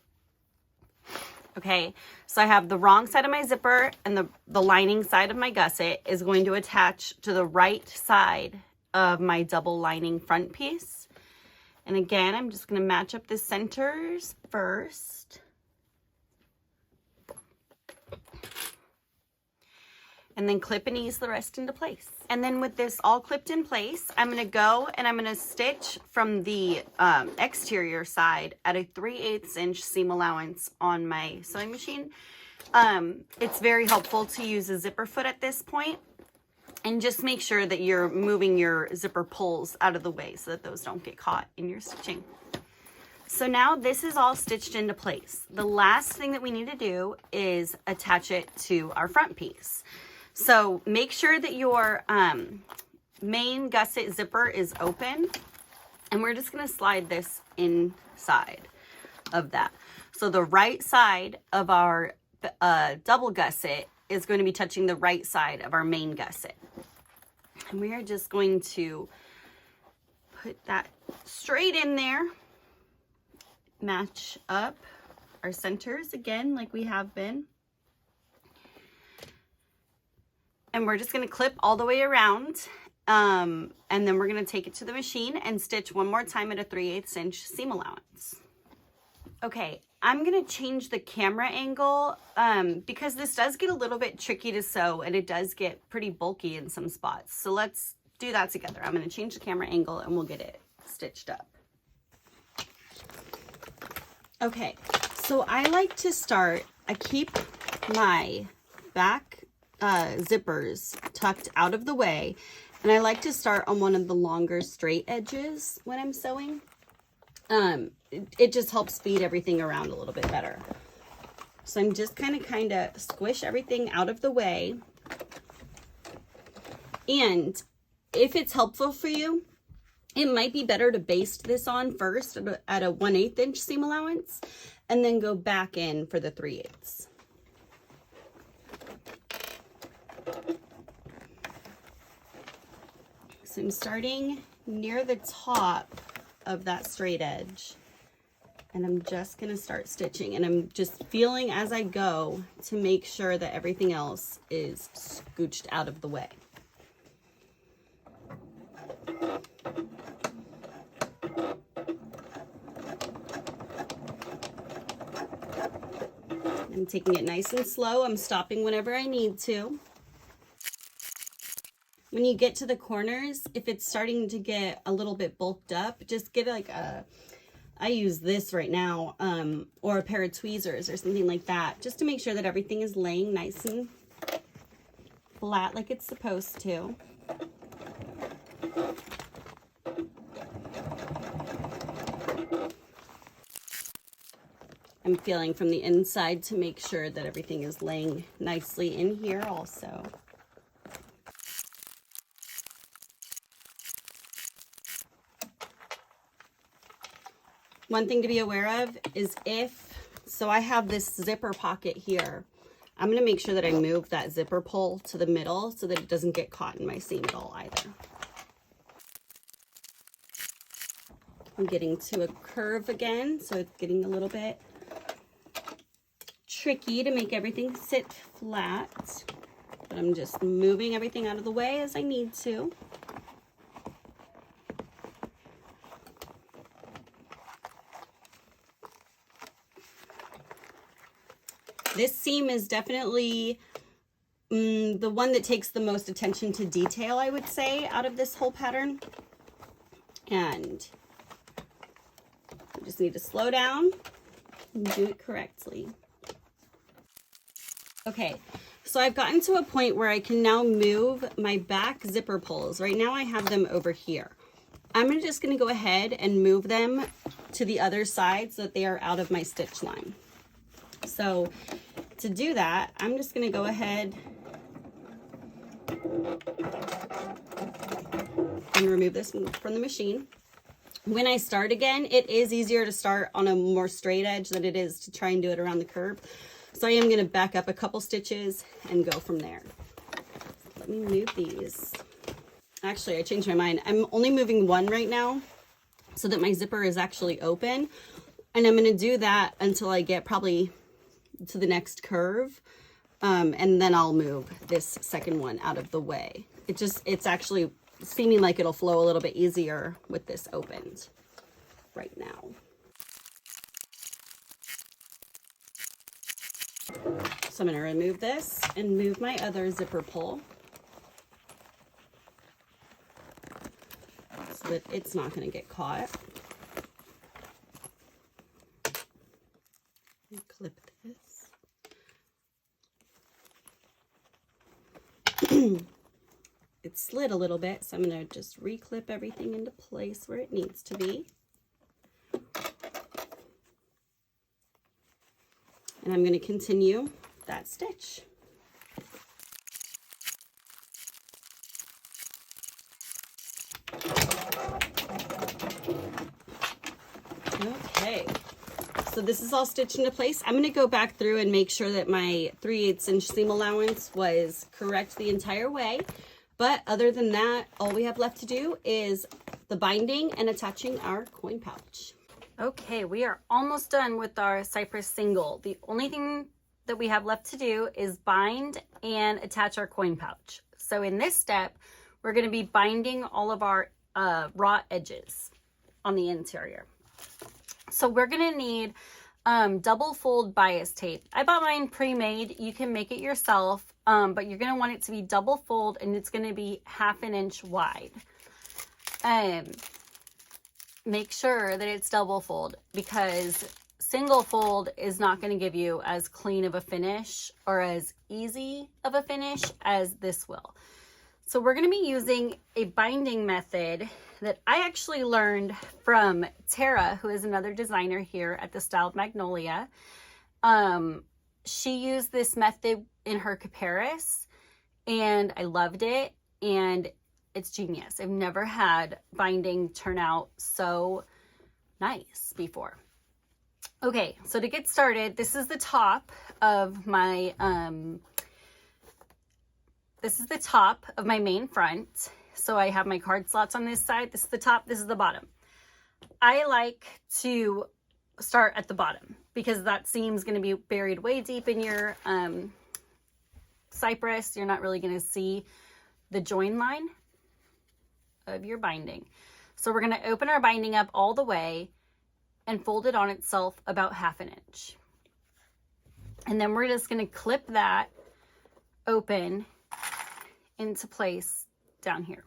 Okay, so I have the wrong side of my zipper, and the lining side of my gusset is going to attach to the right side of my double lining front piece. And again, I'm just going to match up the centers first. And then clip and ease the rest into place. And then with this all clipped in place, I'm going to go and I'm going to stitch from the exterior side at a 3/8 inch seam allowance on my sewing machine. It's very helpful to use a zipper foot at this point, and just make sure that you're moving your zipper pulls out of the way so that those don't get caught in your stitching. So now this is all stitched into place. The last thing that we need to do is attach it to our front piece. So make sure that your main gusset zipper is open, and we're just going to slide this inside of that. So the right side of our double gusset is going to be touching the right side of our main gusset. And we are just going to put that straight in there, match up our centers again like we have been. And we're just going to clip all the way around, and then we're going to take it to the machine and stitch one more time at a 3/8 inch seam allowance. Okay, I'm going to change the camera angle because this does get a little bit tricky to sew, and it does get pretty bulky in some spots. So let's do that together. I'm going to change the camera angle and we'll get it stitched up. Okay, so I like to start, I keep my back zippers tucked out of the way, and I like to start on one of the longer straight edges when I'm sewing. It just helps speed everything around a little bit better. So I'm just kind of squish everything out of the way. And if it's helpful for you, it might be better to baste this on first at a 1/8 inch seam allowance, and then go back in for the 3/8. So I'm starting near the top of that straight edge, and I'm just going to start stitching, and I'm just feeling as I go to make sure that everything else is scooched out of the way. I'm taking it nice and slow. I'm stopping whenever I need to. When you get to the corners, if it's starting to get a little bit bulked up, just get like I use this right now, or a pair of tweezers or something like that, just to make sure that everything is laying nice and flat like it's supposed to. I'm feeling from the inside to make sure that everything is laying nicely in here also. One thing to be aware of is so I have this zipper pocket here. I'm going to make sure that I move that zipper pull to the middle so that it doesn't get caught in my seam at all either. I'm getting to a curve again, so it's getting a little bit tricky to make everything sit flat, but I'm just moving everything out of the way as I need to. This seam is definitely the one that takes the most attention to detail, I would say, out of this whole pattern. And I just need to slow down and do it correctly. Okay, so I've gotten to a point where I can now move my back zipper pulls. Right now I have them over here. I'm just going to go ahead and move them to the other side so that they are out of my stitch line. So to do that, I'm just going to go ahead and remove this from the machine. When I start again, it is easier to start on a more straight edge than it is to try and do it around the curve. So I am going to back up a couple stitches and go from there. Let me move these. Actually, I changed my mind. I'm only moving one right now so that my zipper is actually open. And I'm going to do that until I get probably to the next curve. And then I'll move this second one out of the way. It's actually seeming like it'll flow a little bit easier with this opened right now. So I'm going to remove this and move my other zipper pull so that it's not going to get caught. Clip this. It slid a little bit, so I'm going to just reclip everything into place where it needs to be. And I'm going to continue that stitch. Okay, so this is all stitched into place. I'm going to go back through and make sure that my 3/8 inch seam allowance was correct the entire way. But other than that, all we have left to do is the binding and attaching our coin pouch. Okay, we are almost done with our Cypress single. The only thing that we have left to do is bind and attach our coin pouch. So in this step, we're going to be binding all of our raw edges on the interior. So we're going to need double fold bias tape. I bought mine pre-made. You can make it yourself, but you're going to want it to be double fold, and it's going to be 1/2 inch wide. Make sure that it's double fold, because single fold is not going to give you as clean of a finish or as easy of a finish as this will. So we're going to be using a binding method that I actually learned from Tara, who is another designer here at the Styled Magnolia. She used this method in her Caparis, and I loved it, and it's genius. I've never had binding turn out so nice before. Okay, so to get started, this is the top of my main front. So I have my card slots on this side. This is the top, this is the bottom. I like to start at the bottom because that seam's going to be buried way deep in your Cypress. You're not really going to see the join line of your binding. So we're going to open our binding up all the way and fold it on itself about 1/2 inch. And then we're just going to clip that open into place down here.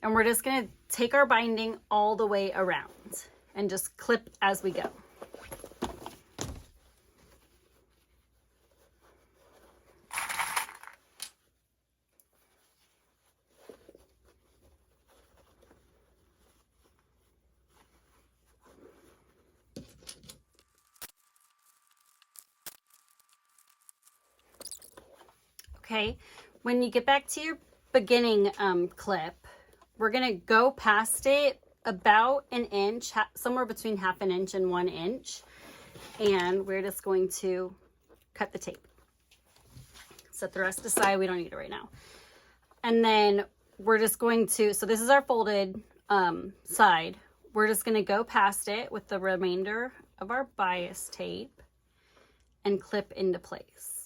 And we're just going to take our binding all the way around and just clip as we go. Okay, when you get back to your beginning clip, we're going to go past it about 1 inch, somewhere between 1/2 inch and 1 inch. And we're just going to cut the tape. Set the rest aside. We don't need it right now. And then we're just going to, so this is our folded side. We're just going to go past it with the remainder of our bias tape and clip into place.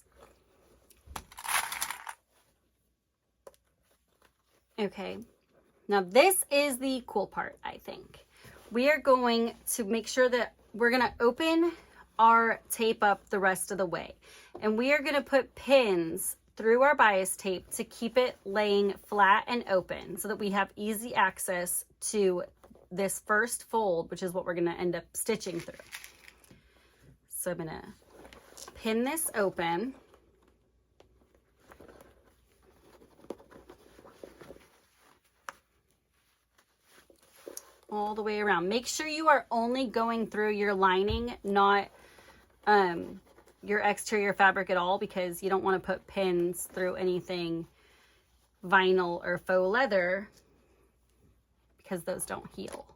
Okay, now this is the cool part, I think. We are going to make sure that we're going to open our tape up the rest of the way. And we are going to put pins through our bias tape to keep it laying flat and open so that we have easy access to this first fold, which is what we're going to end up stitching through. So I'm going to pin this open. All the way around. Make sure you are only going through your lining, not your exterior fabric at all, because you don't want to put pins through anything vinyl or faux leather, because those don't heal.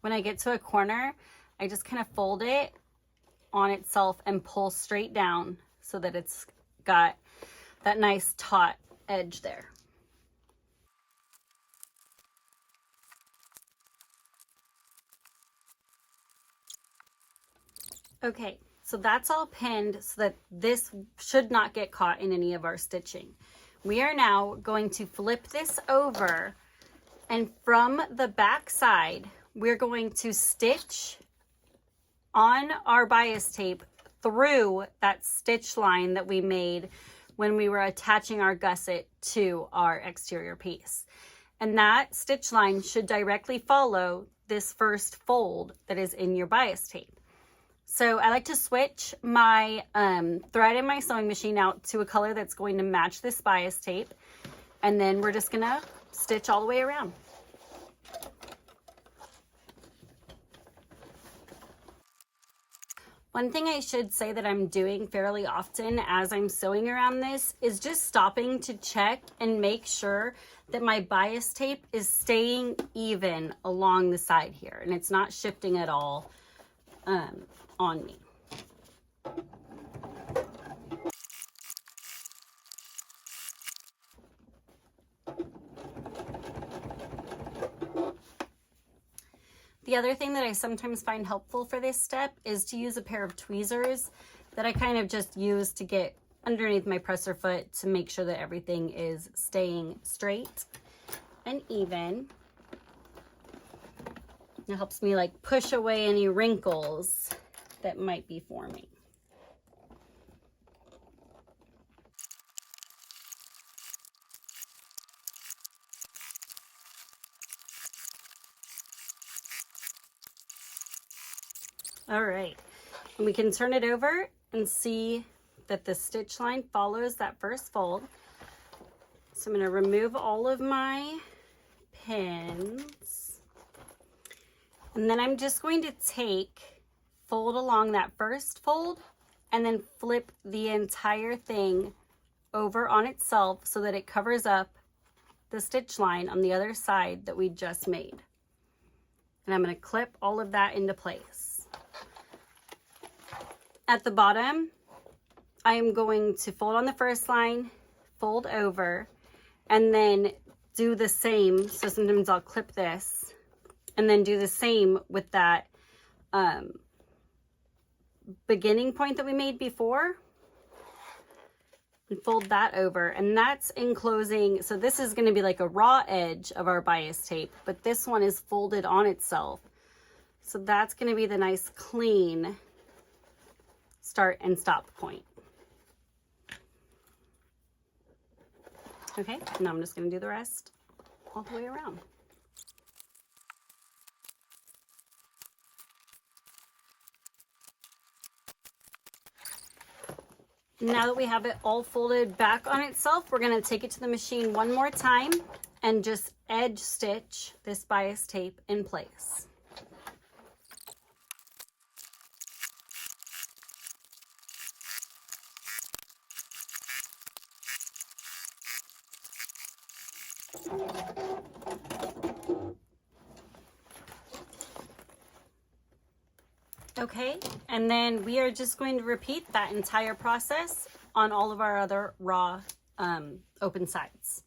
When I get to a corner, I just kind of fold it on itself and pull straight down so that it's got that nice taut edge there. Okay, so that's all pinned so that this should not get caught in any of our stitching. We are now going to flip this over, and from the back side, we're going to stitch on our bias tape through that stitch line that we made when we were attaching our gusset to our exterior piece. And that stitch line should directly follow this first fold that is in your bias tape. So I like to switch my thread in my sewing machine out to a color that's going to match this bias tape. And then we're just gonna stitch all the way around. One thing I should say that I'm doing fairly often as I'm sewing around this is just stopping to check and make sure that my bias tape is staying even along the side here and it's not shifting at all on me. The other thing that I sometimes find helpful for this step is to use a pair of tweezers that I kind of just use to get underneath my presser foot to make sure that everything is staying straight and even. It helps me like push away any wrinkles that might be forming. All right, and we can turn it over and see that the stitch line follows that first fold. So I'm going to remove all of my pins. And then I'm just going to fold along that first fold and then flip the entire thing over on itself so that it covers up the stitch line on the other side that we just made. And I'm going to clip all of that into place. At the bottom, I am going to fold on the first line, fold over, and then do the same. So sometimes I'll clip this and then do the same with that beginning point that we made before and fold that over. And that's enclosing, so this is going to be like a raw edge of our bias tape, but this one is folded on itself. So that's going to be the nice clean start and stop point. Okay, now I'm just going to do the rest all the way around. Now that we have it all folded back on itself, we're going to take it to the machine one more time and just edge stitch this bias tape in place. Okay, and then we are just going to repeat that entire process on all of our other raw open sides.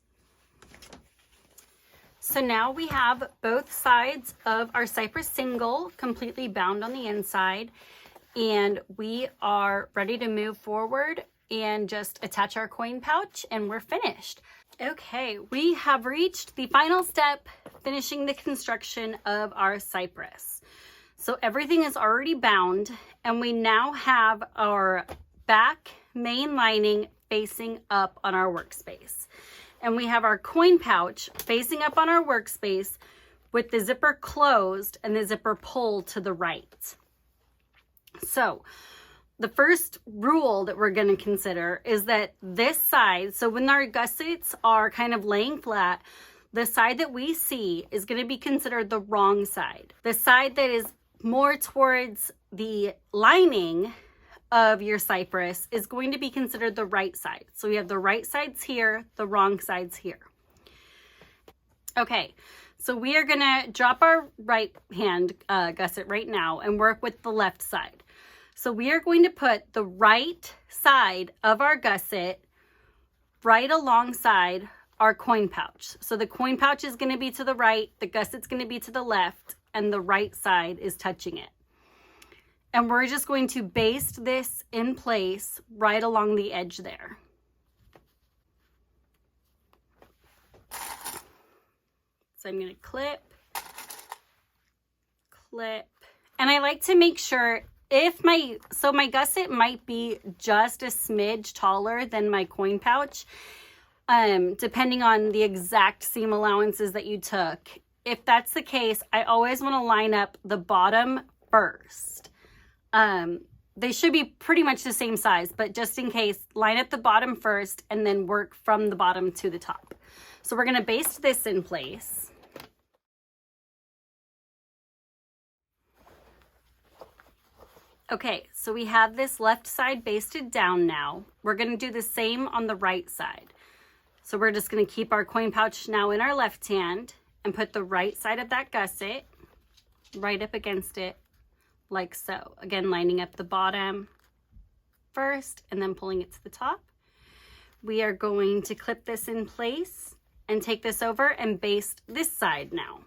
So now we have both sides of our Cypress single completely bound on the inside, and we are ready to move forward and just attach our coin pouch and we're finished. Okay, we have reached the final step, finishing the construction of our Cypress. So everything is already bound, and we now have our back main lining facing up on our workspace. And we have our coin pouch facing up on our workspace with the zipper closed and the zipper pulled to the right. So the first rule that we're going to consider is that this side, so when our gussets are kind of laying flat, the side that we see is going to be considered the wrong side. The side that is more towards the lining of your Cypress is going to be considered the right side. So we have the right sides here, the wrong sides here. Okay, so we are going to drop our right hand gusset right now and work with the left side. So we are going to put the right side of our gusset right alongside our coin pouch. So the coin pouch is going to be to the right, the gusset's going to be to the left, and the right side is touching it. And we're just going to baste this in place right along the edge there. So I'm going to clip, and I like to make sure if my gusset might be just a smidge taller than my coin pouch, depending on the exact seam allowances that you took. If that's the case, I always want to line up the bottom first. They should be pretty much the same size, but just in case, line up the bottom first and then work from the bottom to the top. So we're going to baste this in place. Okay, so we have this left side basted down now. We're going to do the same on the right side. So we're just going to keep our coin pouch now in our left hand and put the right side of that gusset right up against it like so. Again, lining up the bottom first and then pulling it to the top. We are going to clip this in place and take this over and baste this side now.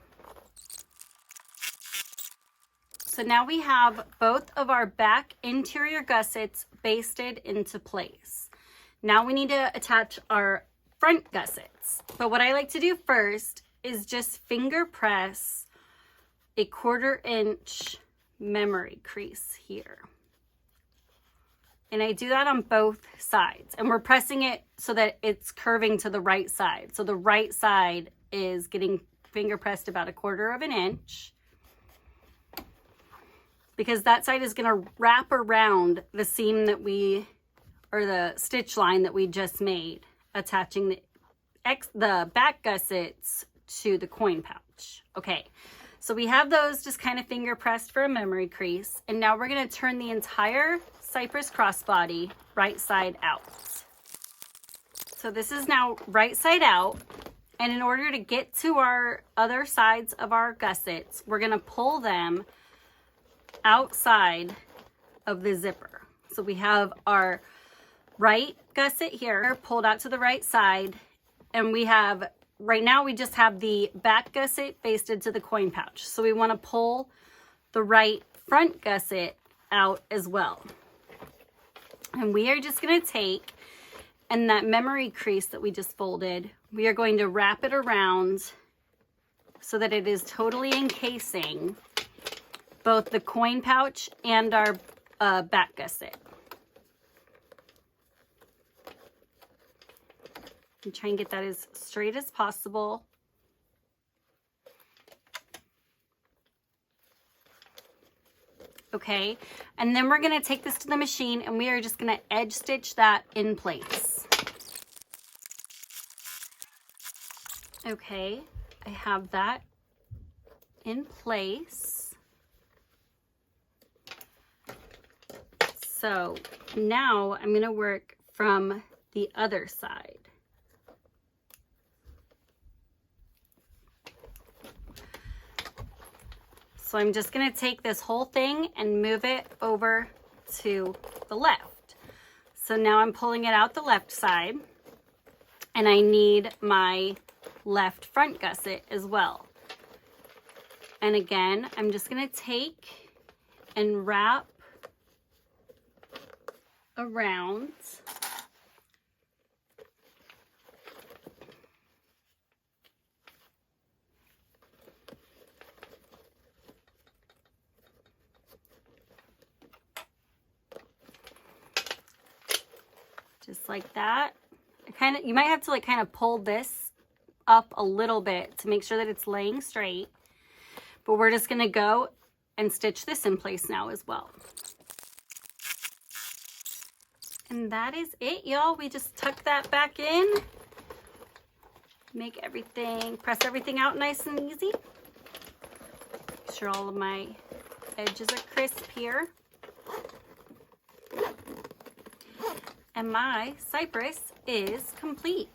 So now we have both of our back interior gussets basted into place. Now we need to attach our front gussets. But what I like to do first is just finger press a 1/4 inch memory crease here. And I do that on both sides. And we're pressing it so that it's curving to the right side. So the right side is getting finger pressed about a 1/4 inch. Because that side is going to wrap around the seam that or the stitch line that we just made, attaching the back gussets to the coin pouch. Okay, so we have those just kind of finger pressed for a memory crease. And now we're going to turn the entire Cypress crossbody right side out. So this is now right side out. And in order to get to our other sides of our gussets, we're going to pull them outside of the zipper. So we have our right gusset here pulled out to the right side, and we have, right now we just have the back gusset basted to the coin pouch. So we want to pull the right front gusset out as well. And we are just going to take, and that memory crease that we just folded, we are going to wrap it around so that it is totally encasing both the coin pouch and our back gusset. And try and get that as straight as possible. Okay, and then we're going to take this to the machine and we are just going to edge stitch that in place. Okay, I have that in place. So now I'm going to work from the other side. So I'm just going to take this whole thing and move it over to the left. So now I'm pulling it out the left side, and I need my left front gusset as well. And again, I'm just going to take and wrap around. Just like that. You might have to kind of pull this up a little bit to make sure that it's laying straight. But we're just going to go and stitch this in place now as well. And that is it, y'all. We just tuck that back in. Press everything out nice and easy. Make sure all of my edges are crisp here. And my Cypress is complete.